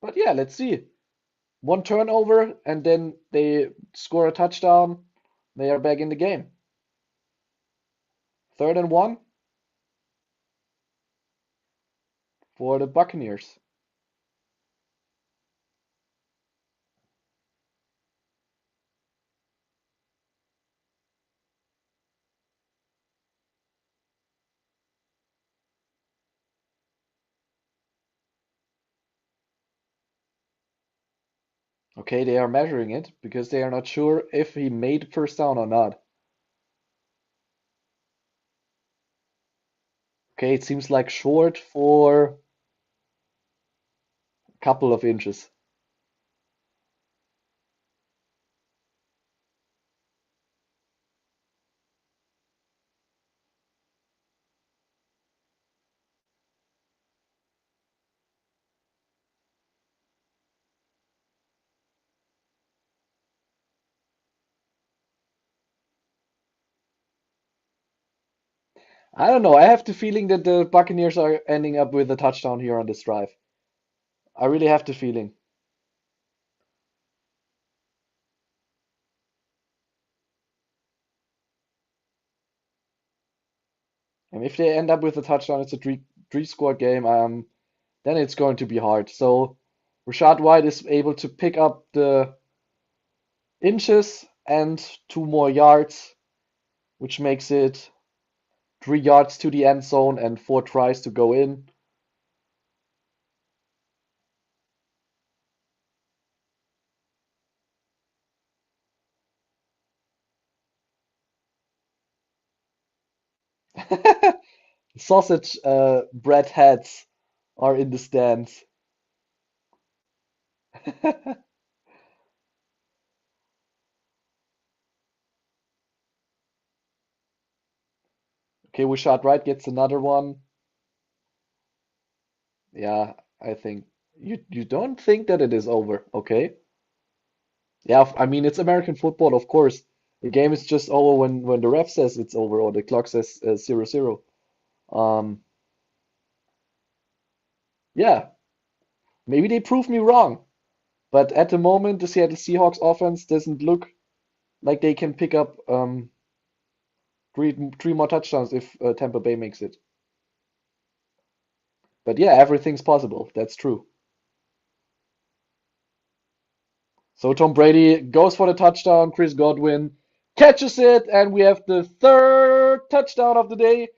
But yeah, let's see. One turnover, and then they score a touchdown. They are back in the game. 3rd and 1 for the Buccaneers. Okay, they are measuring it because they are not sure if he made first down or not. Okay, it seems like short for a couple of inches. I don't know. I have the feeling that the Buccaneers are ending up with a touchdown here on this drive. I really have the feeling. And if they end up with a touchdown, it's a three-score game. Then it's going to be hard. So Rashad White is able to pick up the inches and 2 more yards, which makes it 3 yards to the end zone and 4 tries to go in. Sausage bread heads are in the stands. Okay, Rashad Wright gets another one. Yeah, I think you don't think that it is over, okay? Yeah, I mean it's American football, of course. The game is just over when the ref says it's over or the clock says 0-0. Um, yeah, maybe they prove me wrong, but at the moment the Seattle Seahawks offense doesn't look like they can pick up three more touchdowns if Tampa Bay makes it. But yeah, everything's possible. That's true. So Tom Brady goes for the touchdown. Chris Godwin catches it, and we have the 3rd touchdown of the day.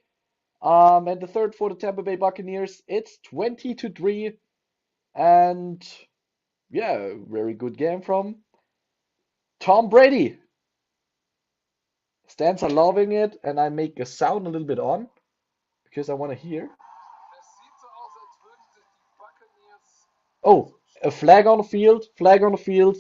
And the 3rd for the Tampa Bay Buccaneers. It's 20-3, and yeah, very good game from Tom Brady. Stands are loving it, and I make a sound a little bit on because I want to hear. Oh, a flag on the field. Flag on the field.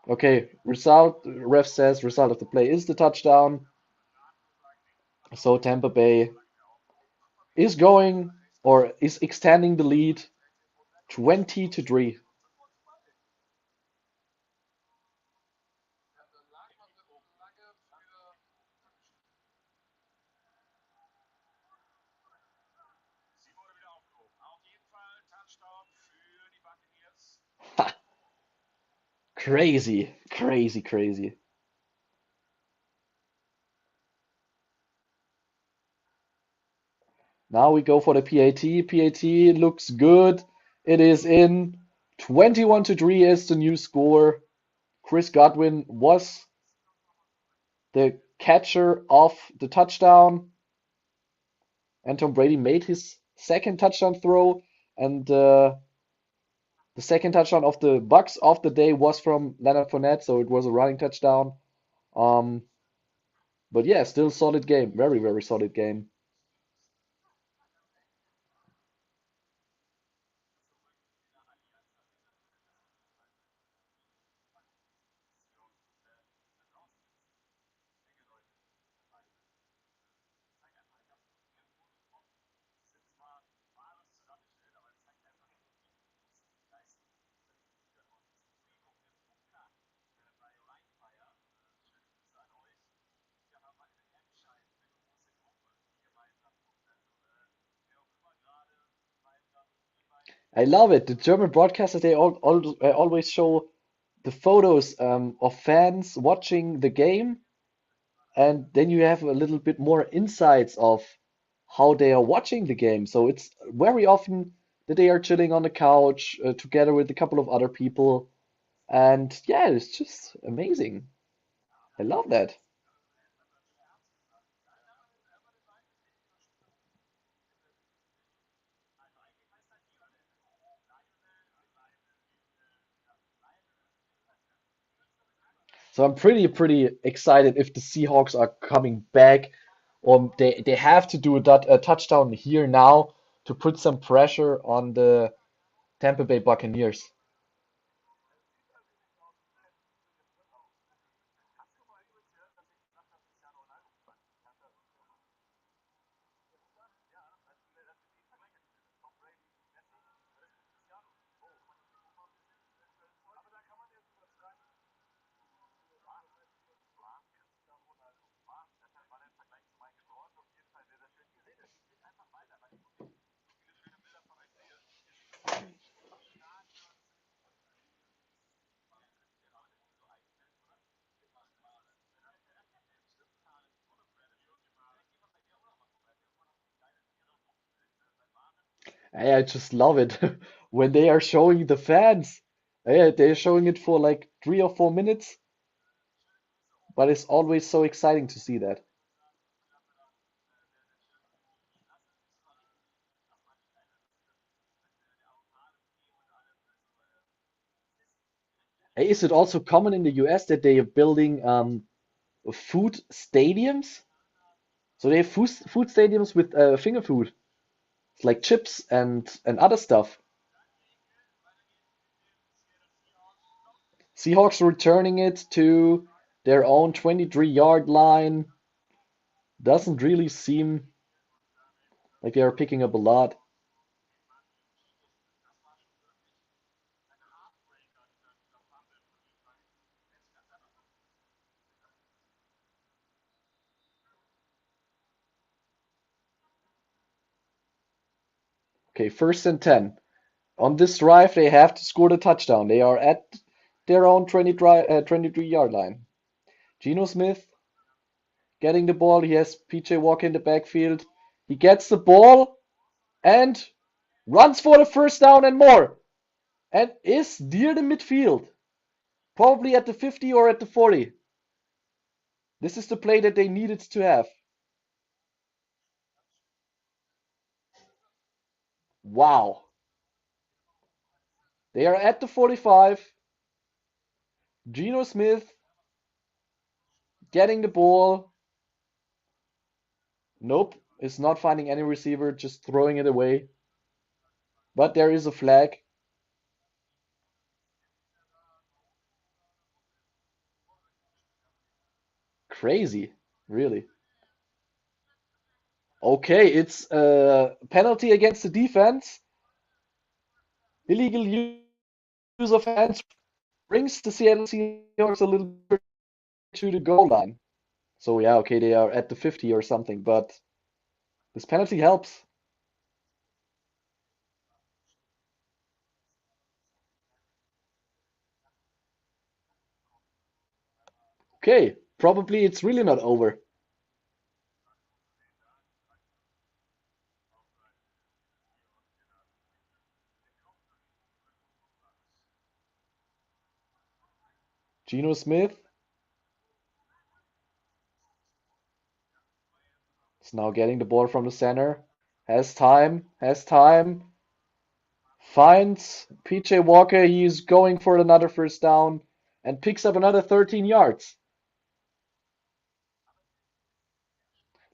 Okay, result. Ref says result of the play is the touchdown. So Tampa Bay is going or is extending the lead 20-3. Crazy, crazy, crazy. Now we go for the PAT. PAT looks good. It is in. 21-3 is the new score. Chris Godwin was the catcher of the touchdown, and Tom Brady made his second touchdown throw, and the second touchdown of the Bucks of the day was from Leonard Fournette, so it was a running touchdown. Um, but yeah, still solid game. Very, very solid game. I love it. The German broadcasters, they always show the photos of fans watching the game, and then you have a little bit more insights of how they are watching the game. So it's very often that they are chilling on the couch together with a couple of other people, and yeah, it's just amazing. I love that. So I'm pretty excited if the Seahawks are coming back, or they have to do a touchdown here now to put some pressure on the Tampa Bay Buccaneers. I just love it when they are showing the fans. Yeah, they're showing it for like 3 or 4 minutes, but it's always so exciting to see that. Hey, is it also common in the US that they are building food stadiums? So they have food stadiums with finger food. It's like chips and other stuff. Seahawks returning it to their own 23-yard line. Doesn't really seem like they are picking up a lot. Okay, 1st and 10. On this drive, they have to score the touchdown. They are at their own 23-yard line. Geno Smith getting the ball. He has PJ Walker in the backfield. He gets the ball and runs for the first down and more. And is near the midfield. Probably at the 50 or at the 40. This is the play that they needed to have. Wow. They are at the 45. Geno Smith getting the ball. Nope, is not finding any receiver, just throwing it away. But there is a flag. Crazy, really. Okay, it's a penalty against the defense. Illegal use of hands brings the Seattle Seahawks a little bit to the goal line. So yeah, okay, they are at the 50 or something, but this penalty helps. Okay, probably it's really not over. Geno Smith is now getting the ball from the center. Has time, finds PJ Walker. He's going for another first down and picks up another 13 yards.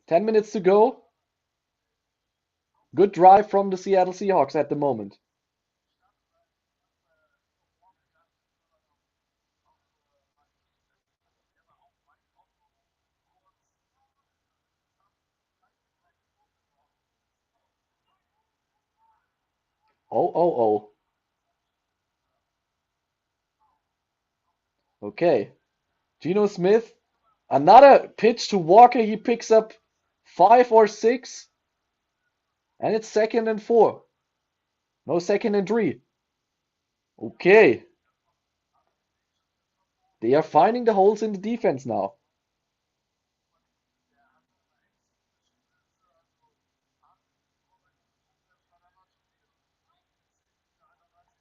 10 minutes to go. Good drive from the Seattle Seahawks at the moment. Oh. Okay. Geno Smith, another pitch to Walker. He picks up 5 or 6. And it's 2nd and 4. No, 2nd and 3. Okay. They are finding the holes in the defense now.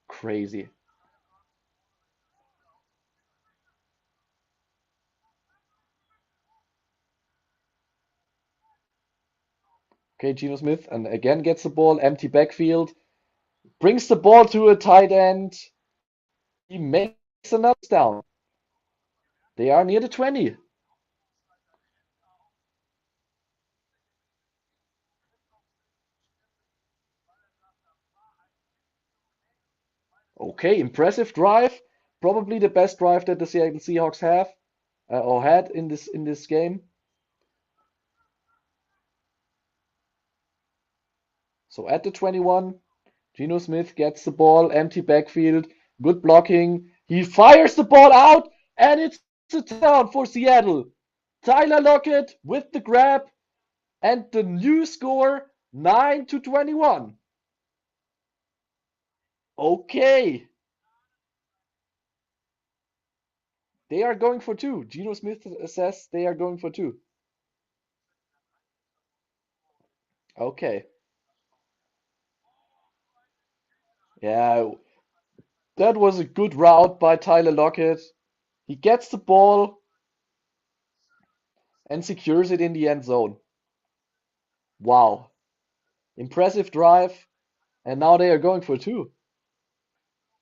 Crazy. Okay, Geno Smith, and again gets the ball, empty backfield, brings the ball to a tight end. He makes another down. They are near the 20. Okay, impressive drive. Probably the best drive that the Seattle Seahawks have or had in this game. So at the 21, Geno Smith gets the ball, empty backfield, good blocking. He fires the ball out, and it's a touchdown for Seattle. Tyler Lockett with the grab, and the new score 9-21. Okay. They are going for 2. Geno Smith says they are going for 2. Okay. Yeah, that was a good route by Tyler Lockett. He gets the ball and secures it in the end zone. Wow. Impressive drive. And now they are going for 2.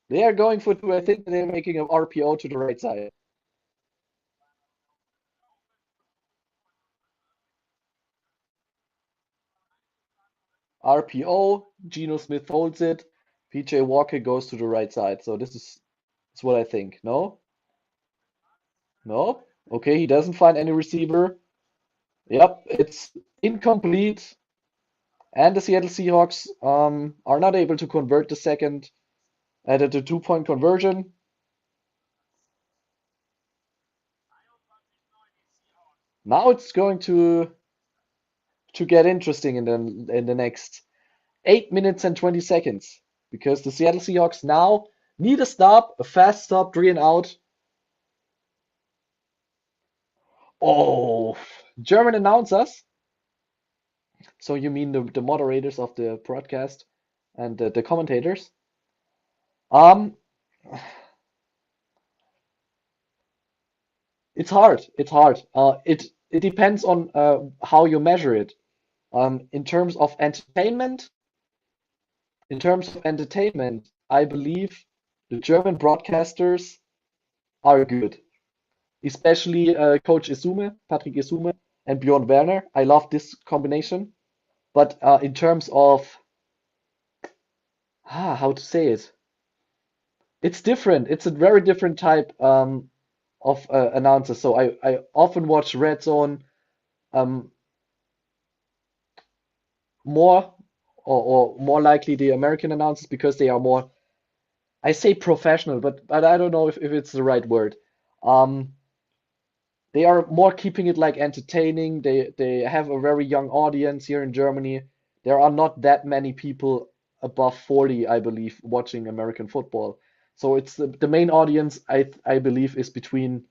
They are going for 2. I think they're making an RPO to the right side. RPO, Geno Smith holds it. PJ Walker goes to the right side. So this is what I think. No? No? Okay, he doesn't find any receiver. Yep, it's incomplete. And the Seattle Seahawks are not able to convert the 2-point conversion. Now it's going to get interesting in the next 8 minutes and 20 seconds because the Seattle Seahawks now need a stop, a fast stop, 3 and out. Oh, German announcers. So you mean the moderators of the broadcast and the commentators? Um, it's hard. It's hard. It depends on how you measure it. In terms of entertainment, I believe the German broadcasters are good, especially Coach Patrick Isume, and Bjorn Werner. I love this combination. But in terms of how to say it, it's different. It's a very different type of announcer. So I often watch Red Zone more or more likely the American announcers because they are more, I say professional, but I don't know if it's the right word. They are more keeping it like entertaining. They have a very young audience here in Germany. There are not that many people above 40, I believe, watching American football. So it's the main audience I believe is between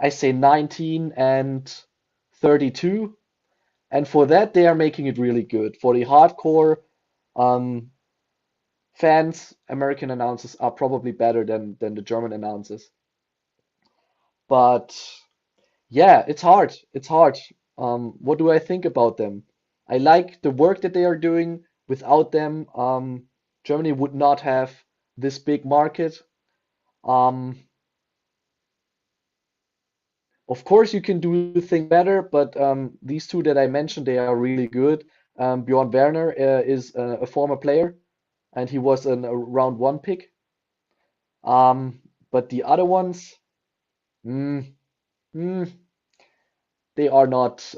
I say 19-32. And for that, they are making it really good. For the hardcore fans, American announcers are probably better than the German announcers. But yeah, it's hard. It's hard. What do I think about them? I like the work that they are doing. Without them, Germany would not have this big market. Um, of course, you can do things better, but these two that I mentioned, they are really good. Bjorn Werner is a former player, and he was a round one pick. But the other ones, mm, mm, they are not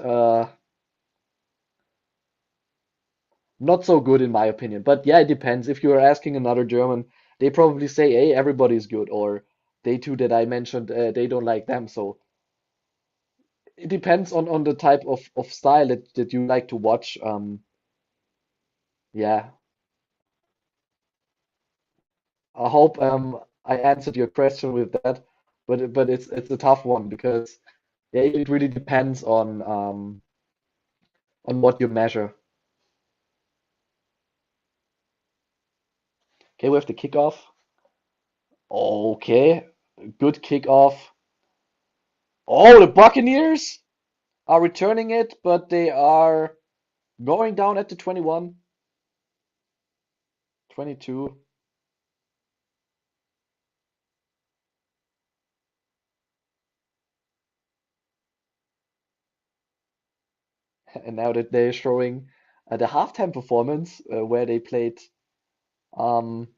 so good in my opinion. But yeah, it depends. If you are asking another German, they probably say, "Hey, everybody's good," or they two that I mentioned, they don't like them. So it depends on the type of style that you like to watch. Yeah, I hope I answered your question with that, but it's a tough one because yeah, it really depends on what you measure. Okay, we have the kickoff. Okay, good kickoff. Oh, the Buccaneers are returning it, but they are going down at the 21, 22. And now that they're showing the halftime performance where they played um,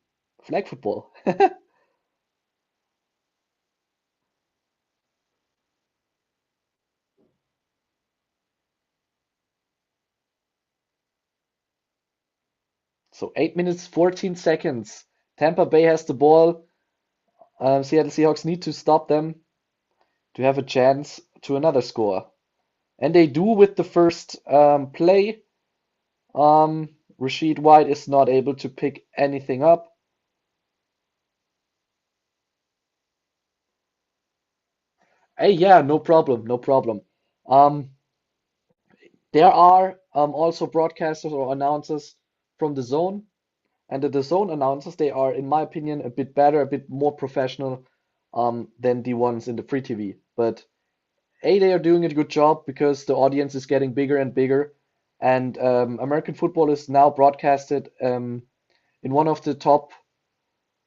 flag football. So 8 minutes 14 seconds. Tampa Bay has the ball. Seattle Seahawks need to stop them to have a chance to another score. And they do with the first play. Rashid White is not able to pick anything up. Hey, yeah, no problem, no problem. Um, there are also broadcasters or announcers from the zone, and the zone announcers, they are, in my opinion, a bit better, a bit more professional than the ones in the free TV. But A, they are doing a good job because the audience is getting bigger and bigger, and American football is now broadcasted in one of the top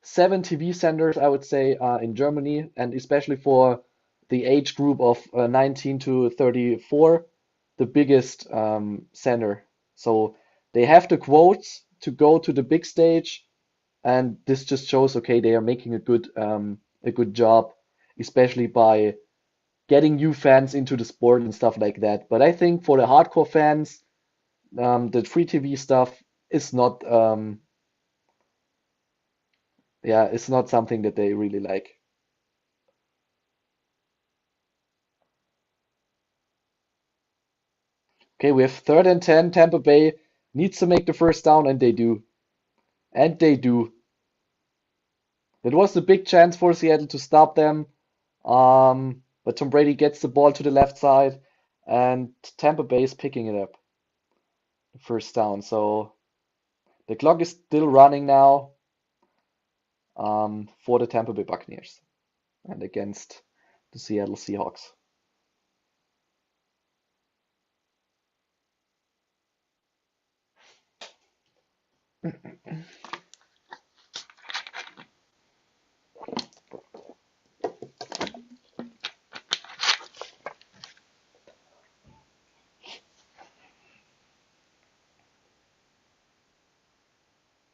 7 TV centers, I would say, in Germany, and especially for the age group of 19 to 34, the biggest center. So they have the quotes to go to the big stage, and this just shows, okay, they are making a good job, especially by getting new fans into the sport and stuff like that. But I think for the hardcore fans, the free TV stuff is not, yeah, it's not something that they really like. Okay, we have 3rd and 10. Tampa Bay needs to make the first down, and they do. And they do. That was a big chance for Seattle to stop them. But Tom Brady gets the ball to the left side, and Tampa Bay is picking it up. First down. So the clock is still running now for the Tampa Bay Buccaneers and against the Seattle Seahawks.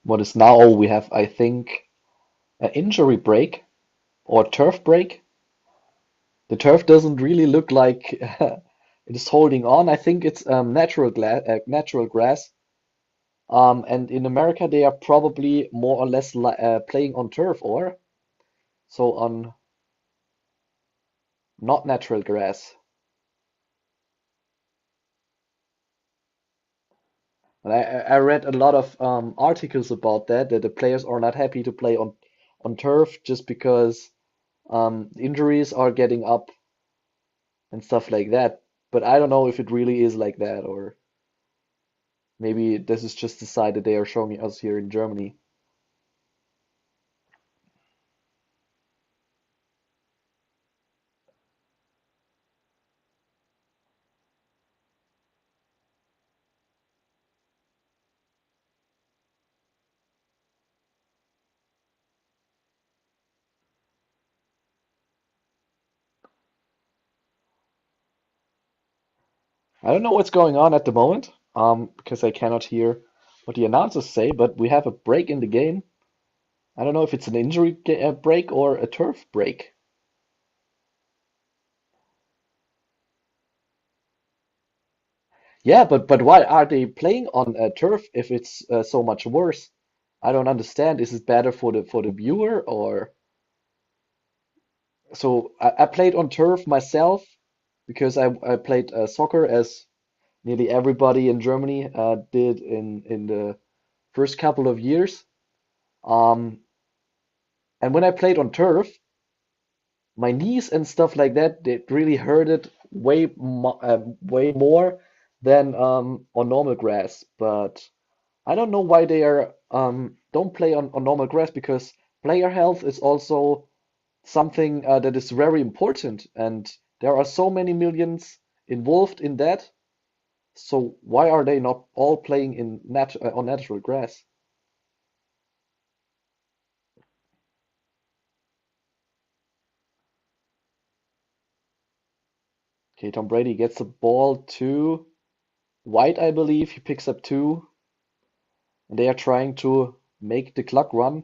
What is now? Oh, we have, I think, an injury break or turf break. The turf doesn't really look like it is holding on. I think it's natural grass. And in America, they are probably more or less playing on turf or so on not natural grass. And I read a lot of articles about that the players are not happy to play on turf just because injuries are getting up and stuff like that. But I don't know if it really is like that, or maybe this is just the side that they are showing us here in Germany. I don't know what's going on at the moment, because I cannot hear what the announcers say, but we have a break in the game. I don't know if it's an injury break or a turf break. Yeah, but why are they playing on turf if it's so much worse? I don't understand. Is it better for the viewer, or so I played on turf myself because I played soccer as nearly everybody in Germany did in the first couple of years. Um, and when I played on turf, my knees and stuff like that, they really hurt it way more than on normal grass. But I don't know why they are don't play on normal grass, because player health is also something that is very important, and there are so many millions involved in that. So why are they not all playing in on natural grass? Okay, Tom Brady gets the ball to White, I believe. He picks up two, and they are trying to make the clock run.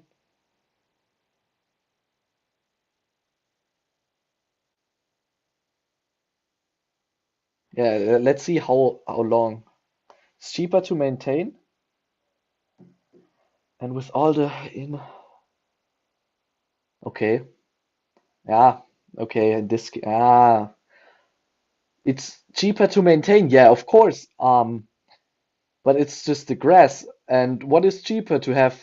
Yeah, let's see how long. It's cheaper to maintain, and with all the in. Okay, yeah, okay, and this it's cheaper to maintain. Yeah, of course. But it's just the grass. And what is cheaper to have?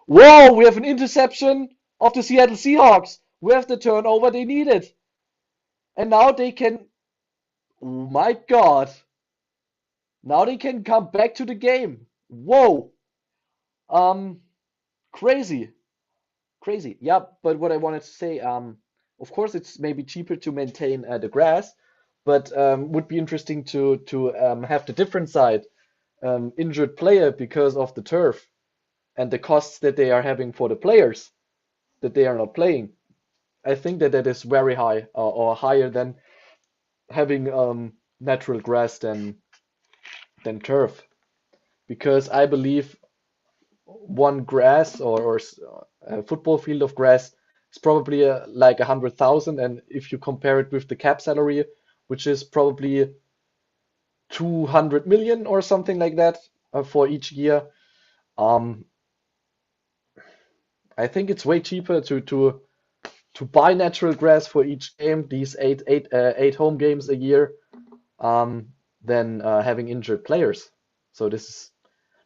Whoa, we have an interception of the Seattle Seahawks. We have the turnover they needed. And now they can, oh my God, now they can come back to the game. Whoa. Um, crazy, crazy. Yeah, but what I wanted to say, of course, it's maybe cheaper to maintain the grass, but would be interesting to have the different side, injured player because of the turf and the costs that they are having for the players that they are not playing. I think that that is very high, or higher than having natural grass than turf, because I believe one grass or a football field of grass is probably like 100,000, and if you compare it with the cap salary, which is probably 200 million or something like that for each year, um, I think it's way cheaper to buy natural grass for each game, these eight home games a year, than having injured players. So this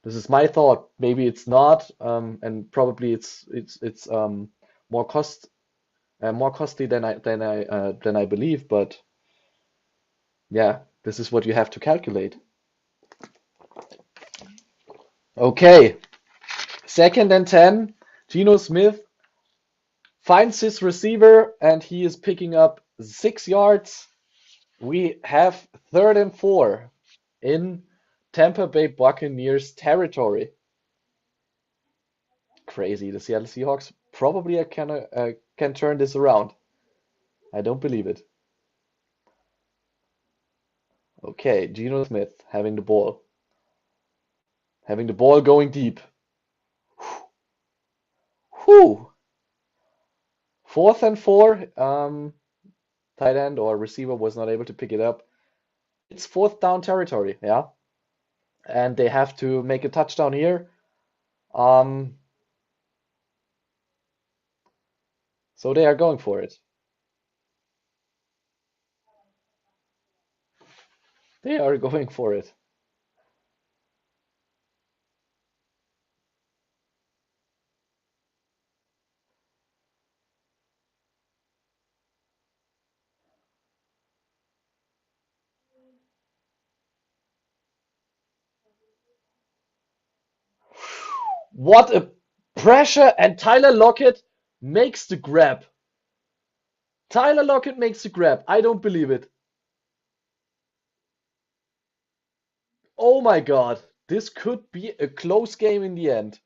is my thought. Maybe it's not, and probably it's more more costly than I believe. But yeah, this is what you have to calculate. Okay, 2nd and 10. Geno Smith finds his receiver, and he is picking up 6 yards. We have 3rd and 4 in Tampa Bay Buccaneers territory. Crazy. The Seattle Seahawks probably can turn this around. I don't believe it. Okay, Geno Smith having the ball. Having the ball going deep. Whew. 4th and 4. Tight end or receiver was not able to pick it up. It's 4th down territory, yeah. And they have to make a touchdown here. So they are going for it. They are going for it. What a pressure, and Tyler Lockett makes the grab. Tyler Lockett makes the grab. I don't believe it. Oh my God. This could be a close game in the end.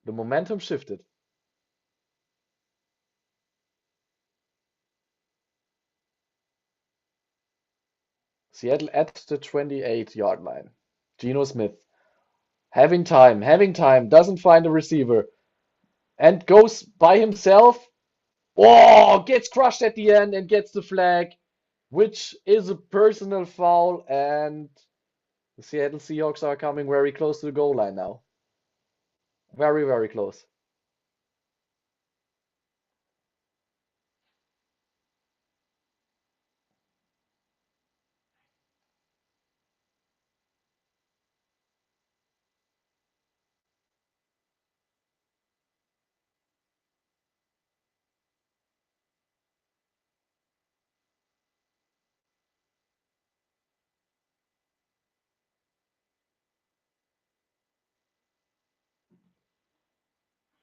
The momentum shifted. Seattle at the 28-yard line. Geno Smith having time, doesn't find a receiver, and goes by himself. Oh, gets crushed at the end and gets the flag, which is a personal foul, and the Seattle Seahawks are coming very close to the goal line now. Very, very close.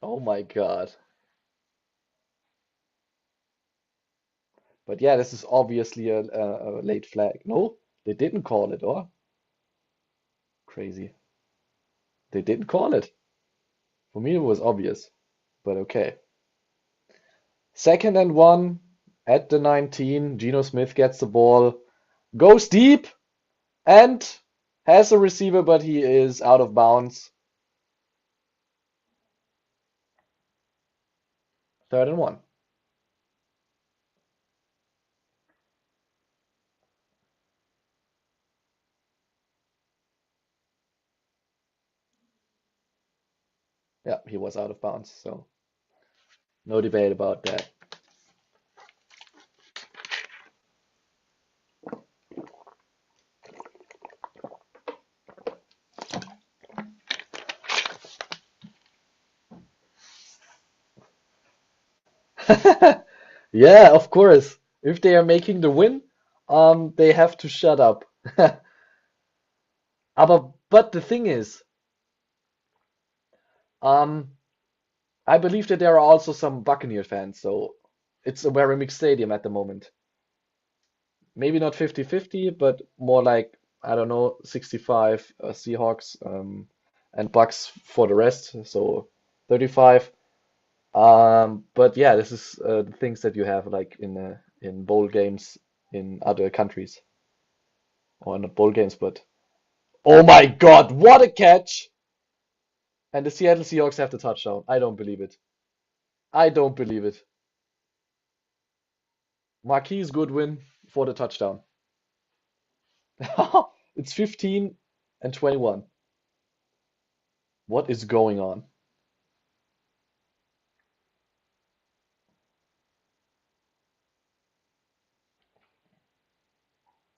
Oh my God. But yeah, this is obviously a late flag. No, they didn't call it, or? Crazy. They didn't call it. For me, it was obvious, but okay. 2nd and 1 at the 19. Geno Smith gets the ball, goes deep, and has a receiver, but he is out of bounds. 3rd and 1. Yeah, he was out of bounds, so no debate about that. Yeah, of course. If they are making the win, they have to shut up. But the thing is, I believe that there are also some Buccaneer fans, so it's a very mixed stadium at the moment. Maybe not 50-50, but more like, I don't know, 65 Seahawks and Bucks for the rest, so 35. But yeah, this is the things that you have like in bowl games in other countries, or not bowl games, but oh my God, what a catch! And the Seattle Seahawks have the touchdown. I don't believe it. I don't believe it. Marquise Goodwin for the touchdown. It's 15 and 21. What is going on?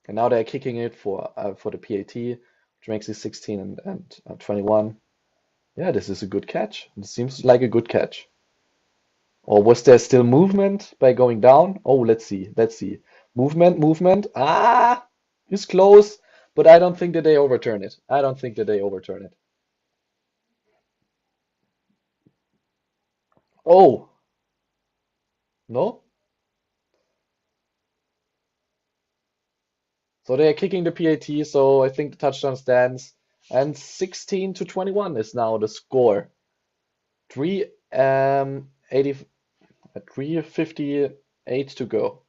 And now they're kicking it for the PAT, which makes it 16 and 21. Yeah, this is a good catch. It seems like a good catch. Or was there still movement by going down? Oh, let's see. Let's see. Movement. Ah, it's close, but I don't think that they overturn it. I don't think that they overturn it. Oh, no? So they are kicking the PAT, so I think the touchdown stands. And 16 to 21 is now the score. 358 to go.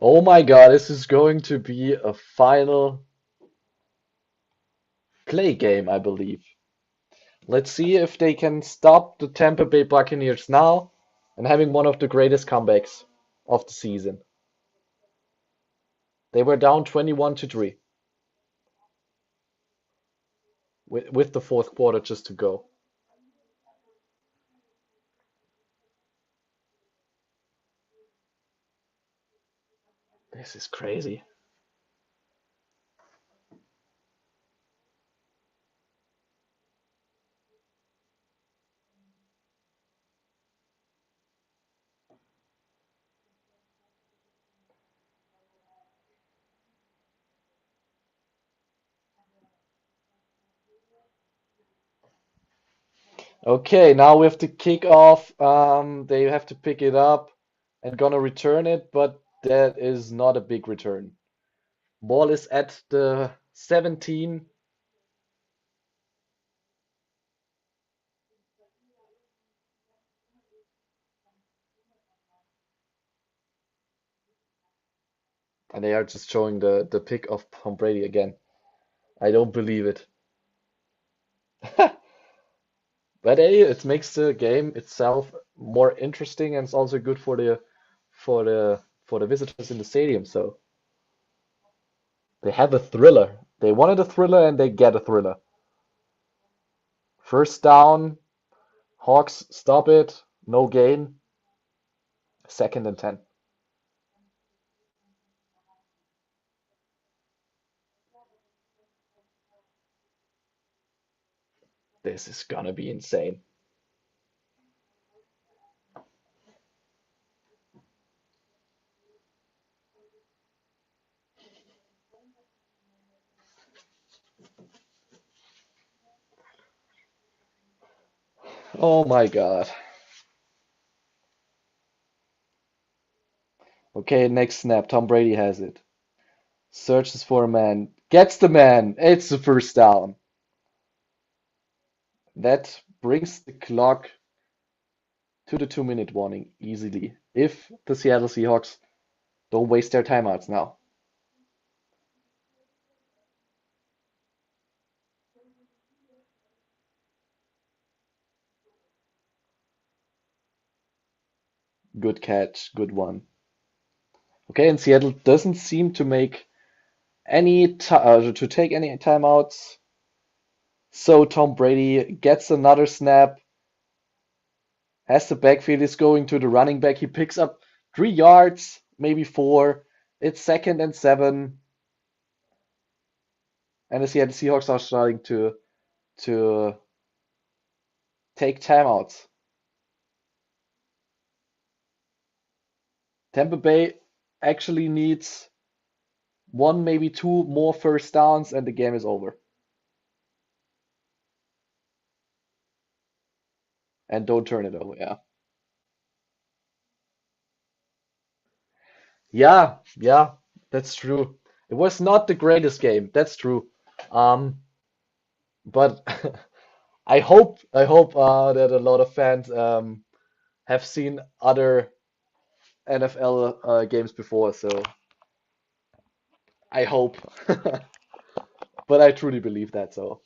Oh my God, this is going to be a final play game, I believe. Let's see if they can stop the Tampa Bay Buccaneers now and having one of the greatest comebacks of the season. They were down 21-3 with the fourth quarter just to go. This is crazy. Okay, now we have to kick off. They have to pick it up and gonna return it, but that is not a big return. Ball is at the 17. And they are just showing the pick of Tom Brady again. I don't believe it. But hey, it makes the game itself more interesting, and it's also good for the visitors in the stadium. So they have a thriller. They wanted a thriller and they get a thriller. First down, Hawks stop it, no gain. 2nd and 10. This is gonna be insane. Oh my God. Okay, next snap. Tom Brady has it. Searches for a man. Gets the man. It's the first down. That brings the clock to the 2-minute warning easily if the Seattle Seahawks don't waste their timeouts now. Good catch, good one. Okay, and Seattle doesn't seem to make any to take any timeouts. So Tom Brady gets another snap. As the backfield is going to the running back, he picks up 3 yards, maybe 4. It's 2nd and 7. And the Seattle Seahawks are starting to take timeouts. Tampa Bay actually needs 1, maybe 2 more first downs, and the game is over. And don't turn it over, yeah. Yeah, that's true. It was not the greatest game, that's true. But I hope that a lot of fans have seen other NFL games before, so I hope. But I truly believe that, so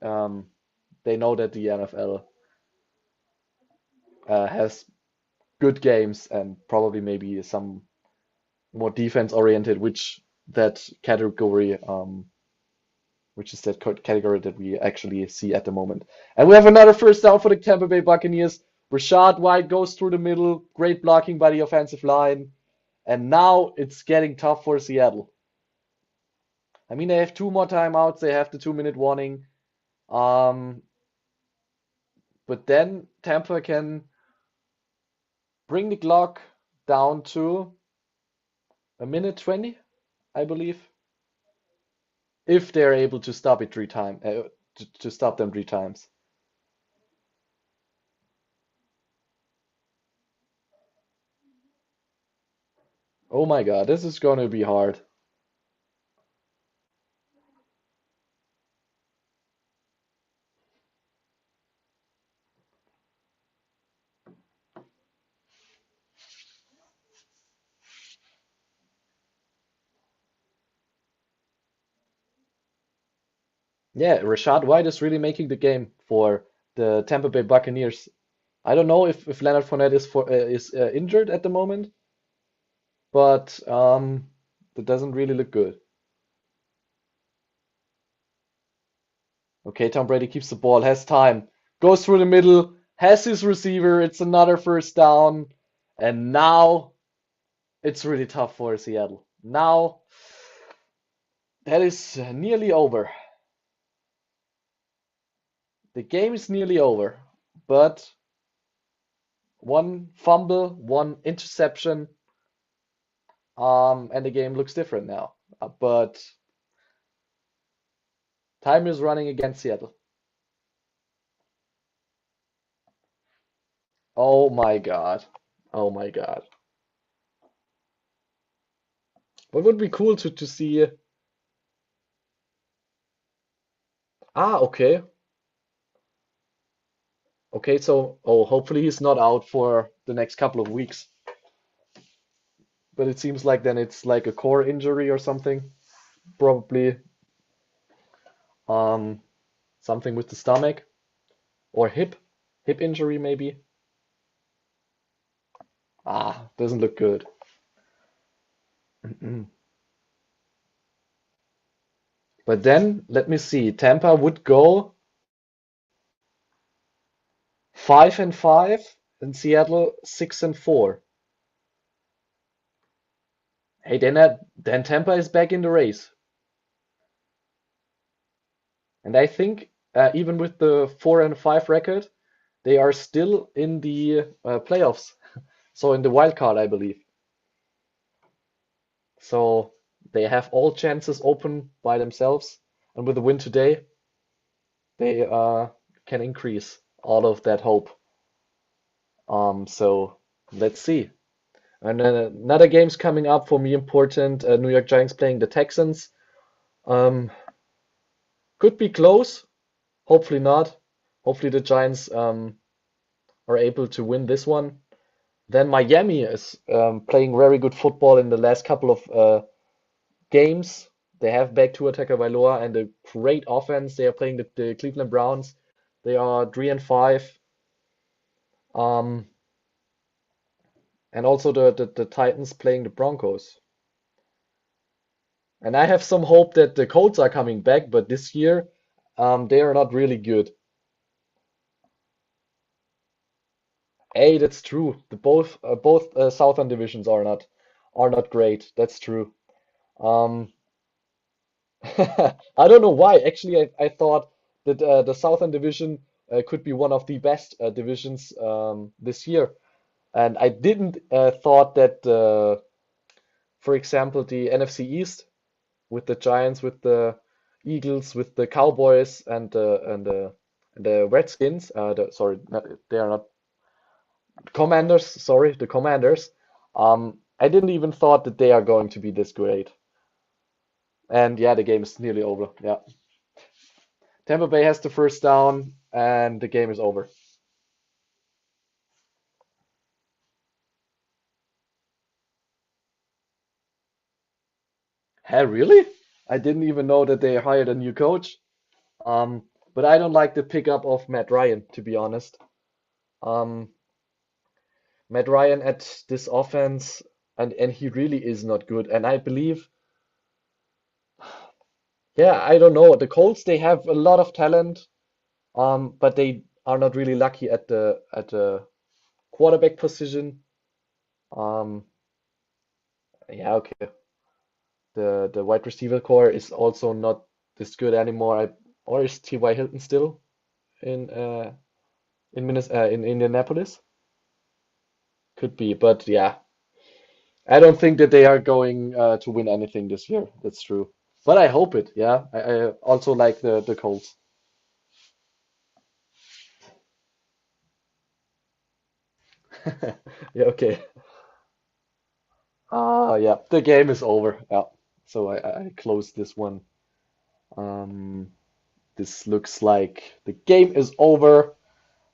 they know that the NFL has good games and probably maybe some more defense oriented, which is that category that we actually see at the moment. And we have another first down for the Tampa Bay Buccaneers. Rashad White goes through the middle, great blocking by the offensive line, and now it's getting tough for Seattle. I mean, they have 2 more timeouts, they have the 2-minute warning, but then Tampa can bring the clock down to 1:20, I believe, if they're able to stop it 3 times, to stop them 3 times. Oh my God, this is going to be hard. Yeah, Rashad White is really making the game for the Tampa Bay Buccaneers. I don't know if Leonard Fournette is injured at the moment, but that doesn't really look good. Okay, Tom Brady keeps the ball, has time, goes through the middle, has his receiver, it's another first down, and now it's really tough for Seattle. Now that is nearly over. The game is nearly over, but one fumble, one interception, and the game looks different now. But time is running against Seattle. Oh my God. Oh my God. What would be cool to see? Okay. Okay, so hopefully he's not out for the next couple of weeks. But it seems like then it's like a core injury or something. Probably something with the stomach or hip injury maybe. Doesn't look good. But then let me see. Tampa would go 5-5 and Seattle 6-4. Hey, then Tampa is back in the race. And I think even with the 4-5 record, they are still in the playoffs. So in the wild card, I believe. So they have all chances open by themselves. And with the win today, they can increase all of that hope. So let's see. And then another game's coming up for me important. New York Giants playing the Texans. Could be close. Hopefully not. Hopefully the Giants are able to win this one. Then Miami is playing very good football in the last couple of games. They have back Tua Tagovailoa and a great offense. They are playing the Cleveland Browns. They are 3-5. And also the Titans playing the Broncos. And I have some hope that the Colts are coming back, but this year they are not really good. Hey, that's true. Both Southern divisions are not great. That's true. I don't know why. Actually, I thought that the Southern division could be one of the best divisions this year, and I didn't thought that, for example, the NFC East with the Giants, with the Eagles, with the Cowboys, and the Redskins. They are not Commanders. Sorry, the Commanders. I didn't even thought that they are going to be this great. And yeah, the game is nearly over. Yeah. Tampa Bay has the first down, and the game is over. Hey, really? I didn't even know that they hired a new coach. But I don't like the pickup of Matt Ryan, to be honest. Um, Matt Ryan at this offense, and he really is not good. And I believe, yeah, I don't know. The Colts, they have a lot of talent, but they are not really lucky at the quarterback position. Um, yeah, okay. The wide receiver core is also not this good anymore. Or is T.Y. Hilton still in in Indianapolis? Could be, but yeah, I don't think that they are going to win anything this year. That's true. But I hope it. Yeah, I also like the Colts. Yeah, okay. Yeah, the game is over. Yeah, so I close this one. Um, this looks like the game is over.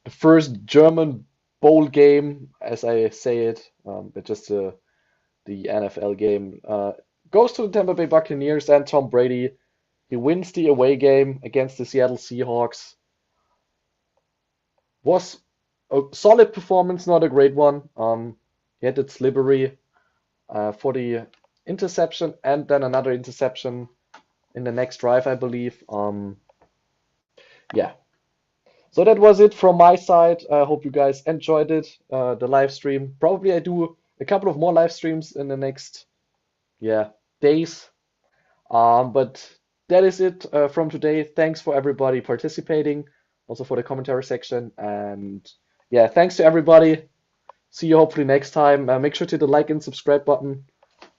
The first German bowl game, as I say it, but just the NFL game, goes to the Tampa Bay Buccaneers and Tom Brady. He wins the away game against the Seattle Seahawks. Was a solid performance, not a great one. He had it slippery. for the interception, and then another interception in the next drive, I believe. Yeah. So that was it from my side. I hope you guys enjoyed it, the live stream. Probably I do a couple of more live streams in the next, days. But that is it from today. Thanks for everybody participating, also for the commentary section. And yeah, thanks to everybody. See you hopefully next time. Make sure to hit the like and subscribe button.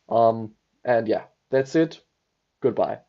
And yeah, that's it. Goodbye.